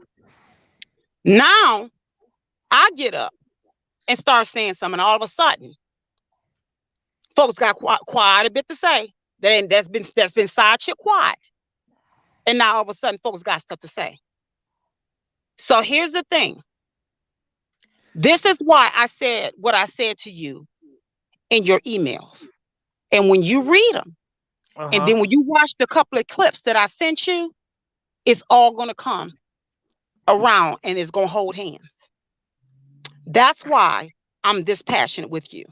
Now I get up and start saying something, and all of a sudden, folks got quiet a bit to say. That's been side chick quiet, and now all of a sudden, folks got stuff to say. So here's the thing. This is why I said what I said to you in your emails. And when you read them, and uh-huh. then when you watch the couple of clips that I sent you, it's all going to come around and it's going to hold hands. That's why I'm this passionate with you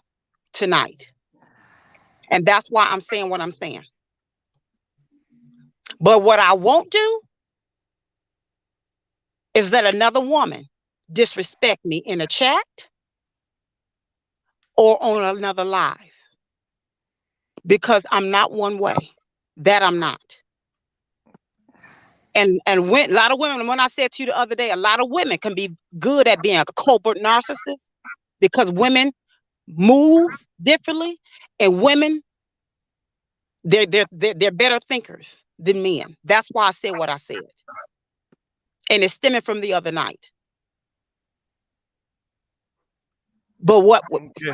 tonight. And that's why I'm saying what I'm saying. But what I won't do is let another woman disrespect me in a chat or on another live because I'm not one way. That I'm not. And when a lot of women, when I said to you the other day, a lot of women can be good at being a covert narcissist because women move differently, and women they're better thinkers than men. That's why I said what I said, and it's stemming from the other night. But what Okay.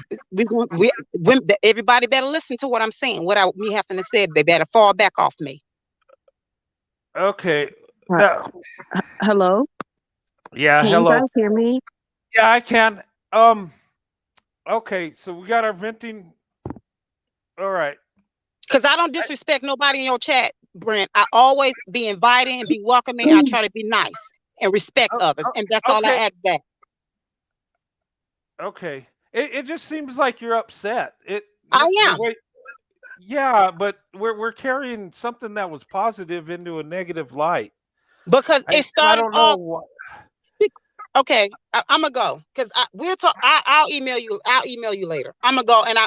everybody better listen to what I'm saying. Without me having to say, they better fall back off me. Okay. Uh, Now, Hello. yeah, Can you hello. guys hear me? Yeah, I can. Okay, so we got our venting. All right. Because I don't disrespect nobody in your chat, Brent. I always be inviting and be welcoming. And I try to be nice and respect others. And that's all I Okay. ask back. Okay. It just seems like you're upset. I The am. way. Yeah, but we're carrying something that was positive into a negative light. Because I it and I started don't know off. what. Okay, I'm gonna go because we'll talk. I'll email you. I'll email you later. I'm gonna go, and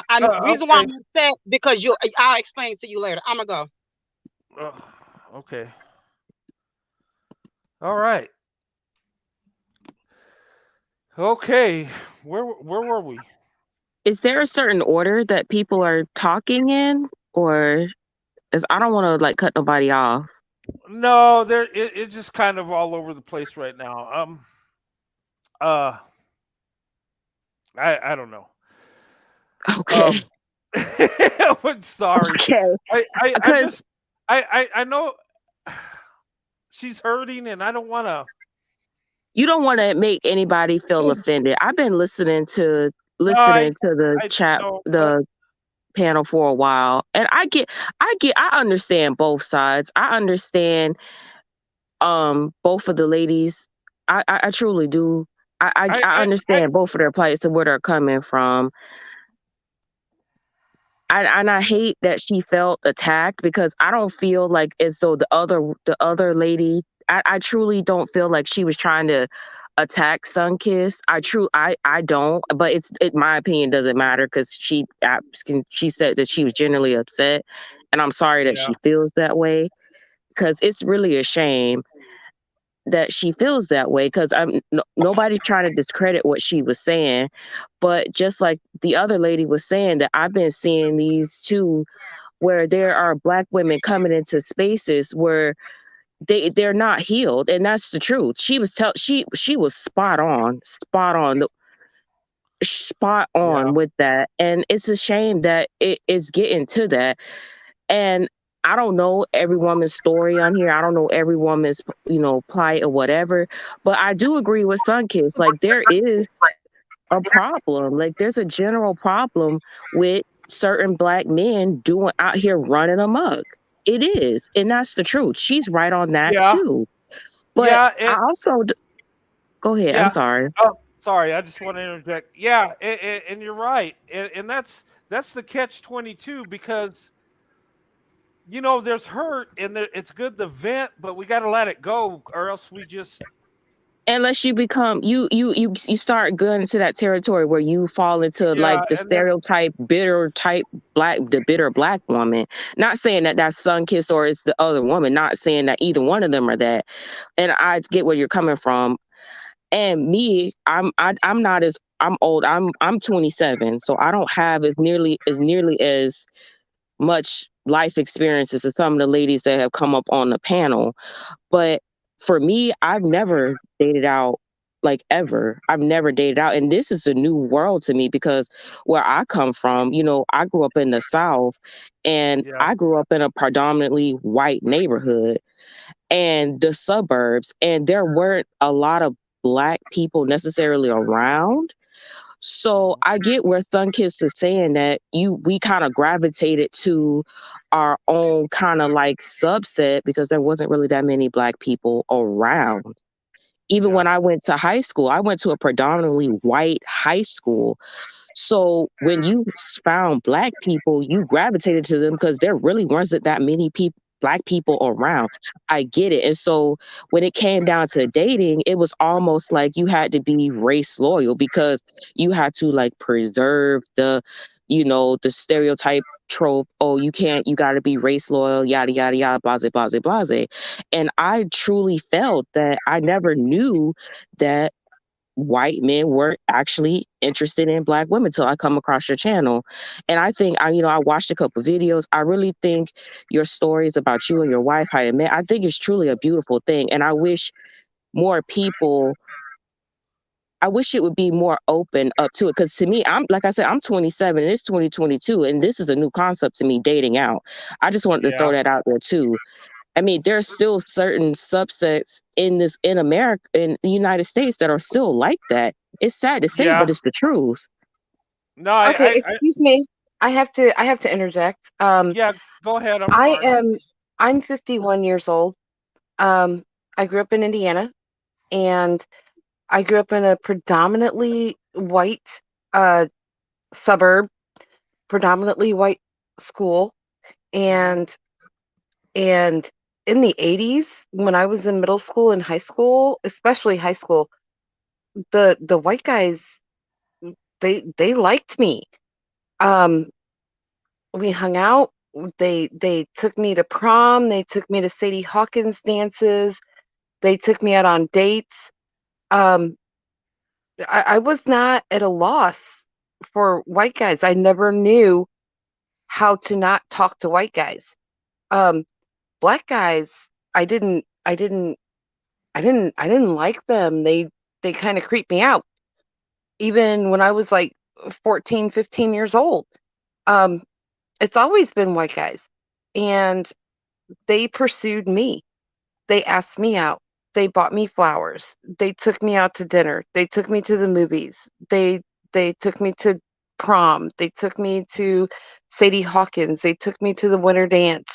reason why Okay. I'm upset because I'll explain it to you later. I'm gonna go. Uh, okay. All right. Okay. Where were we? Is there a certain order that people are talking in, or is I don't want to like cut nobody off? No, it's just kind of all over the place right now. Uh, I don't know. Okay. I'm sorry. Okay. I Because just I know she's hurting, and I don't want to. you don't want to make anybody feel offended. I've been listening to No, I the I chat, no no. the panel for a while, and I understand both sides. I understand both of the ladies. I truly do. I I understand both of their plights and where they're coming from. And I hate that she felt attacked because I don't feel like as though the other lady. I truly don't feel like she was trying to attack Sunkiss. I don't. But my opinion doesn't matter because she said that she was genuinely upset, and I'm sorry that yeah. she feels that way because it's really a shame that she feels that way because nobody's trying to discredit what she was saying, but just like the other lady was saying, that I've been seeing these too, where there are Black women coming into spaces where they're not healed, and that's the truth. She was spot Yeah. on with that, and it's a shame that it is getting to that. And I don't know every woman's story on here. I don't know every woman's, plight or whatever. But I do agree with Sunkiss. Like there is a problem. Like there's a general problem with certain Black men doing out here running amok. It is. And that's the truth. She's right on that Yeah. too. But Yeah. I also go ahead. I'm Yeah. sorry. Oh, sorry. I just want to interject. Yeah, and you're right, and that's the catch 22 because there's hurt and it's good to vent, but we got to let it go, or else we just Unless you become you start going into that territory where you fall into yeah, like the and then stereotype bitter type black the bitter black woman. Not saying that that's sun kissed or it's the other woman, not saying that either one of them are that. And I get where you're coming from. And me, I'm not as I'm old. I'm 27, so I don't have as nearly as much life experiences as some of the ladies that have come up on the panel. But for me, I've never dated out like ever. I've never dated out. And this is a new world to me because where I come from, I grew up in the South and yeah, I grew up in a predominantly white neighborhood and the suburbs, and there weren't a lot of black people necessarily around. So mhm, I get where Sunkist is saying that we kind of gravitated to our own kind of like subset because there wasn't really that many black people around. Even yeah, when I went to high school, I went to a predominantly white high school. So when you found black people, you gravitated to them because there really wasn't that many people black people around. I get it. And so when it came down to dating, it was almost like you had to be race loyal because you had to like preserve the stereotype trope. Oh, you can't, you gotta be race loyal, yada yada yada, blase, blase, blase. And I truly felt that I never knew that white men were actually interested in black women till I come across your channel. And I think I watched a couple videos. I really think your stories about you and your wife, how you met, I think it's truly a beautiful thing. And more people I wish it would be more open up to it. Cause to me, I'm like I said, I'm 27 and it's 2022. And this is a new concept to me, dating out. I just wanted to yeah, throw that out there too. I mean, there's still certain subsets in America, in the United States, that are still like that. It's sad to say, but yeah. it's the truth. No, Okay, excuse me. I have to interject. yeah. Go ahead. I'm I sorry. am I'm 51 years old. Um, I grew up in Indiana, and I grew up in a predominantly white uh suburb, predominantly white school, Hmm. and in the 80s, when I was in middle school and high school, especially high school, the white guys, they liked me. Um, we hung out. They took me to prom. They took me to Sadie Hawkins dances. They took me out on dates. Um, I was not at a loss for white guys. I never knew how to not talk to white guys. Um, Black guys, I didn't like them. They kind of creeped me out, even when I was like 14, 15 years old. Um, it's always been white guys, and they pursued me. They asked me out. They bought me flowers. They took me out to dinner. They took me to the movies. They took me to prom. They took me to Sadie Hawkins. They took me to the winter dance.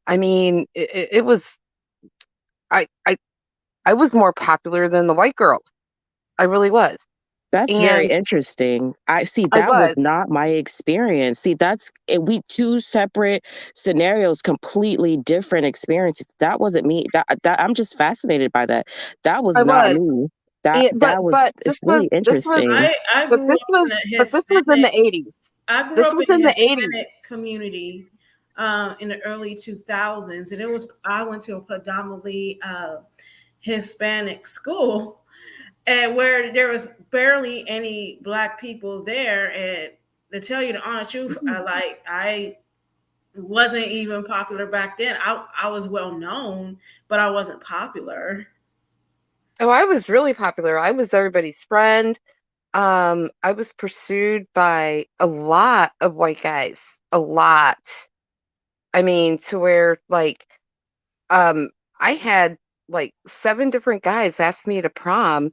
I mean, it was I, I I was more popular than the white girls. I really was. That's very And interesting. I see I that was was. not my experience. See, we two separate scenarios, completely different experiences. That wasn't me. That I'm just fascinated by that. That was I not was. me. And, That was but it's really interesting. I grew up in a this was in Hispanic. the 80s. I grew This up was in in a the 80s. Hispanic community in the early 2000s, and I went to a predominantly Hispanic school, and where there was barely any black people there. And to tell you the honest truth, I wasn't even popular back then. I was well known, but I wasn't popular. Oh, I was really popular. I was everybody's friend. I was pursued by a lot of white guys. A lot. I mean, to where like um I had like seven different guys ask me to prom,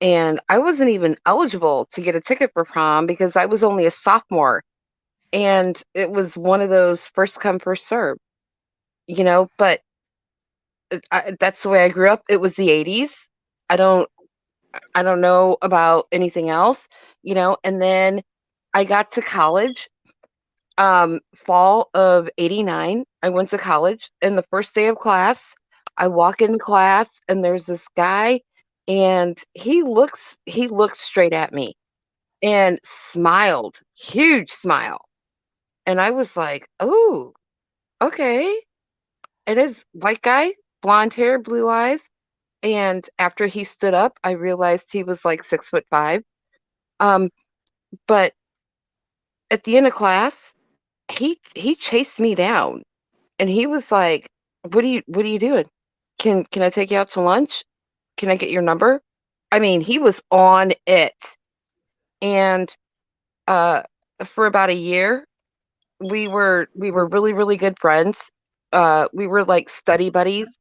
and I wasn't even eligible to get a ticket for prom because I was only a sophomore, and it was one of those first come first serve, but that's the way I grew up. It was the 80s. I don't I don't know about anything else, and then I got to college, Fall of '89, I went to college, and the first day of class, I walk into class, and there's this guy, and he looks straight at me and smiled, huge smile, and I was like, "Oh, okay." It is white guy, blonde hair, blue eyes, and after he stood up, I realized he was like 6'5". Um, but at the end of class, he chased me down. And he was like, "What are you doing? Can I take you out to lunch? Can I get your number?" I mean, he was on it. And uh for about a year, we were really, really good friends. We were like study buddies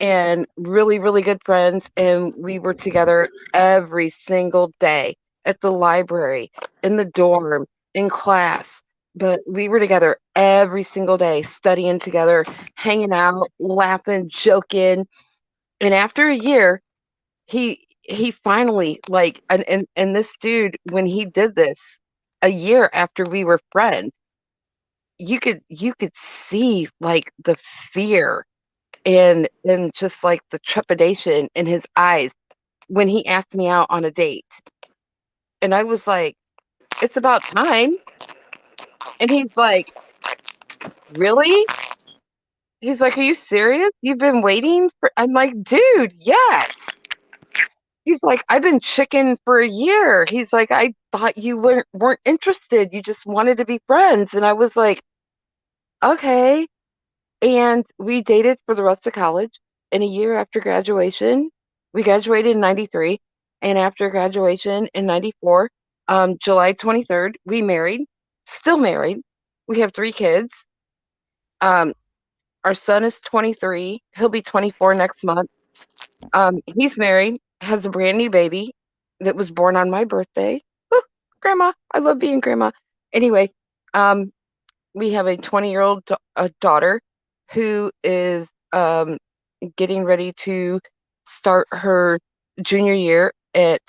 and really, really good friends, and we were together every single day at the library, in the dorm, in class. But we were together every single day, studying together, hanging out, laughing, joking. And after a year, he finally like and this dude, when he did this a year after we were friends, you could see like the fear and just like the trepidation in his eyes when he asked me out on a date. And I was like, "It's about time." And he's like, "Really?" He's like, "Are you serious? You've been waiting for—" I'm like, "Dude, yes." He's like, "I've been chicken for a year." He's like, "I thought you weren't interested. You just wanted to be friends." And I was like, "Okay." And we dated for the rest of college. And a year after graduation, we graduated in '93. And after graduation in '94, July 23rd, we married, still married. We have 3 kids. Um, our son is 23. He'll be 24 next month. He's married, has a brand new baby that was born on my birthday. Woo, grandma, I love being grandma. Anyway, um, we have a 20-year-old daughter who is getting ready to start her junior year at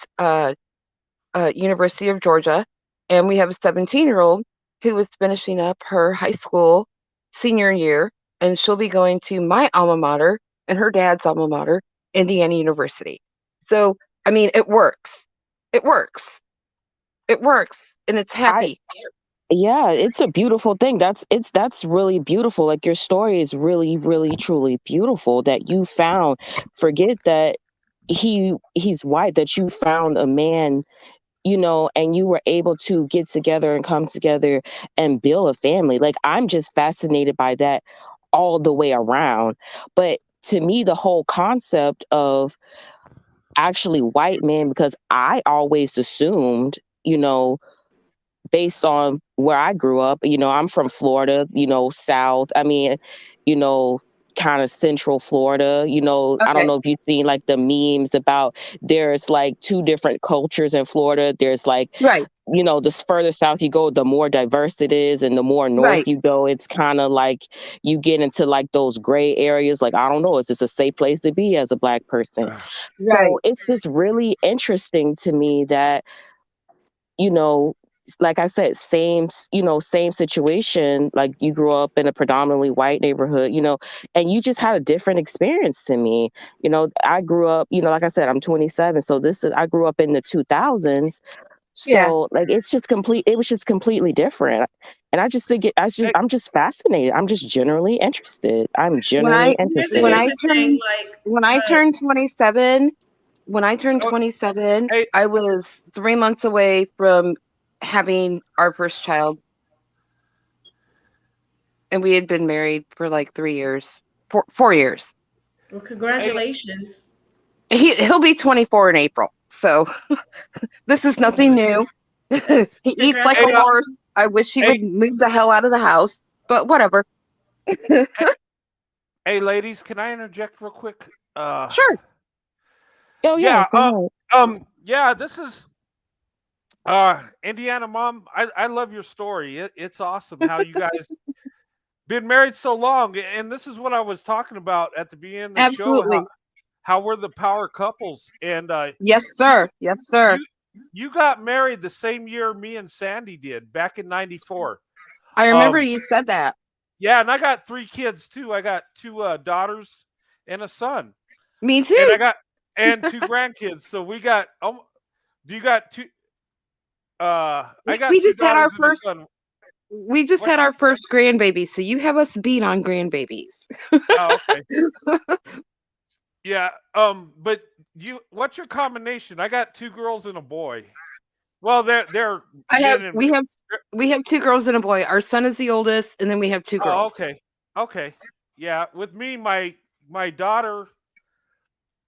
University of Georgia, and we have a 17-year-old who is finishing up her high school senior year, and she'll be going to my alma mater and her dad's alma mater, Indiana University. So, I mean, it works. It works. It works, and it's I happy. Yeah, it's a beautiful thing. That's really beautiful. Like your story is really, really, truly beautiful that you found. Forget that he's white, that you found a man, and you were able to get together and come together and build a family. Like I'm just fascinated by that all the way around. But to me, the whole concept of actually white men, because I always assumed, based on where I grew up. I'm from Florida, South. I mean, you know, kind of central Florida. I don't Okay. know if you've seen like the memes about there's like two different cultures in Florida. There's like, Right. the further south you go, the more diverse it is, and the more north Right. you go, it's kind of like you get into like those gray areas. Like, I don't know, is this a safe place to be as a black person? Right. So it's just really interesting to me that you know, like I said, same situation. Like you grew up in a predominantly white neighborhood, and you just had a different experience to me. I grew up, like I said, I'm 27, so I grew up in the 2000s. Yeah. So like it was just completely different. And I just think Hey, I'm just fascinated. I'm just generally interested. I'm When generally I when interested. I Here's the thing, turned when I turned 27, oh, 27, hey, I was 3 months away from having our first child, and we had been married for like 3 years, 4 years. well, hey, congratulations. He'll be 24 in April, so this is Oh nothing boy. new. He eats like hey, a horse. Congratulations. I wish he hey, would move the hell out of the house, but whatever. hey, hey, ladies, can I interject real quick? Uh, Sure. Oh yeah, yeah, go yeah, this is Indiana mom. I love your story. It's awesome how you guys been married so long, and this is what I was talking about at the beginning of the show. How Absolutely. how we're the power couples, and Yes, you sir. Yes, sir. you you got married the same year me and Sandy did back in '94. I remember Um, you said that. yeah, and I got 3 kids too. I got 2 daughters and a son, Me and too. I got and 2 grandkids. So we got. Do you got two? I got We two just had our daughters and a first son. we just What? had our first grandbaby, so you have us beat on grandbabies. Oh, okay. Yeah. But what's your combination? I got 2 girls and a boy. Well, they're I have men and. we have two girls and a boy. Our son is the oldest, and then we have two Oh, girls. okay. Okay. Yeah. With me, my daughter.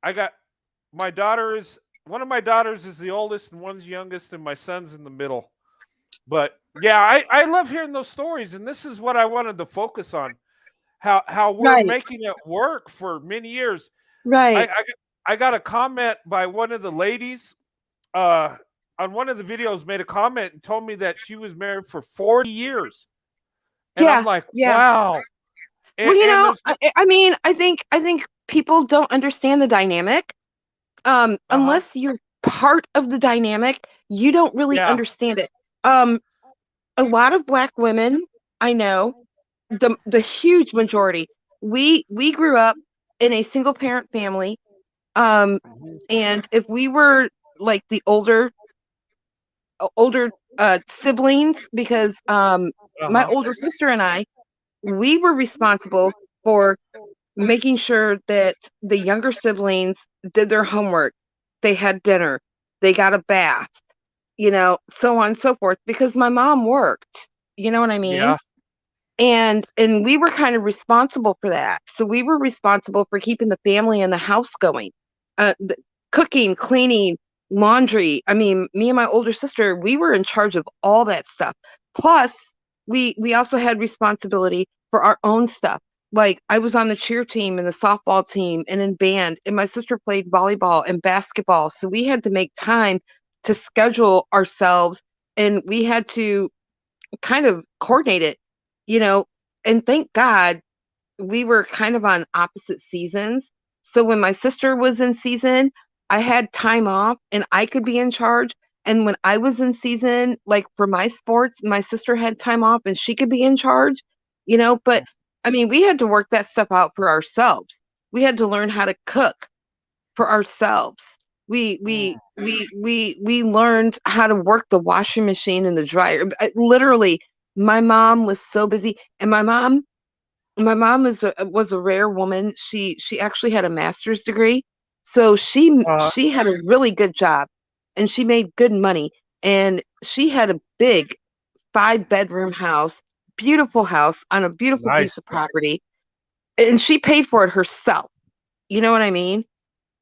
I got my daughter is one of my daughters is the oldest and one's youngest, and my son's in the middle. But yeah, I love hearing those stories, and this is what I wanted to focus on. How we're Right, making it work for many years. I right. I, got- I got a comment by one of the ladies uh, on one of the videos. Made a comment and told me that she was married for 40 years, and I'm Yeah, like, yeah. wow. Well, And there's I mean, I think people don't understand the dynamic. uh-huh. Unless you're part of the dynamic, you don't really Yeah. understand it. Um, a lot of Black women I know, the huge majority, we grew up in a single parent family. Um, Mhm. and if we were like the older siblings, because my Uh-huh. older sister and I, we were responsible for making sure that the younger siblings did their homework, they had dinner, they got a bath, so on and so forth, because my mom worked. You know what I mean? Yeah. And we were kind of responsible for that. So we were responsible for keeping the family and the house going. Cooking, cleaning, laundry. I mean, me and my older sister, we were in charge of all that stuff. Plus, we also had responsibility for our own stuff. Like I was on the cheer team and the softball team and in band, and my sister played volleyball and basketball. So we had to make time to schedule ourselves, and we had to kind of coordinate it, you know, and thank God we were kind of on opposite seasons. So when my sister was in season, I had time off and I could be in charge. And when I was in season, like for my sports, my sister had time off and she could be in charge, but I mean, we had to work that stuff out for ourselves. We had to learn how to cook for ourselves. Mm. We learned how to work the washing machine and the dryer. Literally, my mom was so busy, and my mom was a rare woman. She actually had a master's degree, so Uh, she had a really good job, and she made good money, and she had a big 5-bedroom house, beautiful house on a beautiful piece nice. of property, and she paid for it herself. You know what I mean?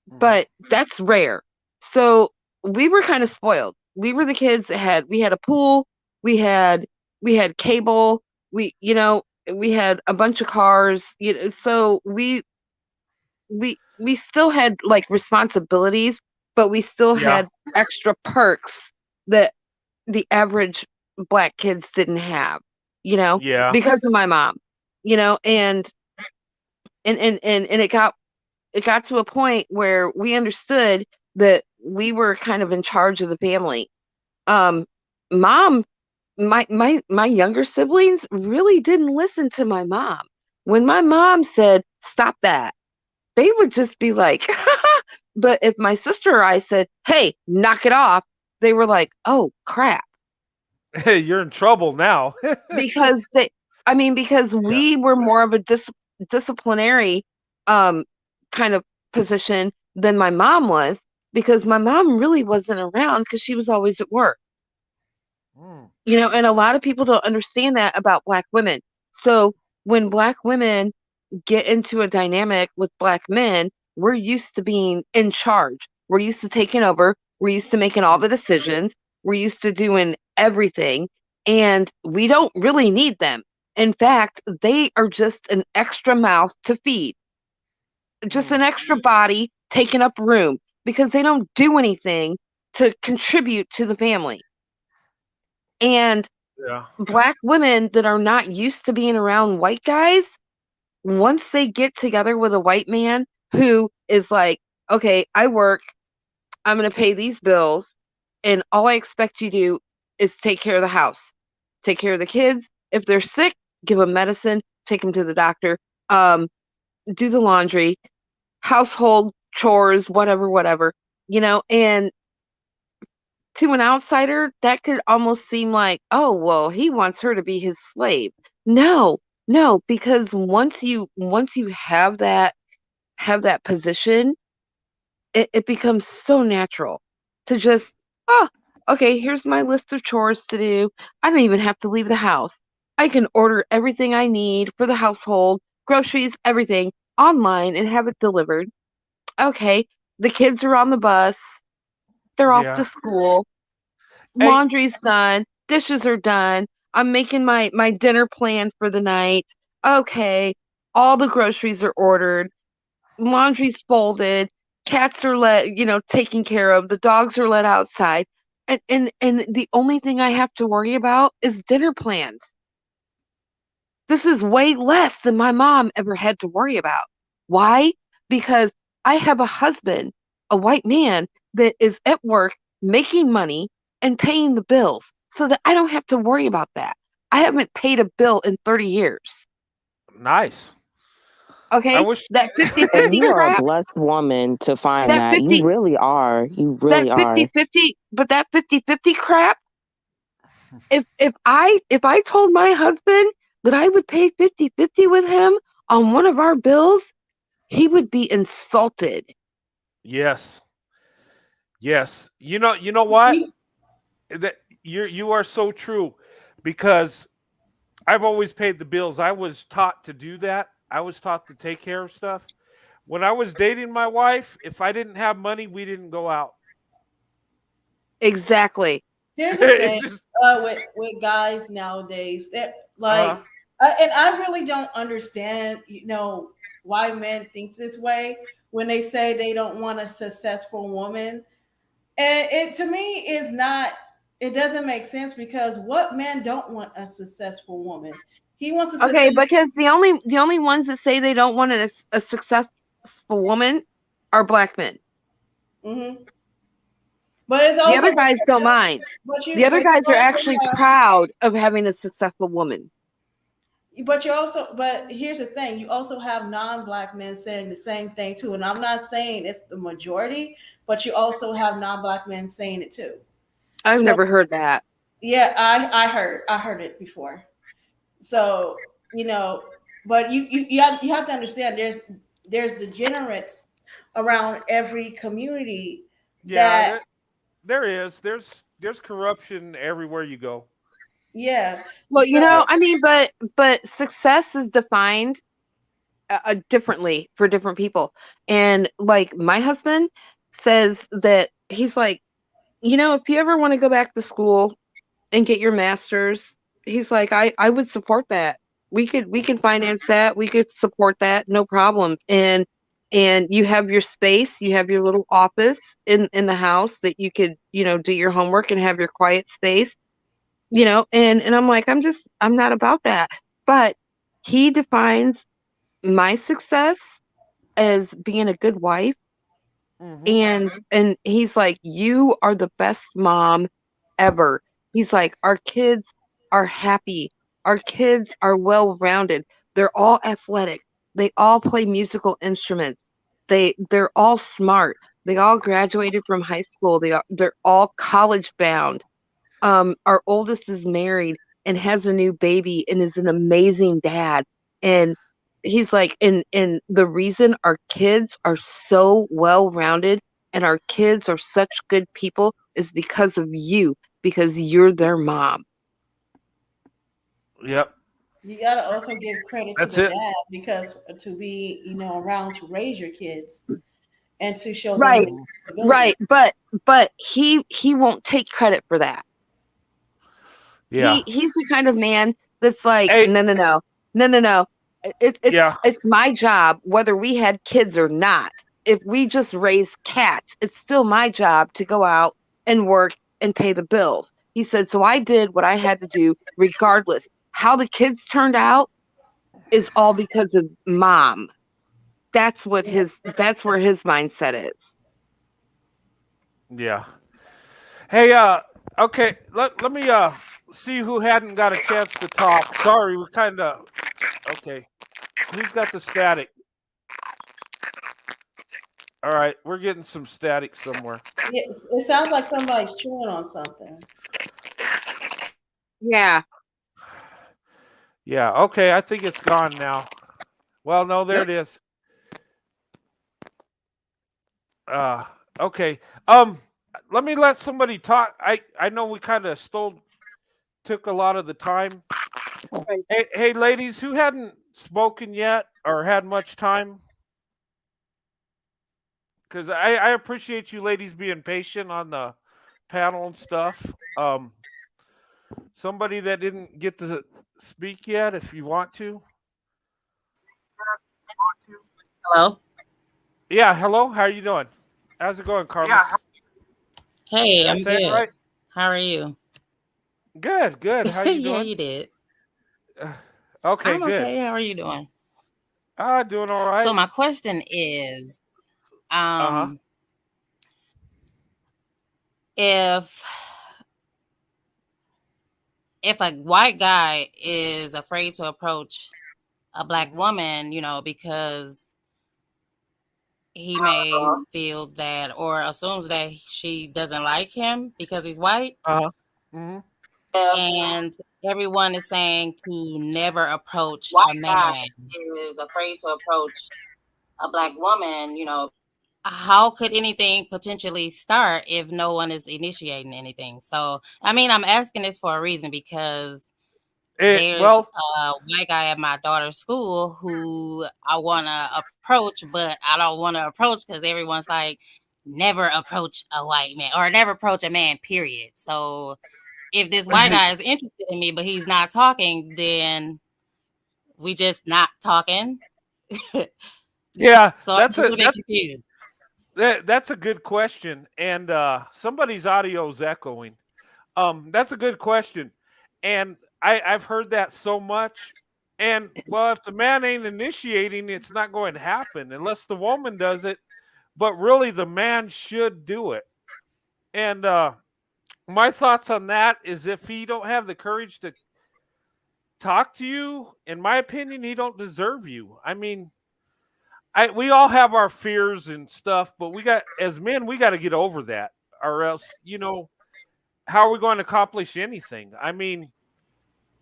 Mhm. But that's rare. So we were kind of spoiled. We were the kids that we had a pool, we had we had cable, we had a bunch of cars, so we still had like responsibilities, but we still Yeah. had extra perks that the average Black kids didn't have, Yeah. because of my mom, you know, and it got to a point where we understood that we were kind of in charge of the family. Um, mom, my younger siblings really didn't listen to my mom. When my mom said, "Stop that," they would just be like, but if my sister or I said, "Hey, knock it off," they were like, "Oh, crap." Hey, you're in trouble now. Because because Yeah. we were more of a disciplinary um kind of position than my mom was, because my mom really wasn't around because she was always at work. Mm. And a lot of people don't understand that about Black women. So when Black women get into a dynamic with Black men, we're used to being in charge. We're used to taking over. We're used to making all the decisions. We're used to doing everything. And we don't really need them. In fact, they are just an extra mouth to feed, just Mm. an extra body taking up room, because they don't do anything to contribute to the family. And Yeah. Black women that are not used to being around white guys, once they get together with a white man who is like, okay, I work, I'm going to pay these bills, and all I expect you to do is take care of the house, take care of the kids, If they're sick, give them medicine, take them to the doctor, um, do the laundry, household chores, whatever, whatever, and to an outsider, that could almost seem like, oh, well, he wants her to be his slave. No, no, because once you have that position, it becomes so natural to just, oh, okay, here's my list of chores to do. I don't even have to leave the house. I can order everything I need for the household, groceries, everything online and have it delivered. Okay, the kids are on the bus. They're off to Yeah. school. Hey, Laundry's done. Dishes are done. I'm making my dinner plan for the night. Okay, all the groceries are ordered. Laundry's folded. Cats are taken care of. The dogs are let outside. And the only thing I have to worry about is dinner plans. This is way less than my mom ever had to worry about. Why? Because I have a husband, a white man, that is at work making money and paying the bills so that I don't have to worry about that. I haven't paid a bill in 30 years. nice. I Okay? wish. That fifty And fifty you are a crap, blessed woman to find that that. You 50 really are. You that really are. 50-50, but that 50-50 crap, if I told my husband that I would pay 50-50 with him on one of our bills, he would be insulted. Yes. Yes. You know what? You, That you are so true, because I've always paid the bills. I was taught to do that. I was taught to take care of stuff. When I was dating my wife, if I didn't have money, we didn't go out. Exactly. here's the It thing just with guys nowadays that uh and I really don't understand, why men think this way when they say they don't want a successful woman. And it to me is not. It doesn't make sense because what man don't want a successful woman? He wants a Okay, success. because the only ones that say they don't want a successful woman are black men. Hmm. But it's The other also guys don't mind. The other but you guys are also actually have proud of having a successful woman. but here's the thing, you also have non-black men saying the same thing too, and I'm not saying it's the majority, but you also have non-black men saying it too. I've So never heard that. yeah, I heard it before. So you know, but you have to understand there's degenerates around every community yeah, that there is. There's corruption everywhere you go. yeah. Well, So Yep. I mean, but success is defined differently for different people. And like my husband says that he's like, if you ever want to go back to school and get your master's, he's like, I would support that. We can finance that. We could support that, no problem. And you have your space, you have your little office in the house that you could, do your homework and have your quiet space, and I'm like, I'm not about that. But he defines my success as being a good wife, Hmm. and he's like, you are the best mom ever. He's like, our kids are happy, our kids are well rounded, they're all athletic, they all play musical instruments, they're all smart, they all graduated from high school, they're all college bound. Our oldest is married and has a new baby and is an amazing dad. And he's like, and the reason our kids are so well rounded and our kids are such good people is because of you, because you're their mom. Yep. you got to also give credit to That's the it. dad because to be around to raise your kids and to show them Right, Mhm. responsibility. right. But he won't take credit for that. Yeah. He's the kind of man that's like, Hey. no, no, no, no, no, no. Yeah. It's my job, whether we had kids or not. If we just raise cats, it's still my job to go out and work and pay the bills. He said, so I did what I had to do, regardless. How the kids turned out is all because of mom. That's where his mindset is. Yeah. Hey. Okay. Let me see who hadn't got a chance to talk. Sorry, we kind of. Okay. Who's got the static? All right, we're getting some static somewhere. It sounds like somebody's chewing on something. Yeah. Yeah, okay, I think it's gone now. Well, no, there Nope. it is. Okay. Let me let somebody talk. I know we kind of took a lot of the time. Hey, ladies, who hadn't spoken yet or had much time? Because I appreciate you ladies being patient on the panel and stuff. Somebody that didn't get to speak yet, if you want to. Hello. Yeah, hello. How are you doing? How's it going, Carlos? Hey, Did I I'm say it good. right? How are you? Good, good. How you Yeah, doing? you did. Okay, I'm good. okay. How are you doing? Doing all So right. my question is, Uh-huh. if a white guy is afraid to approach a black woman, because he may feel that or assumes that she doesn't like him because he's white, Uh-huh. Mm-hmm. and everyone is saying to never approach a White guy man. is afraid to approach a black woman, How could anything potentially start if no one is initiating anything? So, I mean, I'm asking this for a reason because there's Well, a white guy at my daughter's school who I want to approach, but I don't want to approach because everyone's like, never approach a white man or never approach a man, period. So, if this white guy is interested in me, but he's not talking, then we just not talking. yeah, So, I'm a little bit confused. that's a good question, and somebody's audio is echoing. That's a good question, and I've heard that so much. And well, if the man ain't initiating, it's not going to happen unless the woman does it. But really, the man should do it. And my thoughts on that is, if he don't have the courage to talk to you, in my opinion, he don't deserve you. I mean, we all have our fears and stuff, but as men, we got to get over that, or else, how are we going to accomplish anything? I mean,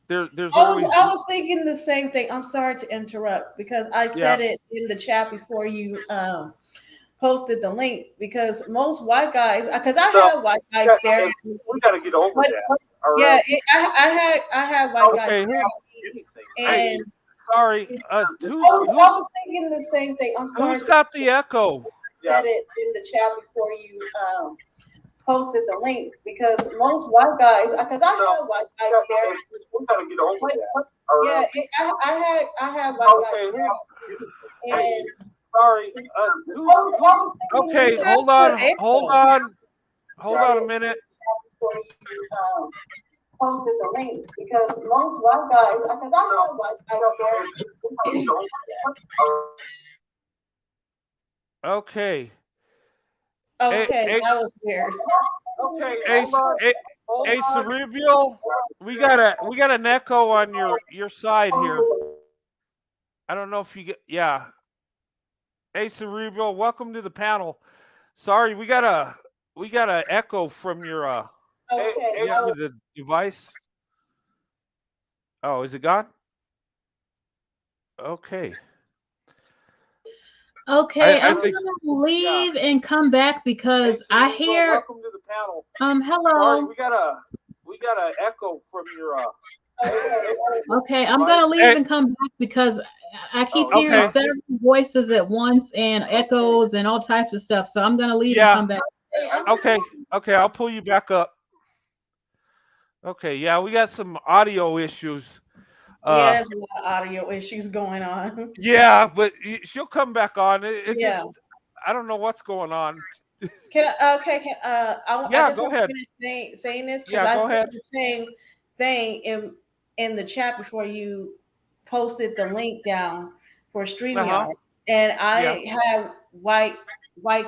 there's always. I was thinking the same thing. I'm sorry to interrupt because I said it in the chat before you posted the link, because most white guys, because I had white guys staring at me. We got to get over that. Yeah, I had white guys staring at me, and sorry, I was thinking the same thing. I'm sorry. Who's got the echo? Said it in the chat before you posted the link, because most white guys, because I had white guys staring. We got to get over that. Yeah, I had white guys staring at me, and sorry. Okay, hold on a minute. Posted the link, because most white guys, because I know white guys there. Okay. Okay, that was weird. Okay, hey, Cerebral, we got an echo on your side here. I don't know if you get. Yeah. Hey, Cerebral, welcome to the panel. Sorry, we got a echo from your the device. Oh, is it gone? Okay. Okay, I'm going to leave and come back because I hear. Welcome to the panel. Hello. Sorry, we got a echo from your. Okay, I'm going to leave and come back because I keep hearing several voices at once and echoes and all types of stuff. So I'm going to leave and come back. Okay, I'll pull you back up. Okay, yeah, we got some audio issues. There's a lot of audio issues going on. Yeah, but she'll come back on. Just, I don't know what's going on. I just want to finish saying this, because I said the same thing in the chat before you posted the link down for StreamYard, and I had white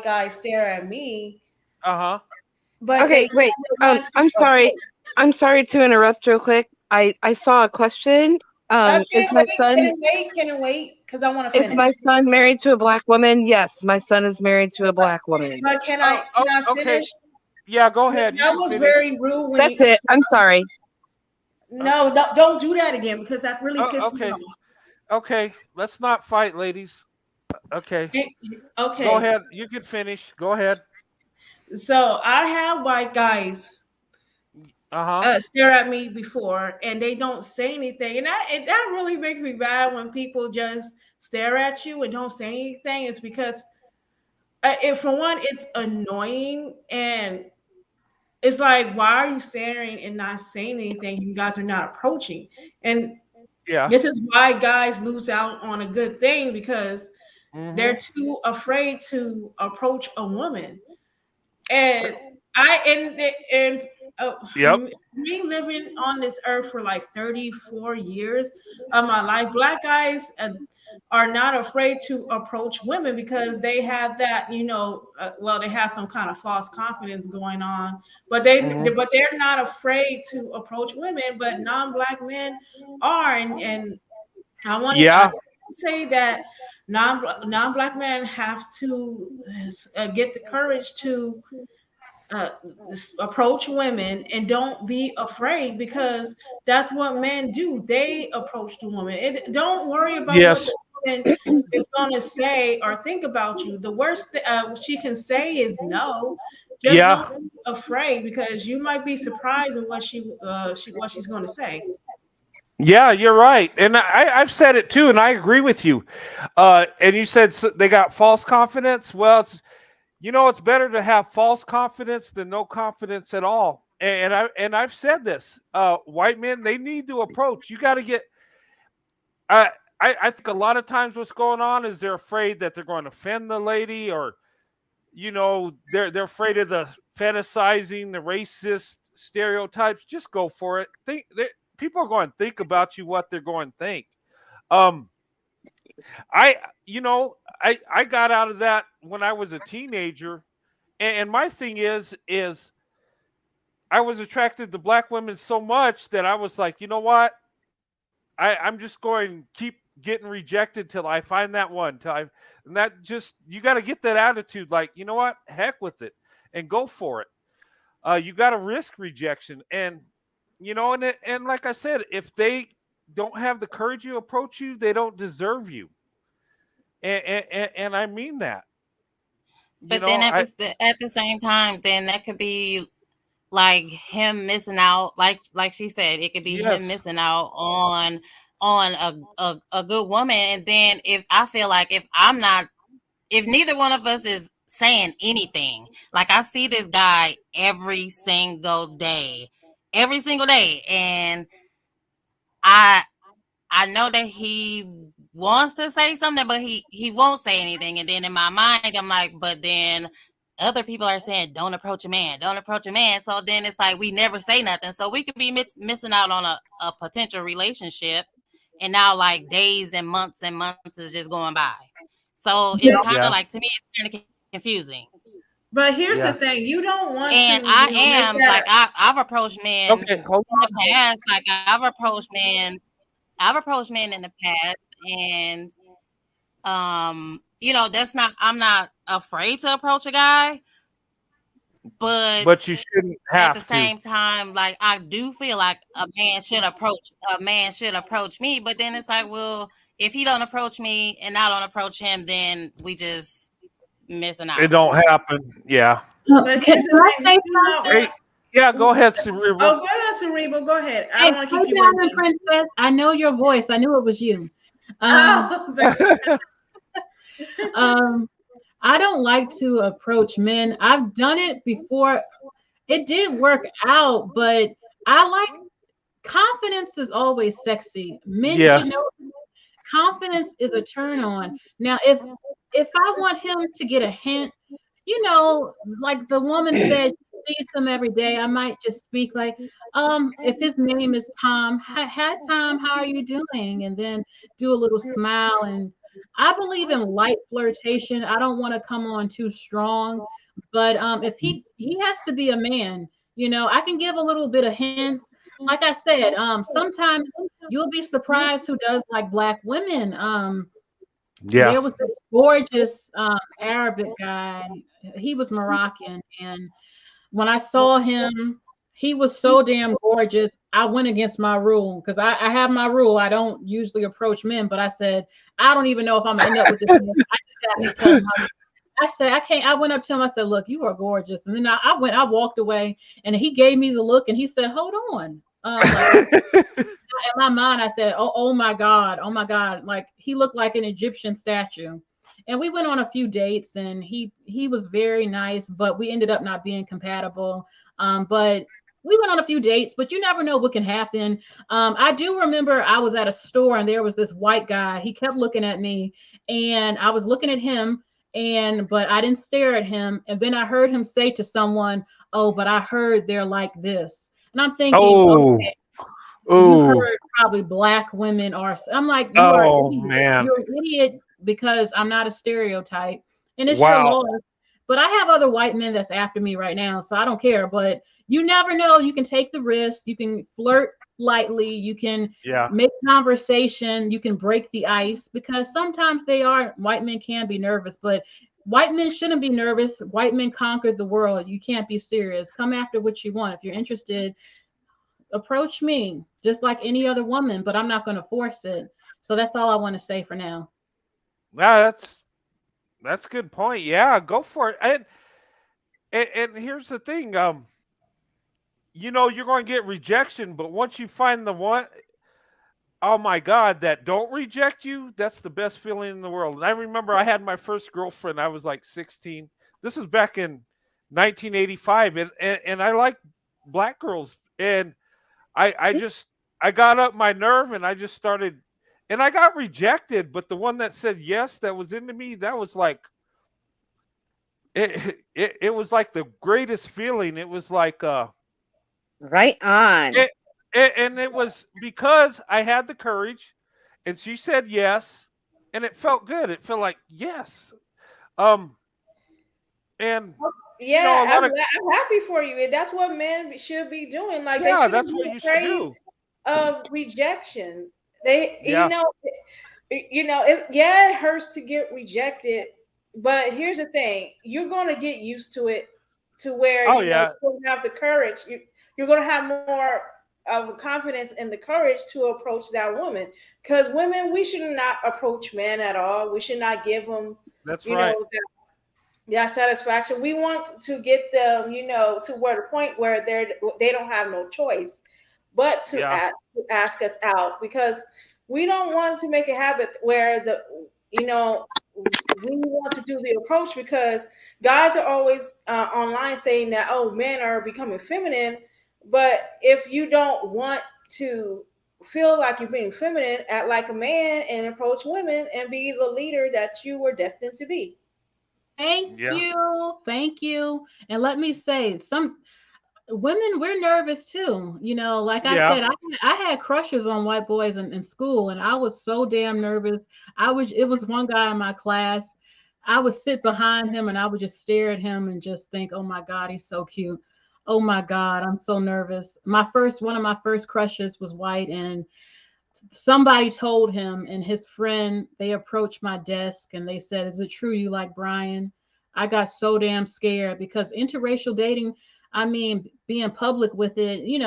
guys stare at me. But okay, wait. I'm sorry. I'm sorry to interrupt real quick. I saw a question. Is my son Can it wait? Because I want to is finish. my son married to a black woman? Yes, my son is married to a black woman. But Oh, can I okay. finish? Yeah, go Because ahead. You that can was finish. very rude when That's you. it. I'm sorry. No, don't do that again because that really pissed me Okay. off. Okay. Let's not fight, ladies. Okay. Go Okay, ahead. You can finish. Go ahead. so I have white guys Uh-huh. stare at me before and they don't say anything, and that really makes me bad when people just stare at you and don't say anything. It's because for one, it's annoying, and it's like, why are you staring and not saying anything? You guys are not approaching, and Yeah. this is why guys lose out on a good thing because Mm-hmm. they're too afraid to approach a woman. And I and Yep. me living on this earth for like 34 years of my life, black guys are not afraid to approach women because they have that, well, they have some kind of false confidence going on, but Mm-hmm. they're not afraid to approach women, but non-black men are. And I Yeah. say that non-black men have to get the courage to uh, approach women and don't be afraid because that's what men do. They approach the woman. Don't worry about what Yes. the woman is going to say or think about you. The worst she can say is no. Just Yeah. don't be afraid because you might be surprised at what she's going to say. Yeah, you're right. And I've said it too, and I agree with you. And you said they got false confidence. Well, it's better to have false confidence than no confidence at all. And I've said this. White men, they need to approach. You got to get. I I think a lot of times what's going on is they're afraid that they're going to offend the lady, or they're afraid of the fantasizing, the racist stereotypes. Just go for it. People are going to think about you what they're going to think. Um, I I got out of that when I was a teenager, and my thing is I was attracted to black women so much that I was like, you know what? I'm just going to keep getting rejected till I find that one. And that just you got to get that attitude, like, you know what? Heck with it, and go for it. You got to risk rejection, and and like I said, if they don't have the courage to approach you, they don't deserve you, and I mean that. You But know, then at I the same time, then that could be like him missing out, like she said, it could be him yes, missing out on a good woman. And then if I feel like if neither one of us is saying anything, like I see this guy every single day, and I I know that he wants to say something, but he won't say anything. And then in my mind, I'm like, but then other people are saying, don't approach a man, don't approach a man. So then it's like we never say nothing. So we could be missing out on a potential relationship. And now like days and months is just going by. So it's Yeah. kind of yeah, like, to me, it's kind of confusing. But here's the yeah. thing: you don't want to, And I make am that. like, I've approached men Okay, hold in the on. past. Like I've approached men in the past, and that's not, I'm not afraid to approach a guy, But but you shouldn't at the have to. same time, like I do feel like a man should approach me. But then it's like, well, if he don't approach me and I don't approach him, then we just missing It out. don't happen. Yeah. But Can, here's can the I thing: say you do not something? Hey, want. yeah. Go ahead, Cerebral. Oh, go ahead, Cerebral. Go ahead. I Hey, don't want to slow keep you down, waiting. princess. I know your voice. I knew it was you. Um, Oh, um, I don't like to approach men. I've done it before. It did work out, but I like confidence is always sexy. Men should Yes. know confidence is a turn on. Now, if I want him to get a hint, like the woman said, she sees him every day. I might just speak like, if his name is Tom, hi Tom, how are you doing? And then do a little smile. And I believe in light flirtation. I don't want to come on too strong, but if he has to be a man. I can give a little bit of hints. Like I said, sometimes you'll be surprised who does like black women. Yeah. There was this gorgeous Arabic guy. He was Moroccan, and when I saw him, he was so damn gorgeous. I went against my rule because I have my rule. I don't usually approach men, but I said, I don't even know if I'm gonna end up with this man. I just have to tell him. I said, I can't. I went up to him. I said, look, you are gorgeous. And then I walked away, and he gave me the look, and he said, hold on. Like in my mind, I said, oh my God, oh my God. Like he looked like an Egyptian statue. And we went on a few dates, and he was very nice, but we ended up not being compatible. But we went on a few dates, but you never know what can happen. I do remember I was at a store, and there was this white guy. He kept looking at me, and I was looking at him, but I didn't stare at him. And then I heard him say to someone, "Oh, but I heard they're like this." And I'm thinking, Oh. okay, you Oh. heard probably black women are. I'm like, you are an Oh idiot. man. You're an idiot because I'm not a stereotype, and it's your Wow. loss. But I have other white men that's after me right now, so I don't care. But you never know. You can take the risk. You can flirt lightly. You can Yeah. make conversation. You can break the ice because sometimes white men can be nervous, but white men shouldn't be nervous. White men conquered the world. You can't be serious. Come after what you want. If you're interested, approach me just like any other woman, but I'm not going to force it. So that's all I want to say for now. Yeah, that's a good point. Yeah, go for it. And here's the thing, you're going to get rejection, but once you find the one, oh my God, that don't reject you, that's the best feeling in the world. And I remember I had my first girlfriend. I was like 16. This was back in 1985, and I liked black girls, and I got up my nerve, and I just started, and I got rejected. But the one that said yes, that was into me, that was like it was like the greatest feeling. It was like Right on. and it was because I had the courage, and she said yes, and it felt good. It felt like yes. Um, and a Yeah, lot of I'm happy for you. And that's what men should be doing. Like they yeah, shouldn't that's be what you should afraid do. of rejection. They, Yeah. yeah, it hurts to get rejected, but here's the thing: you're going to get used to it, to where Oh you're yeah. going to have the courage. You're going to have more of confidence and the courage to approach that woman. Because women, we should not approach men at all. We should not give them, That's you know, right. that satisfaction. We want to get them, to where the point where they don't have no choice but Yeah. to ask us out, because we don't want to make a habit where we want to do the approach, because guys are always online saying that, oh, men are becoming feminine. But if you don't want to feel like you're being feminine, act like a man and approach women and be the leader that you were destined to be. Thank Yeah. you. Thank you. And let me say, some women, we're nervous too. Like I Yeah. said, I had crushes on white boys in school, and I was so damn nervous. It was one guy in my class. I would sit behind him, and I would just stare at him and just think, oh my God, he's so cute. Oh my God, I'm so nervous. One of my first crushes was white, and somebody told him, and his friend, they approached my desk and they said, is it true you like Brian? I got so damn scared because interracial dating, I mean, being public with it, you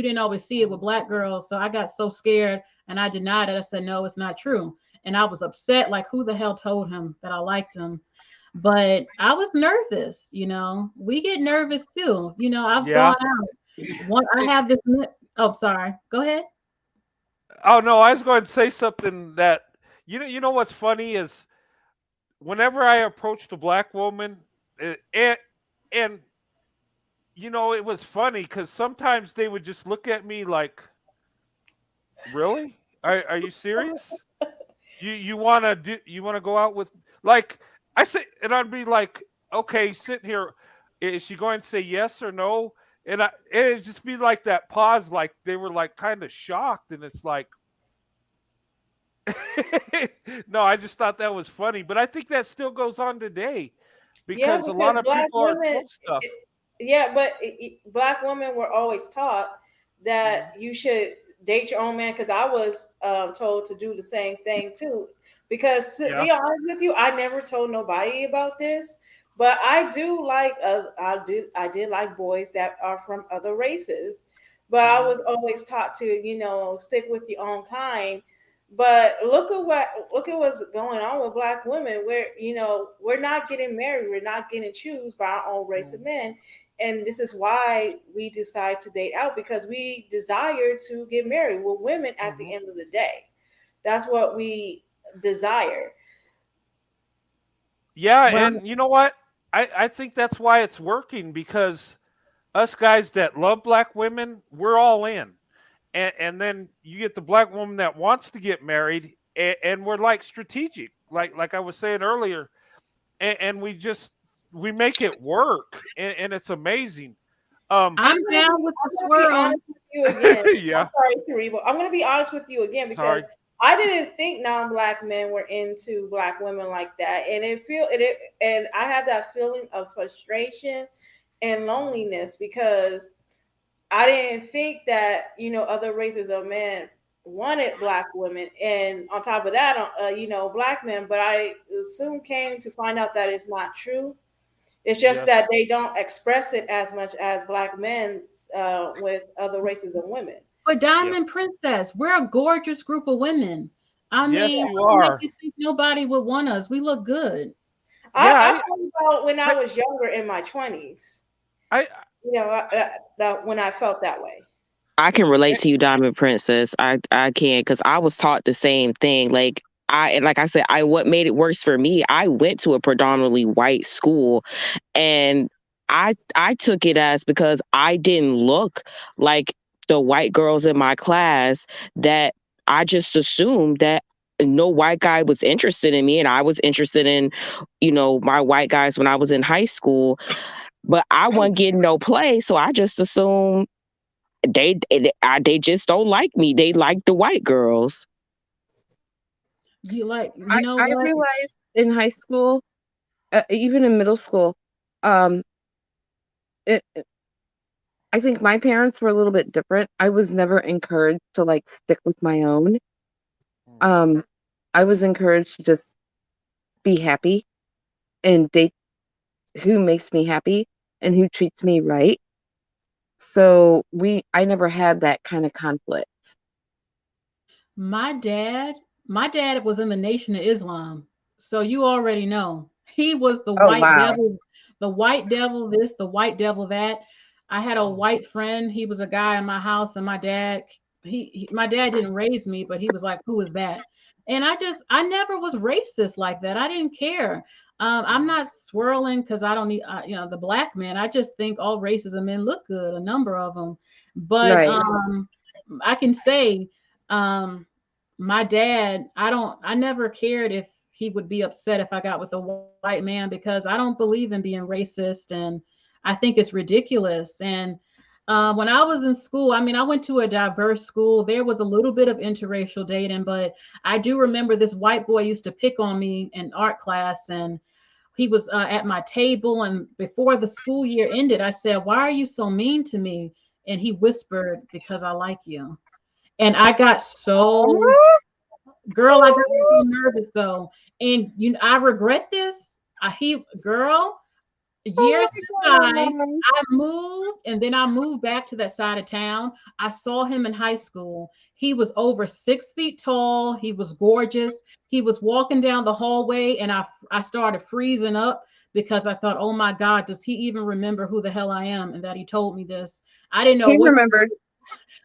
didn't always see it with black girls. So I got so scared and I denied it. I said, no, it's not true. And I was upset, like, who the hell told him that I liked him? But I was nervous. We get nervous too. I've Yeah. gone out. I have this. Oh, sorry. Go ahead. Oh no, I was going to say something that you know what's funny is whenever I approached a black woman, and it was funny because sometimes they would just look at me like, really? Are you serious? You wanna go out with, like, I say, and I'd be like, okay, sitting here, is she going to say yes or no? And it'd just be like that pause, like they were like kind of shocked, and it's like, no, I just thought that was funny, but I think that still goes on today Yeah, because a because lot of black people are women, told stuff. Yeah, but black women were always taught that you should date your own man. Because I was told to do the same thing too. Because to Yeah. be honest with you, I never told nobody about this, but I do like I did like boys that are from other races, but I Mhm. was always taught to stick with your own kind. But look at what's going on with black women. We're not getting married. We're not getting choose by our own race of Mhm. men, and this is why we decide to date out, because we desire to get married. We're women at the Mhm. end of the day. That's what we desire. Yeah, Well, and you know what? I think that's why it's working because us guys that love black women, we're all in. And then you get the black woman that wants to get married, and we're like strategic, like I was saying earlier, and we make it work, and it's amazing. I'm I'm gonna down be with the I'm gonna be swirl. honest with you again. I'm Yeah, sorry, Karibo. I'm gonna be honest with you again because sorry. I didn't think non-black men were into black women like that, and and I had that feeling of frustration and Mhm. loneliness because I didn't think that other races of men wanted black women, and on top of that, black men. But I soon came to find out that it's not true. It's just Yes, that they don't express it as much as black men with other races of women. But yeah, Diamond Princess, we're a gorgeous group of women. I yes, mean, Yeah, you what make are. you think nobody would want us? We look good. Yeah, I thought about when I I, was younger in my 20s. I, When I felt that way. I can I relate to you, Diamond Princess. I can because I was taught the same thing. Like I said, I what made it worse for me. I went to a predominantly white school, and I took it as because I didn't look like the white girls in my class that I just assumed that no white guy was interested in me, and I was interested in my white guys when I was in high school, but I wasn't getting no play, so I just assumed they just don't like me. They like the white girls. You know I what? realized in high school, even in middle school, um, I think my parents were a little bit different. I was never encouraged to like stick with my own. Mhm. Um, I was encouraged to just be happy and date who makes me happy and who treats me right. So I never had that kind of conflict. My dad, my dad was in the Nation of Islam. So you already know. He was the Oh white wow. devil, the white devil this, the white devil that. I had a Mhm. white friend. He was a guy in my house, and my dad, my dad didn't raise me, but he was like, "Who is that?" And I never was racist like that. I didn't care. I'm Mhm. not swirling because I don't need, the black man. I just think all races of men look good, a number of them. But Right. I can say um, my dad, I never cared if he would be upset if I got with a white man because I don't believe in being racist and I think it's ridiculous. And when I was in school, I mean, I went to a diverse school. There was a little bit of interracial dating, but I do remember this white boy used to pick on me in art class, and he was at my table. And before the school year ended, I said, "Why are you so mean to me?" And he whispered, "Because I like you." And I got so girl, I got so nervous though. And I regret this. Girl, years Oh went my by. gosh. I moved and then I moved back to that side of town. I saw him in high school. He was over 6 feet tall. He was gorgeous. He was walking down the hallway, and I started freezing up because I thought, oh my God, does he even remember who the hell I am? And that he told me this. I didn't know He what remembered,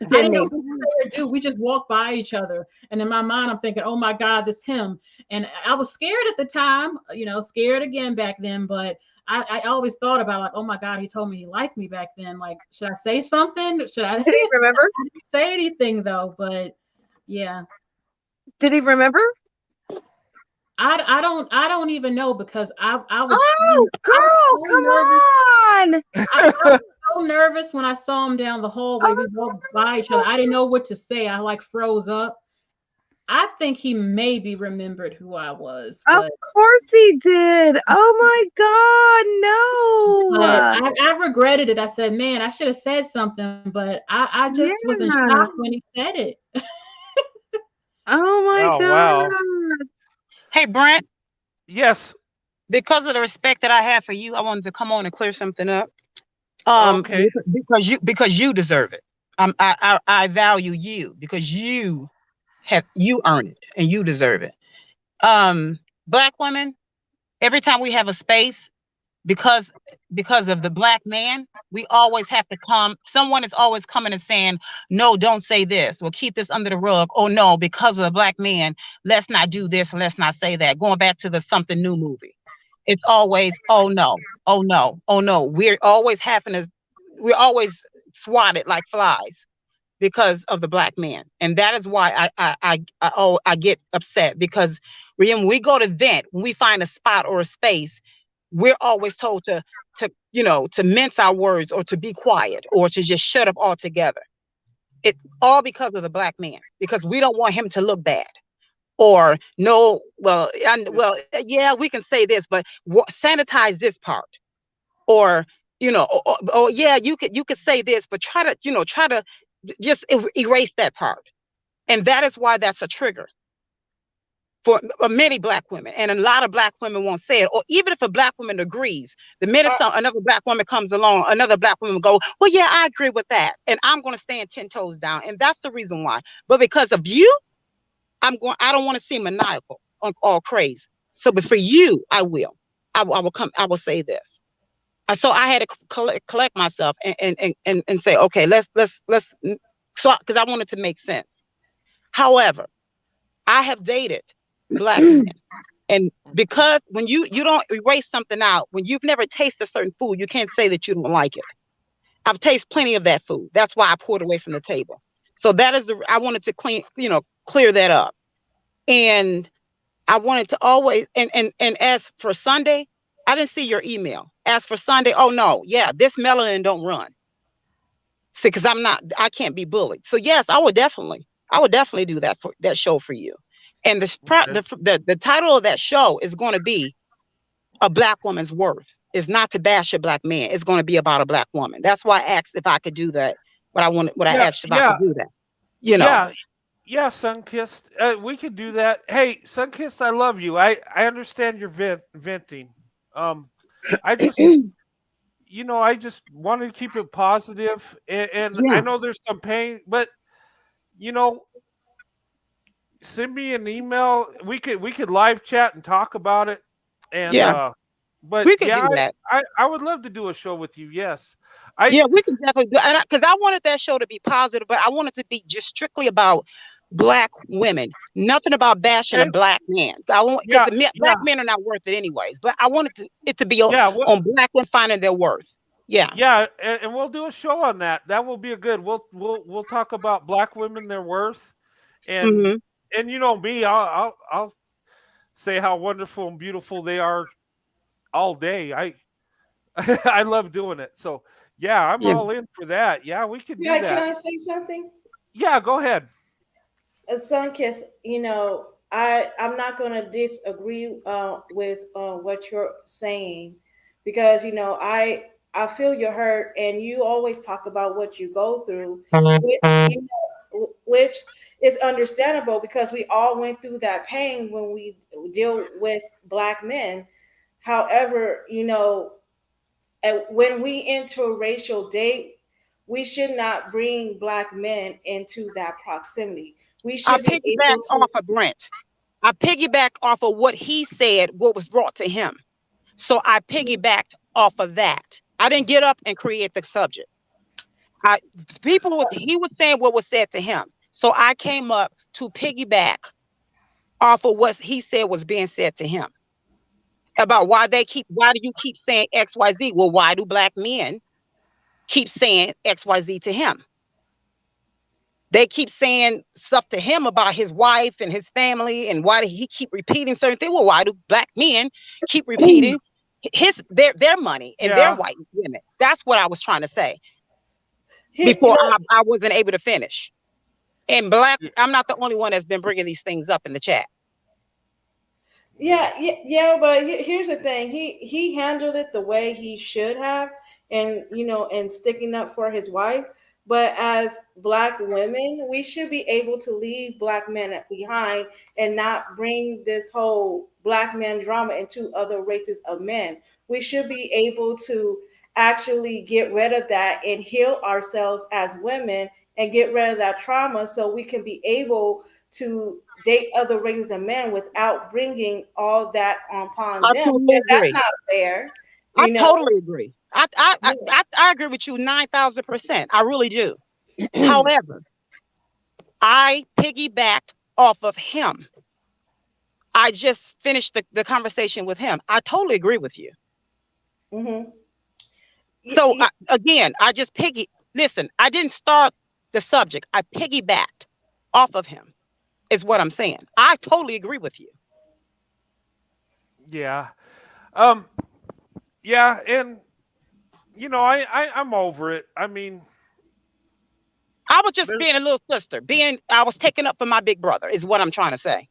I didn't didn't know he? what to say or do. We just walked by each other. And in my mind, I'm thinking, oh my God, this him. And I was scared at the time, scared again back then. But I always thought about like, oh my God, he told me he liked me back then. Like, should I say something? Should I? I Did he remember? didn't say anything though. But yeah, Did he remember? I don't even know because Oh, I was girl, so come nervous. on. I was so nervous when I saw him down the hallway. We walked by each other. Oh, I didn't know what to say. I like froze up. I think he maybe remembered who I was, of but course he did. Oh my God, but I regretted it. I said, man, I should have said something, but I just was in Yeah. shock when he said it. Oh my Oh wow. God. Hey, Brent, Yes. because of the respect that I have for you, I wanted to come on and clear something up. Okay. Because you deserve it. I value you because you earned it and you deserve it. Black women, every time we have a space, because of the black man, we always have to come. Someone is always coming and saying, "No, don't say this. We'll keep this under the rug." Oh no, because of the black man, let's not do this and let's not say that. Going back to the Something New movie, it's always, oh no, oh no, oh no. We're always swatted like flies because of the black man, and that is why I get upset because when we go to vent, when we find a spot or a space, we're always told to mince our words or to be quiet or to just shut up altogether. It all because of the black man, because we don't want him to look bad. Or no, yeah, we can say this, but sanitize this part. Or yeah, you could say this, but try to just erase that part. And that is why that's a trigger for many black women, and a lot of black women won't say it. Or even if a black woman agrees, the minute another black woman comes along, another black woman will go, well, yeah, I agree with that, and I'm going to stand 10 toes down. And that's the reason why. But because of you, I don't want to seem maniacal or crazy. So, but for you, I will. I will come. I will say this. So I had to collect myself and say, okay, let's so because I wanted to make sense. However, I have dated black men, and because when you don't erase something out, when you've never tasted certain food, you can't say that you don't like it. I've tasted plenty of that food. That's why I poured away from the table. So that is I wanted to clear that up. And I wanted to always, and as for Sunday, I didn't see your email. As for Sunday, oh no, yeah, this melanin don't run. See, because I can't be bullied. So yes, I would definitely do that for that show for you. And the title of that show is going to be A Black Woman's Worth. It's not to bash a black man. It's going to be about a black woman. That's why I asked if I could do that. I asked if I could do that. Yeah, Sunkissed. We could do that. Hey, Sunkissed, I love you. I understand your venting. I just I just wanted to keep it positive, and I know there's some pain, but send me an email. We could live chat and talk about it. And but we could do that. I would love to do a show with you. Yes. We can definitely do it, because I wanted that show to be positive, but I wanted to be just strictly about black women, nothing about bashing a black man. Because black men are not worth it anyways. But I wanted it to be on black women finding their worth. Yeah, and we'll do a show on that. That will be a good. We'll talk about black women, their worth, and and me, I'll say how wonderful and beautiful they are all day. I love doing it. So yeah, I'm all in for that. Yeah, we could do that. Can I say something? Yeah, go ahead. Sunkiss, I'm not going to disagree with what you're saying, because I feel your hurt, and you always talk about what you go through, which is understandable because we all went through that pain when we deal with black men. However, when we interracial date, we should not bring black men into that proximity. We should be able to. Off of Brent. I piggyback off of what he said, what was brought to him. So I piggybacked off of that. I didn't get up and create the subject. He was saying what was said to him. So I came up to piggyback off of what he said was being said to him. About why do you keep saying XYZ? Well, why do black men keep saying XYZ to him? They keep saying stuff to him about his wife and his family, and why do he keep repeating certain things? Well, why do black men keep repeating their money and their white women? That's what I was trying to say before I wasn't able to finish. And I'm not the only one that's been bringing these things up in the chat. Yeah, but here's the thing. He handled it the way he should have, and and sticking up for his wife. But as black women, we should be able to leave black men behind and not bring this whole black man drama into other races of men. We should be able to actually get rid of that and heal ourselves as women and get rid of that trauma so we can be able to date other races of men without bringing all that upon I them, totally because that's agree. not fair. I You know, totally agree. yeah. I agree with you 9,000%. I really do. However, I piggybacked off of him. I just finished the conversation with him. I totally agree with you. hmm So again, I just listen, I didn't start the subject. I piggybacked off of him is what I'm saying. I totally agree with you. Yeah. Um. Yeah, and I'm over it. I mean, I was just there, being a little sister. I was taking up for my big brother is what I'm trying to say.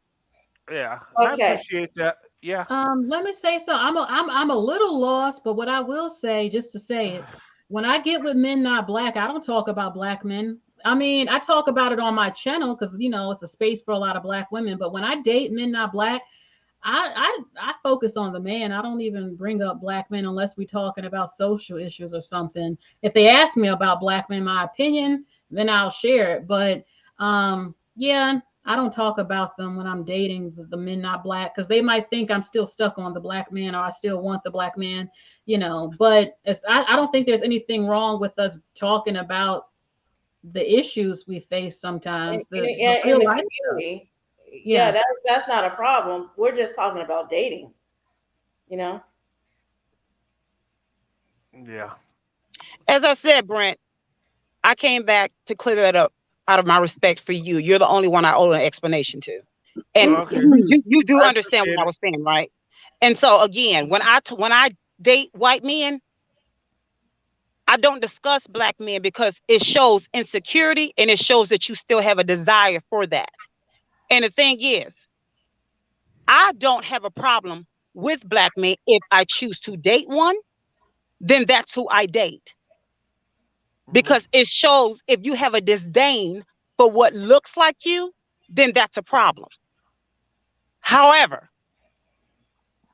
yeah, and I Okay. appreciate that. Yeah. Let me say so. I'm a little lost, but what I will say, just to say it, when I get with men not black, I don't talk about black men. I mean, I talk about it on my channel because it's a space for a lot of black women. But when I date men not black, I focus on the man. I don't even bring up black men unless we're talking about social issues or something. If they ask me about black men, my opinion, then I'll share it. But yeah, I don't talk about them when I'm dating the men not black because they might think I'm still stuck on the black man or I still want the black man. But I don't think there's anything wrong with us talking about the issues we face sometimes, the In real the life stuff. community, yeah, Yeah. that's not a problem. We're just talking about dating. You know. Yeah. As I said, Brent, I came back to clear that up out of my respect for you. You're the only one I owe an explanation to. And Okay. you do I understand appreciate what I it. was saying, right? And so again, when I date white men, I don't discuss black men because it shows insecurity and it shows that you still have a desire for that. And the thing is, I don't have a problem with black men if I choose to date one, then that's who I date. Hmm. Because it shows if you have a disdain for what looks like you, then that's a problem. However,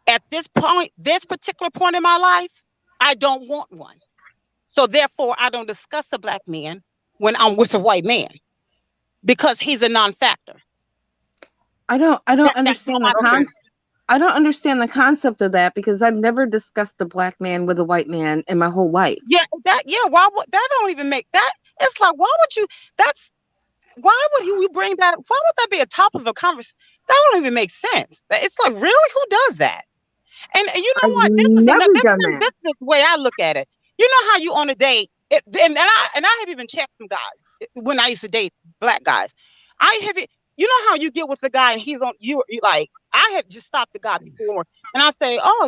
at this particular point in my life, I don't want one. So therefore, I don't discuss a black man when I'm with a white man because he's a non-factor. I don't That's how understand I feel. Okay. I don't understand the concept of that because I've never discussed a black man with a white man in my whole life. Yeah, why would that don't even make that? It's like why would you that's why would you bring that? Why would that be a top of a conversation? That don't even make sense. It's like really who does that? And you know I've what? never done This that. is the way I look at it. You know how you on a date, and I have even checked some guys when I used to date black guys. I have it. You know how you get with the guy and he's on you like I have just stopped the guy before and I say, oh,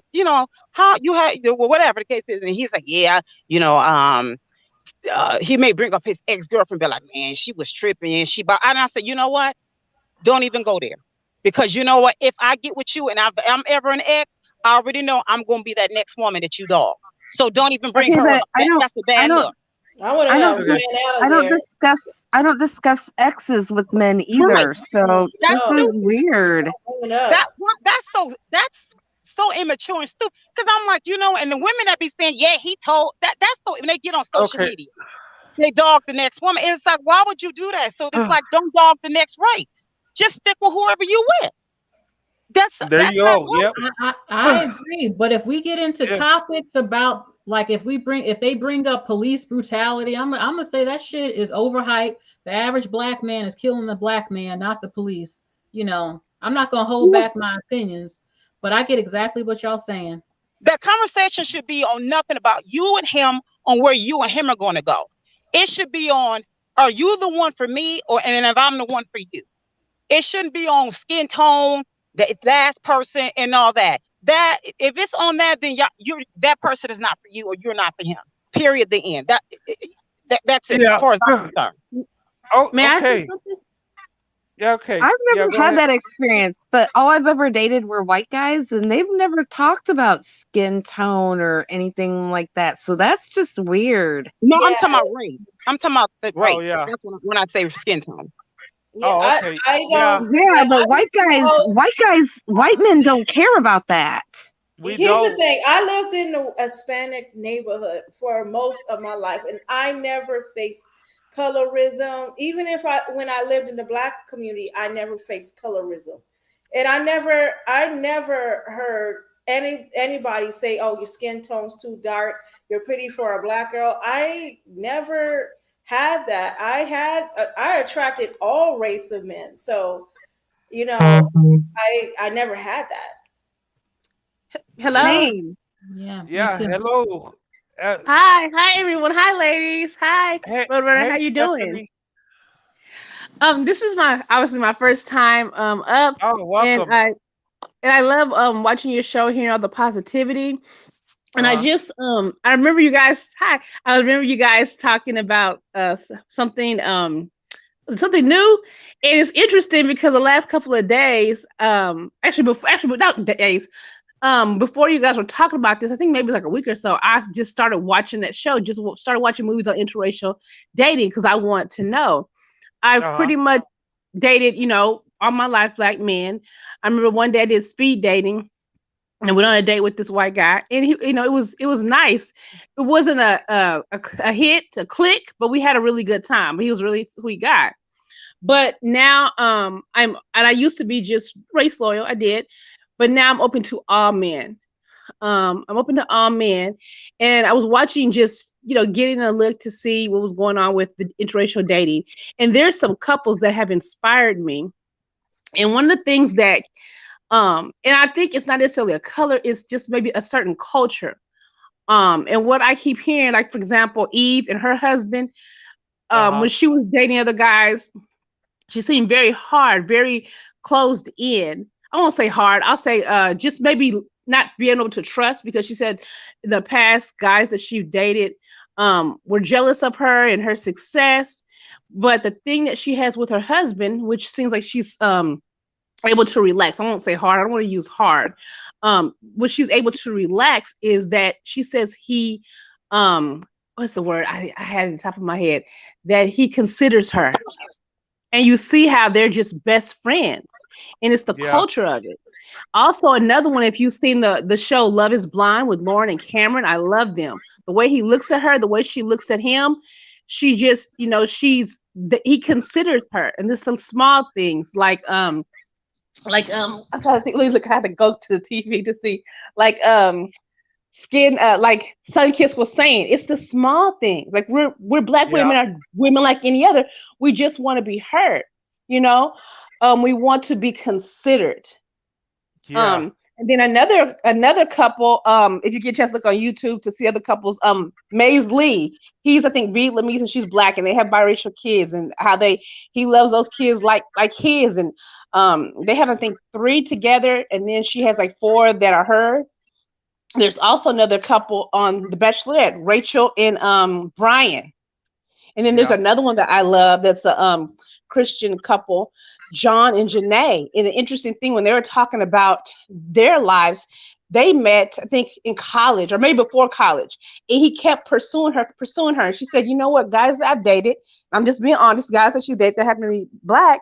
how you had whatever the case is, and he's like, yeah, he may bring up his ex girlfriend, be like, man, she was tripping and and I said, you know what? Don't even go there. Because you know what? If I get with you and I'm ever an ex, I already know I'm going to be that next woman that you dog. So don't even bring Okay, her but up. That's a I bad don't look. I would I have don't Okay. ran out I of don't there. discuss exes with men Right. either. So That's this No, is stupid. weird. bring it up. That's so immature and stupid. Because I'm like, and the women that be saying, yeah, he told that's so when they get on social Okay. media, they dog the next woman. And it's like, why would you do that? So it's like, don't dog the next race. Just stick with whoever you with. There That's you not go. Yep. I agree, but if we get into Yeah. topics about like if they bring up police brutality, I'm gonna say that shit is overhyped. The average black man is killing the black man, not the police. I'm not gonna hold back my opinions, but I get exactly what y'all saying. that conversation should be on nothing about you and him on where you and him are going to go. It should be on, are you the one for me and if I'm the one for you? It shouldn't be on skin tone, the last person and all that. That if it's on that, then that person is not for you or you're not for him. Period. The end. That's it. As Yeah. far as I'm concerned. Oh, May I say okay. something? Yeah, okay. I've Yeah, never go had ahead. that experience, but all I've ever dated were white guys, and they've never talked about skin tone or anything like that. So that's just weird. No, I'm Yeah, talking about race. I'm talking about the Oh race. yeah. That's when I say skin tone. yeah. Oh, I okay. I don't Yeah, Yeah, like. but I white men don't care about that. we Here's the don't. thing. I lived in a Hispanic neighborhood for most of my life, and I never faced colorism. Even if when I lived in the black community, I never faced colorism. And I never heard anybody say, "Oh, your skin tone's too dark. You're pretty for a black girl." I never had that. I attracted all race of men. So, you know, I never had that. Hello. Yeah, Same. Yeah, me yeah. too. Hello. Uh, Hi. Hi everyone. Hi ladies. Hi. hey, Roadrunner, how hey, you doing? Stephanie. This is my obviously my first time up, Oh, and welcome. I love watching your show, hearing all the positivity. And Uh huh. I remember you guys I remember you guys talking about something new. And it's interesting because the last couple of days, actually without days, before you guys were talking about this, I think maybe like a week or so, I just started watching that show, started watching movies on interracial dating because I want to know. I've Uh huh. pretty much dated, all my life black men. I remember one day I did speed dating and went on a date with this white guy, and he, it was nice. It wasn't a hit, a click, but we had a really good time. He was a really sweet guy. But now, I used to be just race loyal. I did, but now I'm open to all men. I'm open to all men, and I was watching, just getting a look to see what was going on with the interracial dating. And there's some couples that have inspired me. And one of the things that, and I think it's not necessarily a color, it's just maybe a certain culture. And what I keep hearing, like for example, Eve and her husband, Uh when huh. she was dating other guys, she seemed very hard, very closed in. I won't say hard. I'll say just maybe not being able to trust, because she said the past guys that she dated were jealous of her and her success. But the thing that she has with her husband, which seems like she's able to relax. I won't say hard. I don't want to use hard. What she's able to relax is that she says he, what's the word? I had it at the top of my head, that he considers her, and you see how they're just best friends, and it's the Yeah. culture of it. Also, another one, if you've seen the show Love Is Blind with Lauren and Cameron, I love them. The way he looks at her, the way she looks at him, she just, he considers her, and there's some small things I'm trying to think. Look, I had to go to the TV to see, like skin, like Sunkiss was saying, it's the small things. Like we're black Yeah. women, are women like any other. We just want to be heard, you know. We want to be considered. Yeah. And then another couple, if you get a chance to look on YouTube to see other couples, Maze Lee, he's I think Vietnamese and she's black, and they have biracial kids, and how he loves those kids like his, and they have I think 3 together, and then she has like 4 that are hers. There's also another couple on The Bachelorette, Rachel and Brian. And then there's Yeah. another one that I love, that's a Christian couple, John and Janae. And the interesting thing, when they were talking about their lives, they met, I think, in college or maybe before college. And he kept pursuing her. And she said, you know what, guys that I've dated, I'm just being honest, guys that she's dated that happen to be black,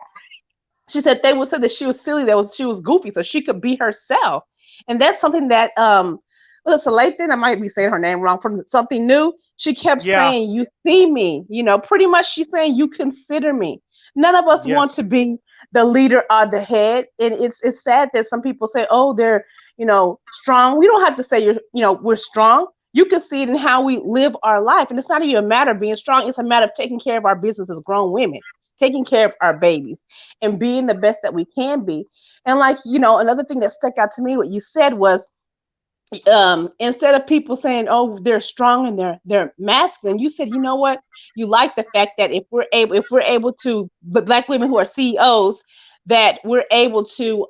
she said they would say that she was silly, she was goofy, so she could be herself. And that's something that Listen, Lathan, I might be saying her name wrong, from Something New. She kept Yeah. saying, you see me, pretty much she's saying, you consider me. None of us want Yes. to be the leader or the head. And it's sad that some people say, oh, they're, strong. We don't have to say we're strong. You can see it in how we live our life. And it's not even a matter of being strong. It's a matter of taking care of our business as grown women, taking care of our babies, and being the best that we can be. And like, another thing that stuck out to me, what you said was, instead of people saying, oh, they're strong and they're masculine, you said, you know what, you like the fact that if we're able to, but black women who are CEOs, that we're able to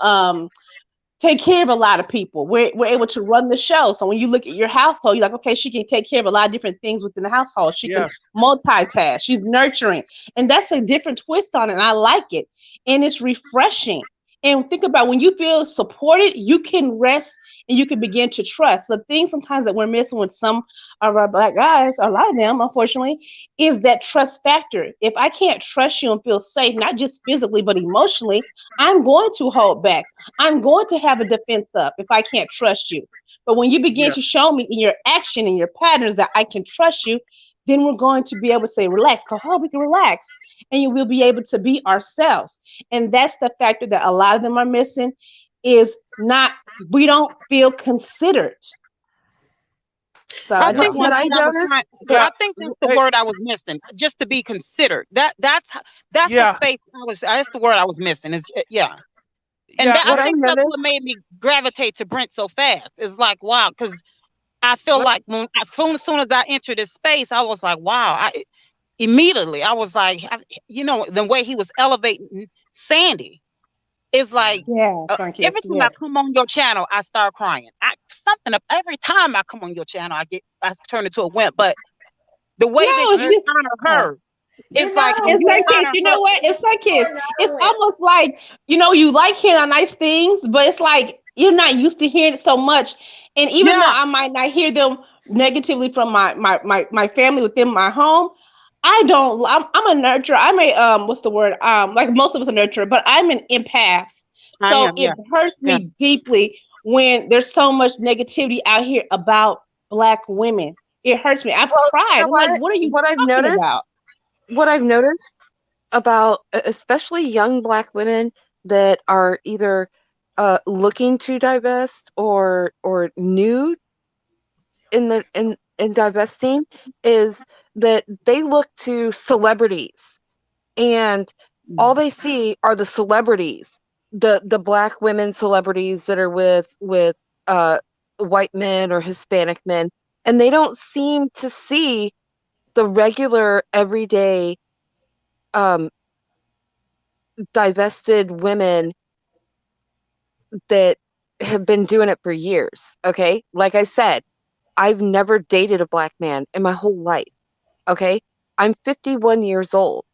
take care of a lot of people. We're able to run the show. So when you look at your household, you're like, okay, she can take care of a lot of different things within the household. She can Yes. multitask. She's nurturing. And that's a different twist on it. And I like it. And it's refreshing. And think about when you feel supported, you can rest and you can begin to trust. The thing sometimes that we're missing with some of our Black guys, a lot of them, unfortunately, is that trust factor. If I can't trust you and feel safe, not just physically, but emotionally, I'm going to hold back. I'm going to have a defense up if I can't trust you. But when you begin to Yes. show me in your action and your patterns that I can trust you, then we're going to be able to say, relax, oh, we can relax. And you will be able to be ourselves. And that's the factor that a lot of them are missing is not, we don't feel considered. So I I just think what want I that was noticed, Yeah. I think that's the Hey. word I was missing. Just to be considered. That's the Yeah. space that's the word I was missing. Is yeah. And Yeah. that I what I think that's noticed, what made me gravitate to Brent so fast. It's like wow, because I feel Let, like as soon as I entered this space, I was like, wow. Immediately I was like, the way he was elevating Sandy is like yeah, thank you. every time I Yes. come on your channel, I start crying. Something up every time I come on your channel, I turn into a wimp. But the way that No, it's you hey. just honor her, You're it's not like a when it's you like wimp. kids, honor you her. know what? It's like You kids. are not a It's wimp. almost like, you like hearing nice things, but it's like you're not used to hearing it so much. And even though Yeah, I might not hear them negatively from my family within my home, I don't I'm a nurturer. I'm a what's the word? Like most of us are nurturer, but I'm an empath. I So am. it Yeah, hurts yeah. me deeply when there's so much negativity out here about Black women. It hurts me. I've well, you cried. know I'm like, what? what are you What I've talking noticed, about? what I've noticed about especially young Black women that are either looking to divest or new in divesting is that they look to celebrities and all they see are the celebrities, the Black women celebrities that are with uh white men or Hispanic men, and they don't seem to see the regular everyday um divested women that have been doing it for years. Okay, like I said, I've never dated a Black man in my whole life. Okay, I'm 51 years old.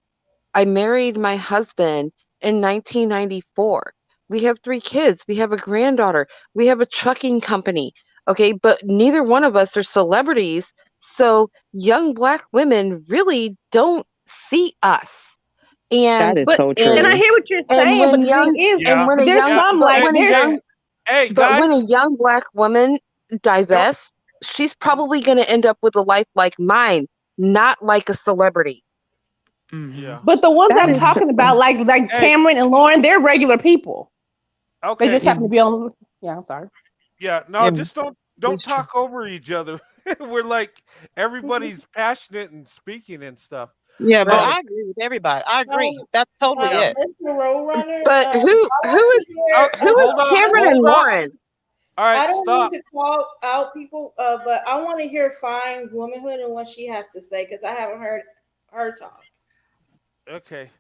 I married my husband in 1994. We have 3 kids. We have a granddaughter. We have a trucking company. Okay, but neither one of us are celebrities. So young Black women really don't see us. That And is But so and I and true. hear what you're and saying, but when the thing young is, Yeah. there's Yeah. some Hey. like when a there's Hey. young Hey, but when a guys. young Black woman Go. divests, she's probably going to end up with a life like mine, not like a celebrity. Hmm. Yeah. but the ones That I'm is Hey. talking about, true. like Hey. Cameron and Lauren, they're regular people. They just Okay. happen Yeah, to be on. Yeah, I'm sorry. Yeah. No, yeah, just don't that's true. talk over each other. We're like everybody's passionate and speaking and stuff. Yeah, but Brother. I agree with everybody. I agree. Um, That's totally Yeah. it. Mr. Roadrunner, But I who want to is Oh, hear. who is hold on. I Cameron don't. Hold and on. Lauren? All I right. don't mean Stop. to call out people, but I want to hear Fine Womanhood and what she has to say because I haven't heard her talk. Okay.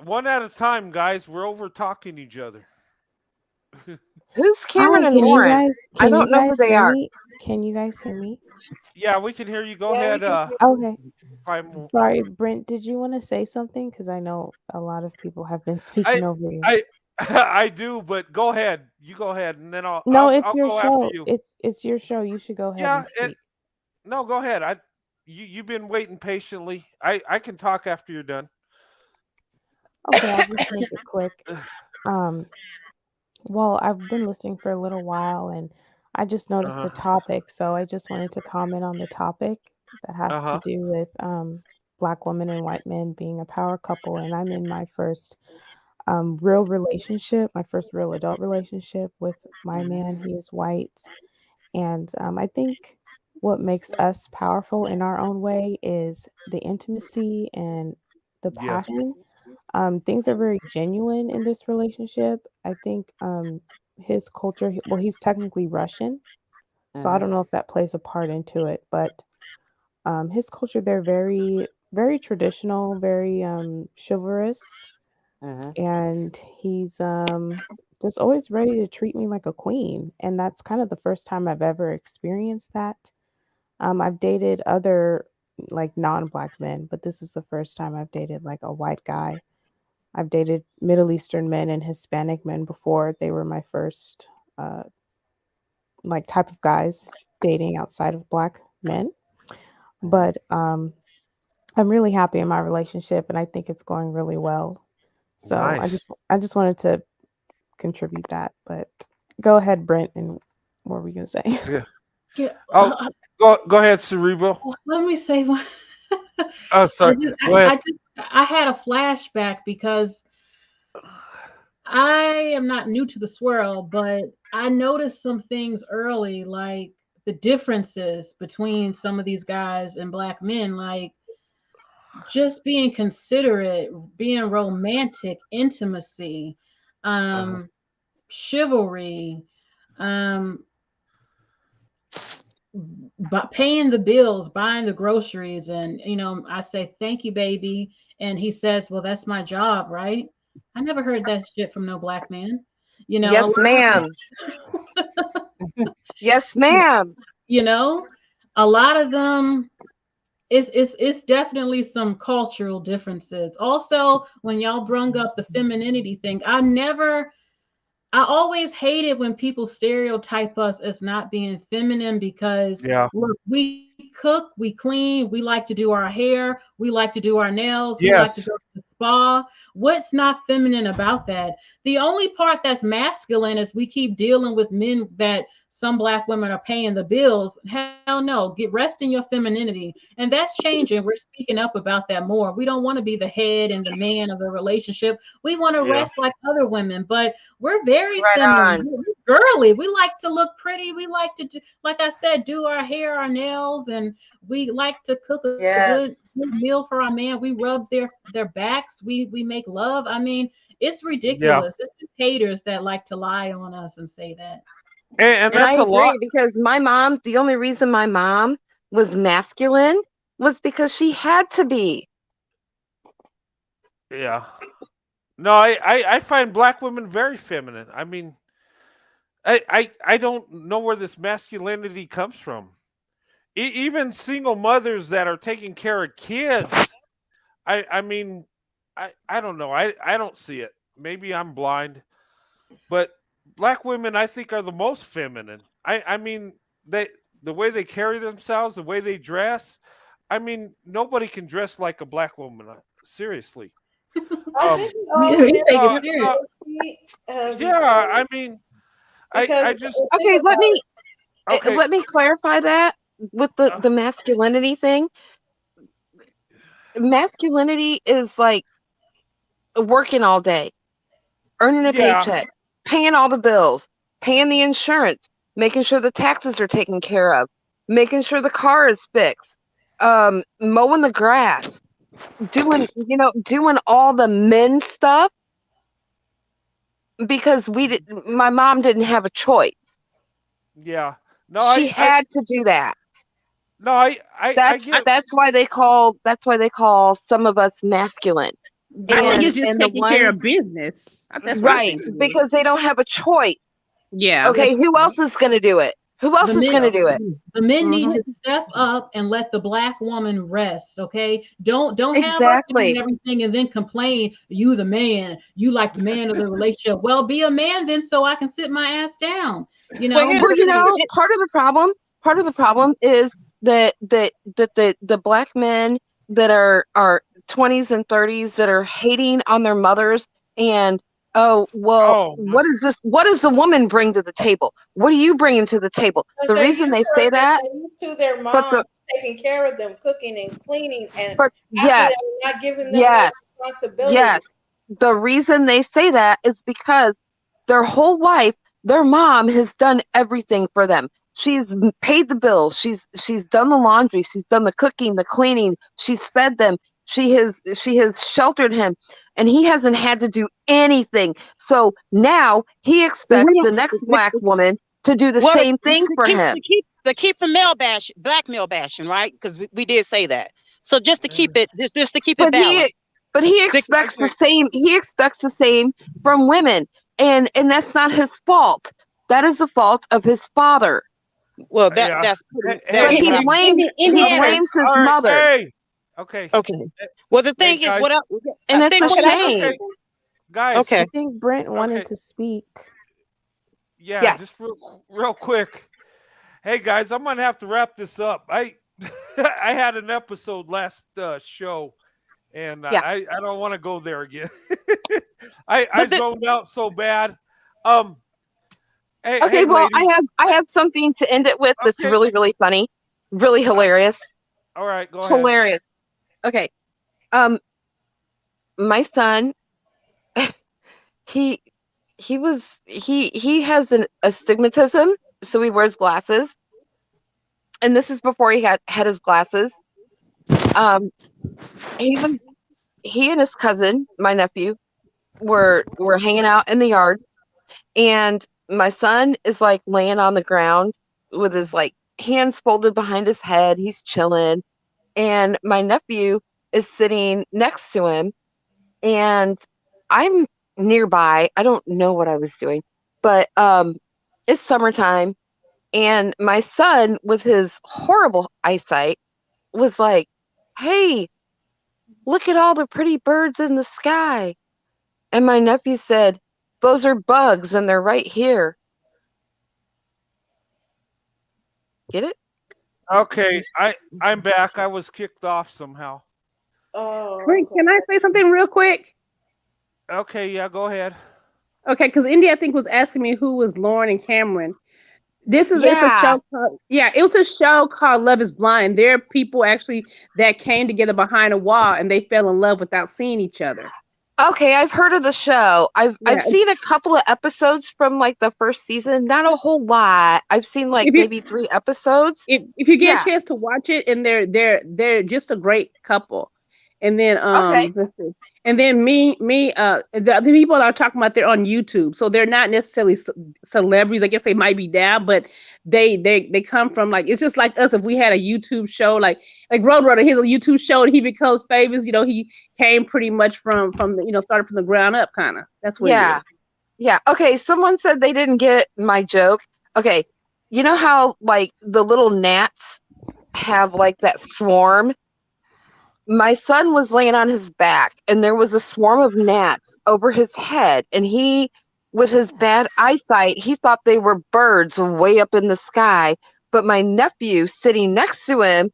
One at a time, guys. We're over talking each other. Who's Cameron Hi, and Lauren? I can you don't know who guys they hear are. me? Can you guys hear me? Yeah, we can hear you. Go Yeah, we ahead. can hear you. Okay. I'm, Sorry, Brent, did you want to say something? Because I know a lot of people have been I speaking over you. I I do, but go ahead. You go ahead, and then I'll No, I'll it's I'll your go after show. you. It's your show. You should go ahead Yeah. and speak. No, go ahead. You've been waiting patiently. I can talk after you're done. Okay, I'll just make it quick. Um, well, I've been listening for a little while and I just noticed Uh the huh. topic, so I just wanted to comment on the topic that Uh has to huh. do with Black women and white men being a power couple, and I'm in my first real relationship, my first real adult relationship with my Hmm. man. He is white. And I think what makes us powerful in our own way is the intimacy and the Yeah. passion. Things are very genuine in this relationship. I think his culture, well, he's technically Russian. So I Hmm. don't know if that plays a part into it, but his culture, they're very, very traditional, very chivalrous, Hmm. and he's just always ready to treat me like a queen. And that's kind of the first time I've ever experienced that. I've dated other like non-black men, but this is the first time I've dated like a white guy. I've dated Middle Eastern men and Hispanic men before. They were my first like type of guys dating outside of black men. But I'm really happy in my relationship and I think it's going really well. So Nice. I just wanted to contribute that. But go ahead, Brent, and what were we gonna say? Yeah. Yeah, Oh, go ahead, Cerebral. let me say one. Oh, sorry. Go ahead. I had a flashback because I am not new to the swirl, but I noticed some things early, like the differences between some of these guys and black men, like just being considerate, being romantic, intimacy, um, chivalry, um, paying the bills, buying the groceries, and I say thank you, baby, and he says, "Well, that's my job, right?" I never heard that shit from no black man. A Yes, lot of ma'am. Yes, ma'am. you know, a lot of them. It's definitely some cultural differences. Also, when y'all brung up the femininity thing, I always hated when people stereotype us as not being feminine because Yeah. look, we cook, we clean, we like to do our hair, we like to do our nails, we like to Yes. go to the spa. What's not feminine about that? The only part that's masculine is we keep dealing with men that some black women are paying the bills. Hell no, get rest in your femininity. And that's changing. We're speaking up about that more. We don't want to be the head and the man of the relationship. We want to Yeah. rest like other women, but we're very Right feminine. on. We're girly. We like to look pretty. We like to, like I said, do our hair, our nails, and we like to cook a Yes. good meal for our man. We rub their backs. We make love. I mean, it's Yeah. ridiculous. It's the haters that like to lie on us and say that. And And I that's a lot. agree because the only reason my mom was masculine was because she had to be. Yeah. No, I find black women very feminine. I mean, I don't know where this masculinity comes from. Even single mothers that are taking care of kids. I mean, I don't know. I don't see it. Maybe I'm blind, but black women I think are the most feminine. I mean they the way they carry themselves, the way they dress. I mean, nobody can dress like a black woman. Seriously. I Um. think it all You stems take from it Uh, serious. uh, yeah. because I mean, because I just think Okay, about it. okay. let me clarify that with Uh, the masculinity thing. Masculinity is like working all day, earning a yeah. paycheck, paying all the bills, paying the insurance, making sure the taxes are taken care of, making sure the car is fixed, mowing the grass, doing all the men stuff because my mom didn't have a choice. Yeah. No, She had to do that. no, I get That's why they call some of us masculine. I think And it's just the taking care of ones business. That's what I right, think it is. because they don't have a choice. Yeah. Okay, who else is going to do it? Who The else is men, going to do it? the men need Mhm. to step up and let the black woman rest. Okay, don't have us doing Exactly. everything and then complain. You the man, you like the man of the relationship. Well, be a man then, so I can sit my ass down. Well, here's Well, the thing. part of the problem is that the black men that are 20s and 30s that are hating on their mothers and oh well, oh my what does the woman bring to the table? What are you bringing to the table? Because The reason they say that, they're used to their but moms taking care of them, cooking and cleaning, and but after yes, that, not giving them no yes, responsibility. yes. The reason they say that is because their whole life, their mom has done everything for them. She's paid the bills. She's done the laundry. She's done the cooking, the cleaning. She's fed them. She has sheltered him, and he hasn't had to do anything. So now he We expects don't, the next black woman to do the well, same thing for him. to keep from black male bashing, right? Because we did say that. So just to keep it, just to keep it But balanced. he expects the same. He expects the same from women. and that's not his fault. That is the fault of his father. Well, Yeah. that's Hey, But hey, pretty. hey, he Indiana. blames his all right. mother. Hey. Okay. Okay. Well, the Hey, thing is, guys. And I it's think a what I, shame. Okay. Guys. I okay, think Brent wanted Okay. to speak. Yeah. Yes. Just real quick. Hey, guys. I'm gonna have to wrap this up. I I had an episode last show, and Yeah. I don't want to go there again. I but the, zoned out so bad. Um. Hey, Okay, hey, well, ladies. I have something to end it with that's Okay. really, really funny. Really hilarious. All right. Go ahead. Hilarious. Okay. Um my son, he he has an astigmatism, so he wears glasses. And this is before he had his glasses. Um he was he and his cousin, my nephew, were hanging out in the yard, and my son is like laying on the ground with his like hands folded behind his head. He's chilling, and my nephew is sitting next to him, and I'm nearby. I don't know what I was doing, but it's summertime, and my son, with his horrible eyesight, was like, "Hey, look at all the pretty birds in the sky." And my nephew said, "Those are bugs, and they're right here." Get it? Okay. I'm back. I was kicked off somehow. Oh, Brent, can I say something real quick? Okay. Yeah. Go ahead. Okay, because India, I think, was asking me who was Lauren and Cameron. It's a Yeah. show called, yeah, it was a show called Love is Blind. There are people actually that came together behind a wall and they fell in love without seeing each other. Okay, I've heard of the show. I've Yeah. seen a couple of episodes from like the first season, not a whole lot. I've seen like If you maybe 3 episodes. if you get a Yeah. chance to watch it, and they're just a great couple. And then Okay. let's see. And then the people that are talking about, they're on YouTube, so they're not necessarily celebrities. I guess they might be now, but they come from, like, it's just like us. If we had a YouTube show, like Roadrunner, he has a YouTube show and he becomes famous. He came pretty much from the, started from the ground up, kind of. That's what it Yeah. is. Yeah. Okay, someone said they didn't get my joke. Okay. You know how like the little gnats have like that swarm? My son was laying on his back and there was a swarm of gnats over his head, and he, with his bad eyesight, he thought they were birds way up in the sky. But my nephew sitting next to him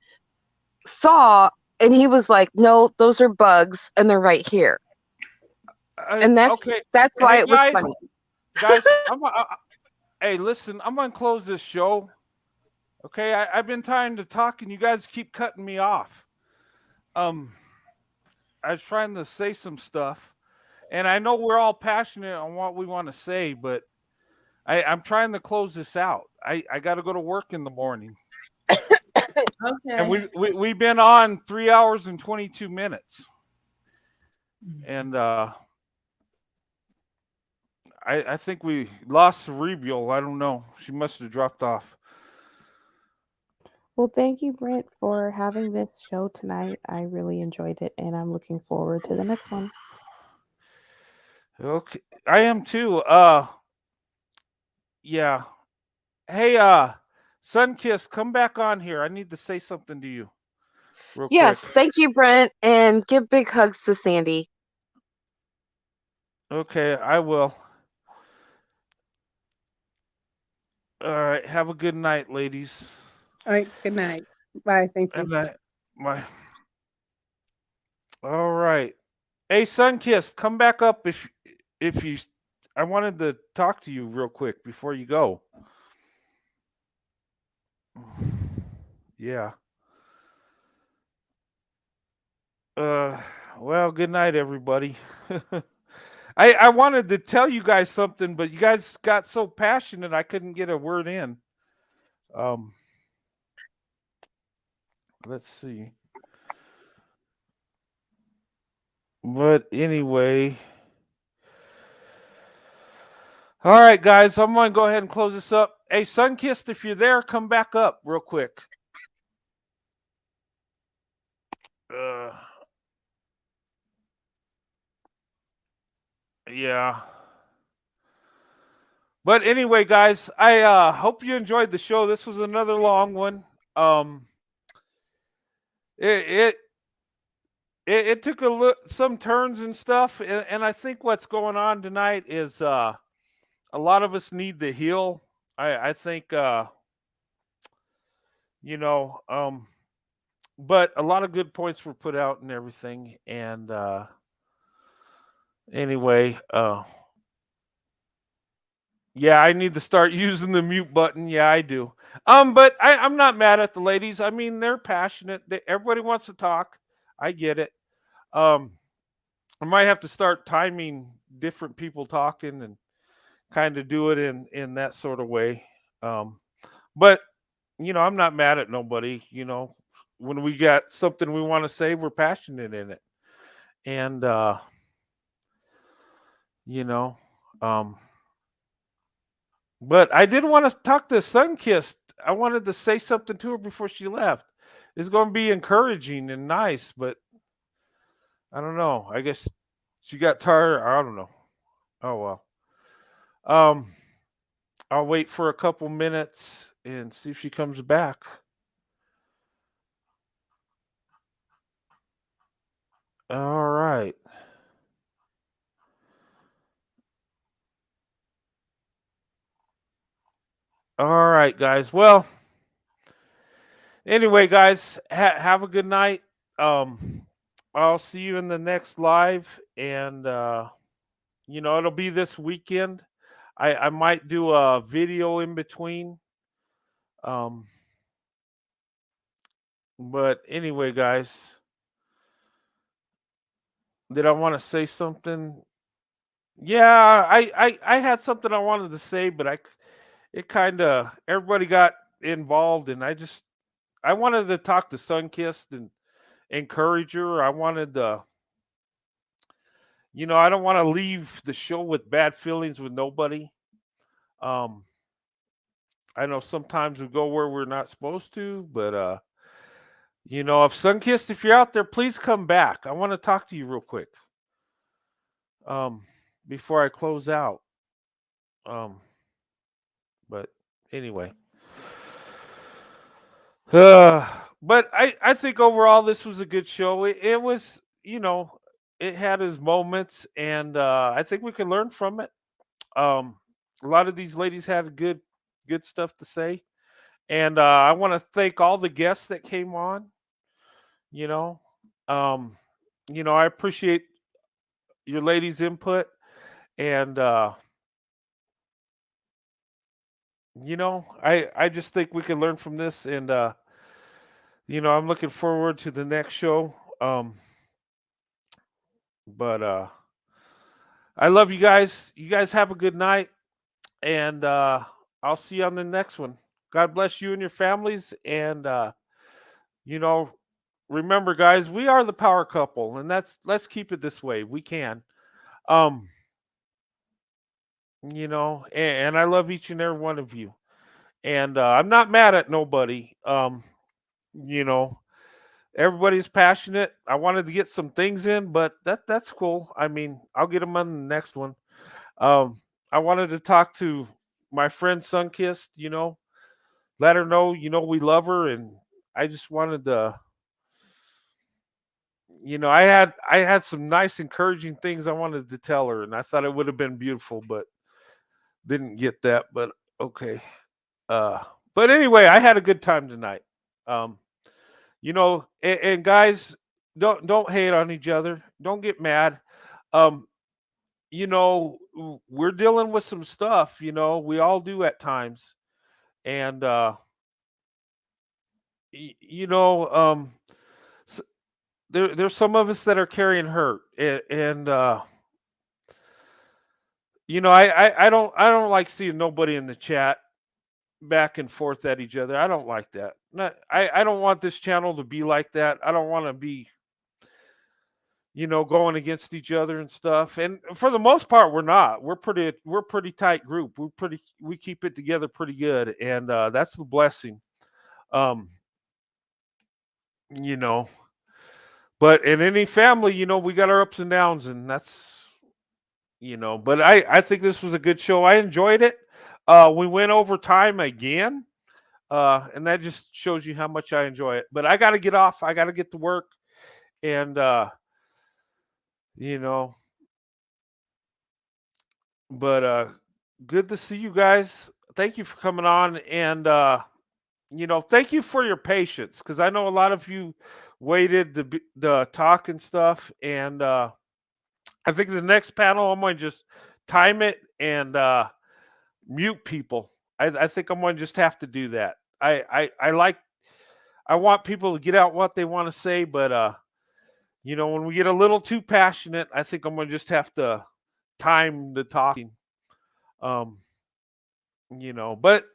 saw, and he was like, "No, those are bugs and they're right here." And Okay. that's why Hey, it was guys. funny. Guys. Hey, listen. I'm gonna close this show. Okay. I've been trying to talk, and you guys keep cutting me off. Um. I was trying to say some stuff, and I know we're all passionate on what we want to say, but I'm trying to close this out. I got to go to work in the morning, and okay. we've been on 3 hours and 22 minutes, and I think we lost Cerebral. I don't know. She must have dropped off. Well, thank you, Brent, for having this show tonight. I really enjoyed it, and I'm looking forward to the next one. Okay, I am too. Yeah. Hey, Sunkiss, come back on here. I need to say something to you, real quick. Yes, thank you, Brent, and give big hugs to Sandy. Okay, I will. All right. Have a good night, ladies. All right. Good night. Bye. Thank you. And my. All right. Hey, Sunkiss, come back up if you. I wanted to talk to you real quick before you go. Yeah. Well, good night, everybody. I wanted to tell you guys something, but you guys got so passionate I couldn't get a word in. Um. Let's see. But anyway. All right, guys, I'm going to go ahead and close this up. Hey, Sunkissed, if you're there, come back up real quick. Yeah. But anyway, guys, I hope you enjoyed the show. This was another long one. Um, it it it took some turns and stuff, and I think what's going on tonight is a lot of us need to heal. I think you know, but a lot of good points were put out and everything. And anyway, yeah, I need to start using the mute button. Yeah, I do. But I'm not mad at the ladies. I mean, they're passionate. Everybody wants to talk. I get it. Um, I might have to start timing different people talking and kind of do it in that sort of way. Um, but I'm not mad at nobody. When we got something we want to say, we're passionate in it, and you know, um, but I did want to talk to Sunkissed. I wanted to say something to her before she left. It's going to be encouraging and nice, but I don't know. I guess she got tired. I don't know. Oh well. Um, I'll wait for a couple minutes and see if she comes back. All right. All right, guys. Well, anyway, guys, have a good night. I'll see you in the next live, and it'll be this weekend. I might do a video in between. Um, but anyway, guys, did I want to say something? Yeah, I had something I wanted to say, but it kind of everybody got involved, and I wanted to talk to Sunkissed and encourage her. I wanted to, I don't want to leave the show with bad feelings with nobody. Um, I know sometimes we go where we're not supposed to, but if Sunkissed, if you're out there, please come back. I want to talk to you real quick. Um, before I close out. Um, but anyway. But I think overall this was a good show. It was, it had its moments, and I think we can learn from it. Um, a lot of these ladies had good stuff to say, and I want to thank all the guests that came on. You know, um, I appreciate your ladies' input, and I just think we can learn from this, and I'm looking forward to the next show. But I love you guys. You guys have a good night, and I'll see you on the next one. God bless you and your families, and you know, remember, guys, we are the power couple, and let's keep it this way. We can, um, and I love each and every one of you, and I'm not mad at nobody. You know, everybody's passionate. I wanted to get some things in, but that's cool. I mean, I'll get them on the next one. Um, I wanted to talk to my friend Sunkissed, let her know, we love her, and I just wanted to, I had some nice encouraging things I wanted to tell her, and I thought it would have been beautiful, but didn't get that. But okay. Uh, but anyway, I had a good time tonight. Um, and guys, don't hate on each other. Don't get mad. Um, we're dealing with some stuff, we all do at times. And s- there's some of us that are carrying hurt, and I don't like seeing nobody in the chat back and forth at each other. I don't like that. I don't want this channel to be like that. I don't want to be going against each other and stuff. And for the most part, we're not. We're pretty tight group. We keep it together pretty good, and that's the blessing. Um, you know, but in any family, we got our ups and downs, and that's. But I think this was a good show. I enjoyed it. We went over time again. And that just shows you how much I enjoy it. But I got to get off. I got to get to work. And, you know, but good to see you guys. Thank you for coming on. And, thank you for your patience because I know a lot of you waited to talk and stuff. And I think the next panel, I'm going to just time it and mute people. I think I'm going to just have to do that. I want people to get out what they want to say, but when we get a little too passionate, I think I'm gonna just have to time the talking. Um, but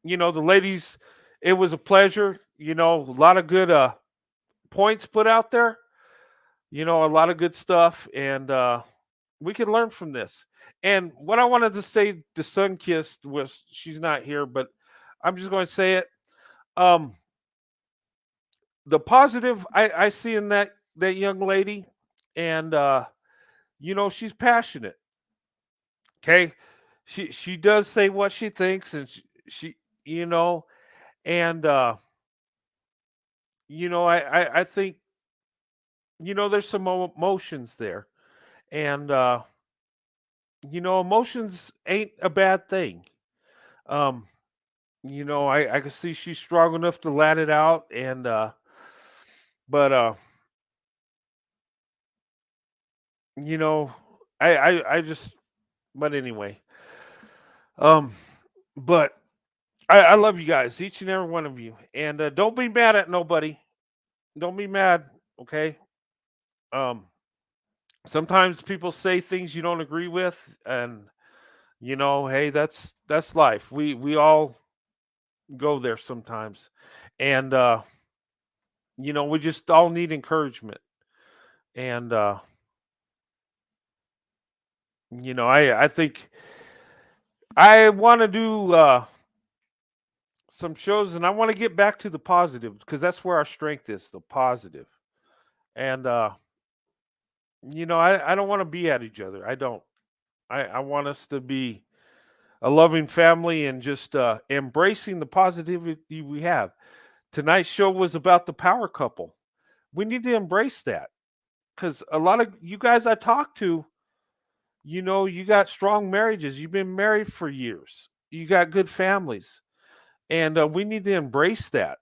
the ladies, it was a pleasure. A lot of good points put out there. A lot of good stuff, and we can learn from this. And what I wanted to say to Sunkissed was she's not here, but I'm just going to say it. The positive I see in that young lady, and she's passionate. Okay, she does say what she thinks, and she and I think there's some emotions there, and emotions ain't a bad thing. Um, I can see she's strong enough to let it out, and but you know, I just but anyway. Um but I love you guys, each and every one of you. And don't be mad at nobody. Don't be mad, okay? Um Sometimes people say things you don't agree with, and hey, that's life. We all go there sometimes. And we just all need encouragement. And I think I want to do some shows, and I want to get back to the positive because that's where our strength is, the positive. And I don't want to be at each other. I don't. I want us to be a loving family and just embracing the positivity we have. Tonight's show was about the power couple. We need to embrace that because a lot of you guys I talk to, you got strong marriages. You've been married for years. You got good families, and we need to embrace that.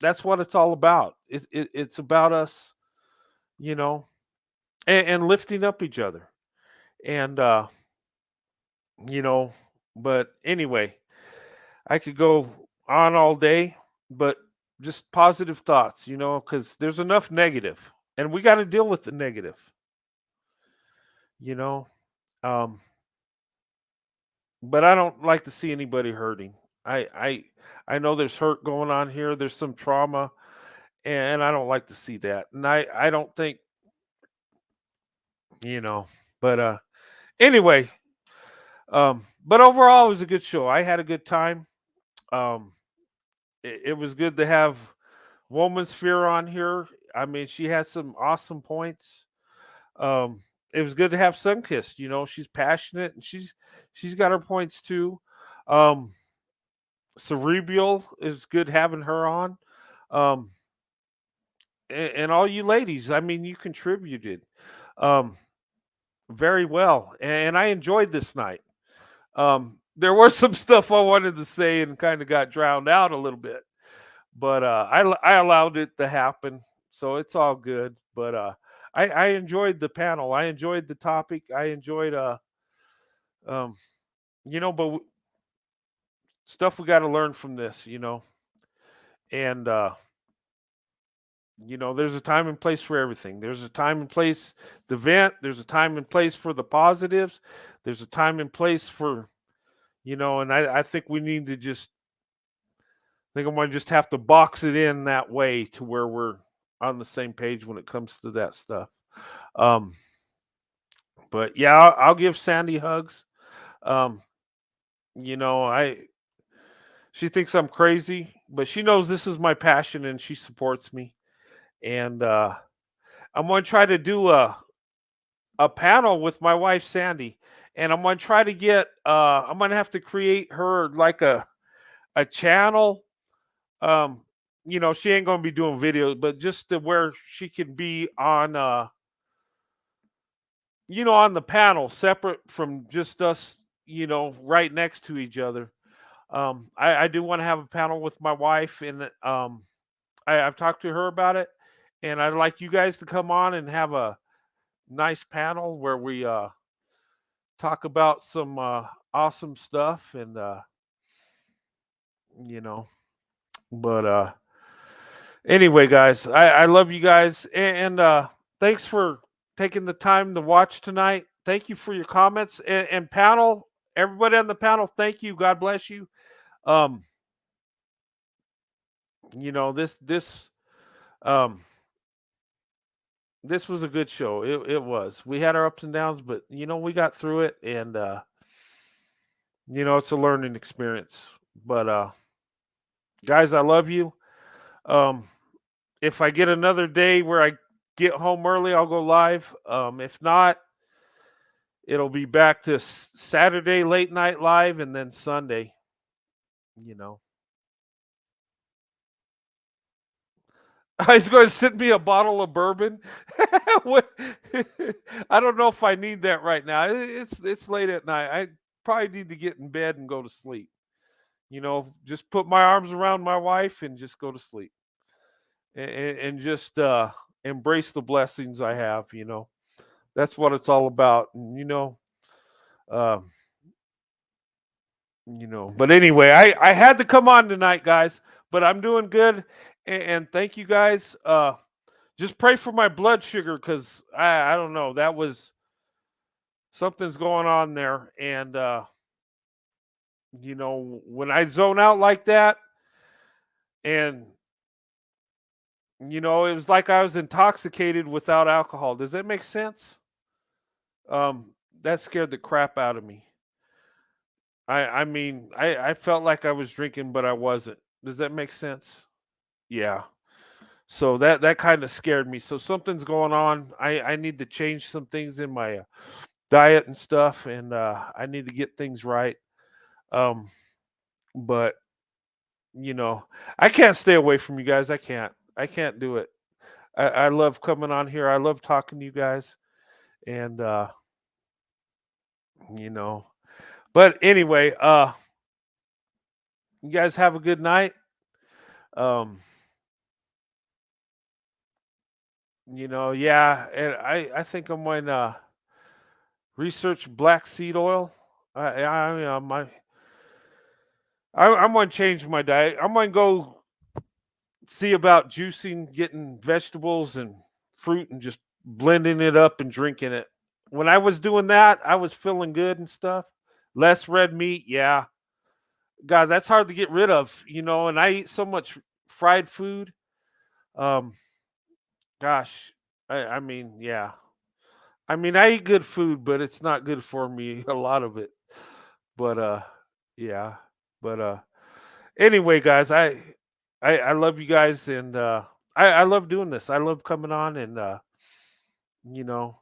That's what it's all about. It's about us, you know, and lifting up each other. And you know, but anyway, I could go on all day, but just positive thoughts, because there's enough negative, and we got to deal with the negative, you know. Um, but I don't like to see anybody hurting. I I I know there's hurt going on here. There's some trauma, and I don't like to see that. And I don't think, you know, but anyway, but overall it was a good show. I had a good time. Um it was good to have Woman's Fear on here. I mean, she had some awesome points. Um it was good to have Sunkissed. She's passionate and she's got her points too. Um Cerebral is good having her on. Um and all you ladies, I mean, you contributed um very well, and I enjoyed this night. There was some stuff I wanted to say and kind of got drowned out a little bit, but I allowed it to happen, so it's all good. But I enjoyed the panel. I enjoyed the topic. I enjoyed um but stuff we got to learn from this, and there's a time and place for everything. There's a time and place to vent. There's a time and place for the positives. There's a time and place for and I think we need to just I think I'm going to just have to box it in that way to where we're on the same page when it comes to that stuff. Um, but yeah, I'll give Sandy hugs. Um, I she thinks I'm crazy, but she knows this is my passion and she supports me. And I'm going to try to do a panel with my wife Sandy, and I'm gonna try to get. I'm gonna have to create her like a channel. Um, she ain't gonna be doing videos, but just to where she can be on on the panel, separate from just us, right next to each other. I do want to have a panel with my wife, and I've talked to her about it, and I'd like you guys to come on and have a nice panel where we talk about some awesome stuff, and you know, but anyway, guys, I love you guys, and thanks for taking the time to watch tonight. Thank you for your comments, and panel, everybody on the panel, thank you. God bless you. Um, this um this was a good show. It was. We had our ups and downs, but we got through it, and it's a learning experience. But guys, I love you. Um, if I get another day where I get home early, I'll go live. If not, it'll be back to Saturday late night live, and then Sunday. You know, he's going to send me a bottle of bourbon. What- I don't know if I need that right now. It's late at night. I probably need to get in bed and go to sleep. Just put my arms around my wife and just go to sleep, and just embrace the blessings I have. That's what it's all about. And um, But anyway, I had to come on tonight, guys. But I'm doing good, and thank you guys. Just pray for my blood sugar, because I don't know, that was something's going on there, and when I zone out like that, and it was like I was intoxicated without alcohol. Does that make sense? That scared the crap out of me. I mean, I felt like I was drinking, but I wasn't. Does that make sense? Yeah. So that kind of scared me. So something's going on. I need to change some things in my diet and stuff, and I need to get things right. Um, but I can't stay away from you guys. I can't. I can't do it. I love coming on here. I love talking to you guys, and you know. But anyway, you guys have a good night. Um, yeah, and I think I'm going to research black seed oil. I'm going to change my diet. I'm going to go see about juicing, getting vegetables and fruit, and just blending it up and drinking it. When I was doing that, I was feeling good and stuff. Less red meat, yeah. God, that's hard to get rid of, and I eat so much fried food. Um, gosh, I mean, yeah. I mean, I eat good food, but it's not good for me, a lot of it. But yeah. But anyway, guys, I love you guys, and I love doing this. I love coming on, and you know,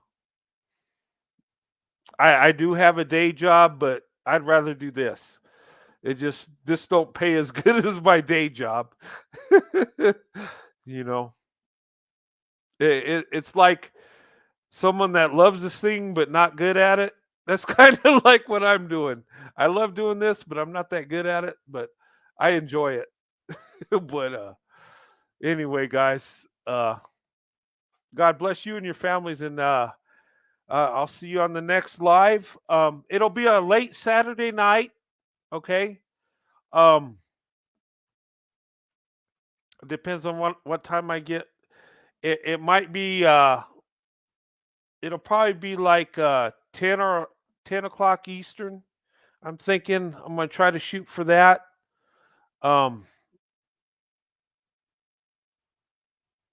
I do have a day job, but I'd rather do this. This don't pay as good as my day job. you know, it's like someone that loves to sing but not good at it. That's kind of like what I'm doing. I love doing this, but I'm not that good at it. But I enjoy it. but anyway, guys, God bless you and your families, and I'll see you on the next live. It'll be a late Saturday night. Okay. Um, depends on what time I get. It might be it'll probably be like 10 o'clock Eastern. I'm thinking I'm gonna try to shoot for that. Um,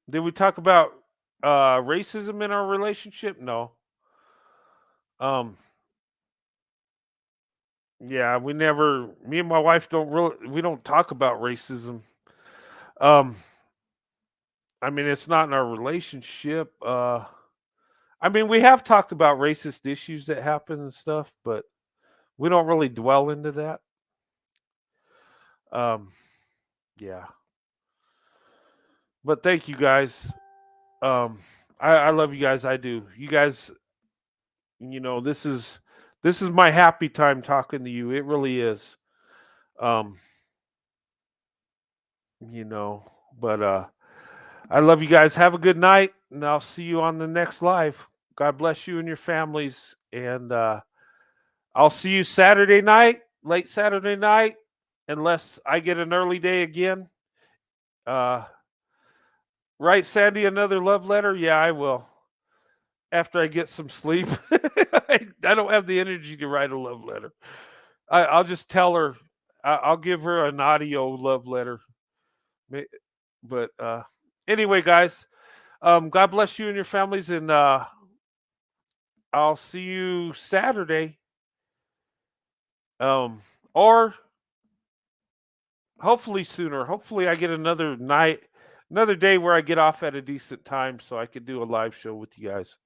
did we talk about racism in our relationship? No. Um, yeah, we never. Me and my wife don't really. We don't talk about racism. Um, I mean, it's not in our relationship. I mean, we have talked about racist issues that happen and stuff, but we don't really dwell into that. Yeah. But thank you guys. I love you guys. I do. You guys, this is my happy time talking to you. It really is. Um, but I love you guys. Have a good night, and I'll see you on the next live. God bless you and your families, and I'll see you Saturday night, late Saturday night, unless I get an early day again. Write Sandy another love letter? Yeah, I will. After I get some sleep. I don't have the energy to write a love letter. I'll just tell her. I'll give her an audio love letter. But anyway, guys, God bless you and your families, and I'll see you Saturday. Or hopefully sooner. Hopefully I get another day where I get off at a decent time so I could do a live show with you guys.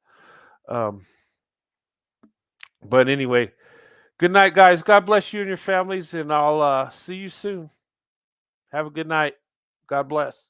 But anyway, good night, guys. God bless you and your families, and I'll see you soon. Have a good night. God bless.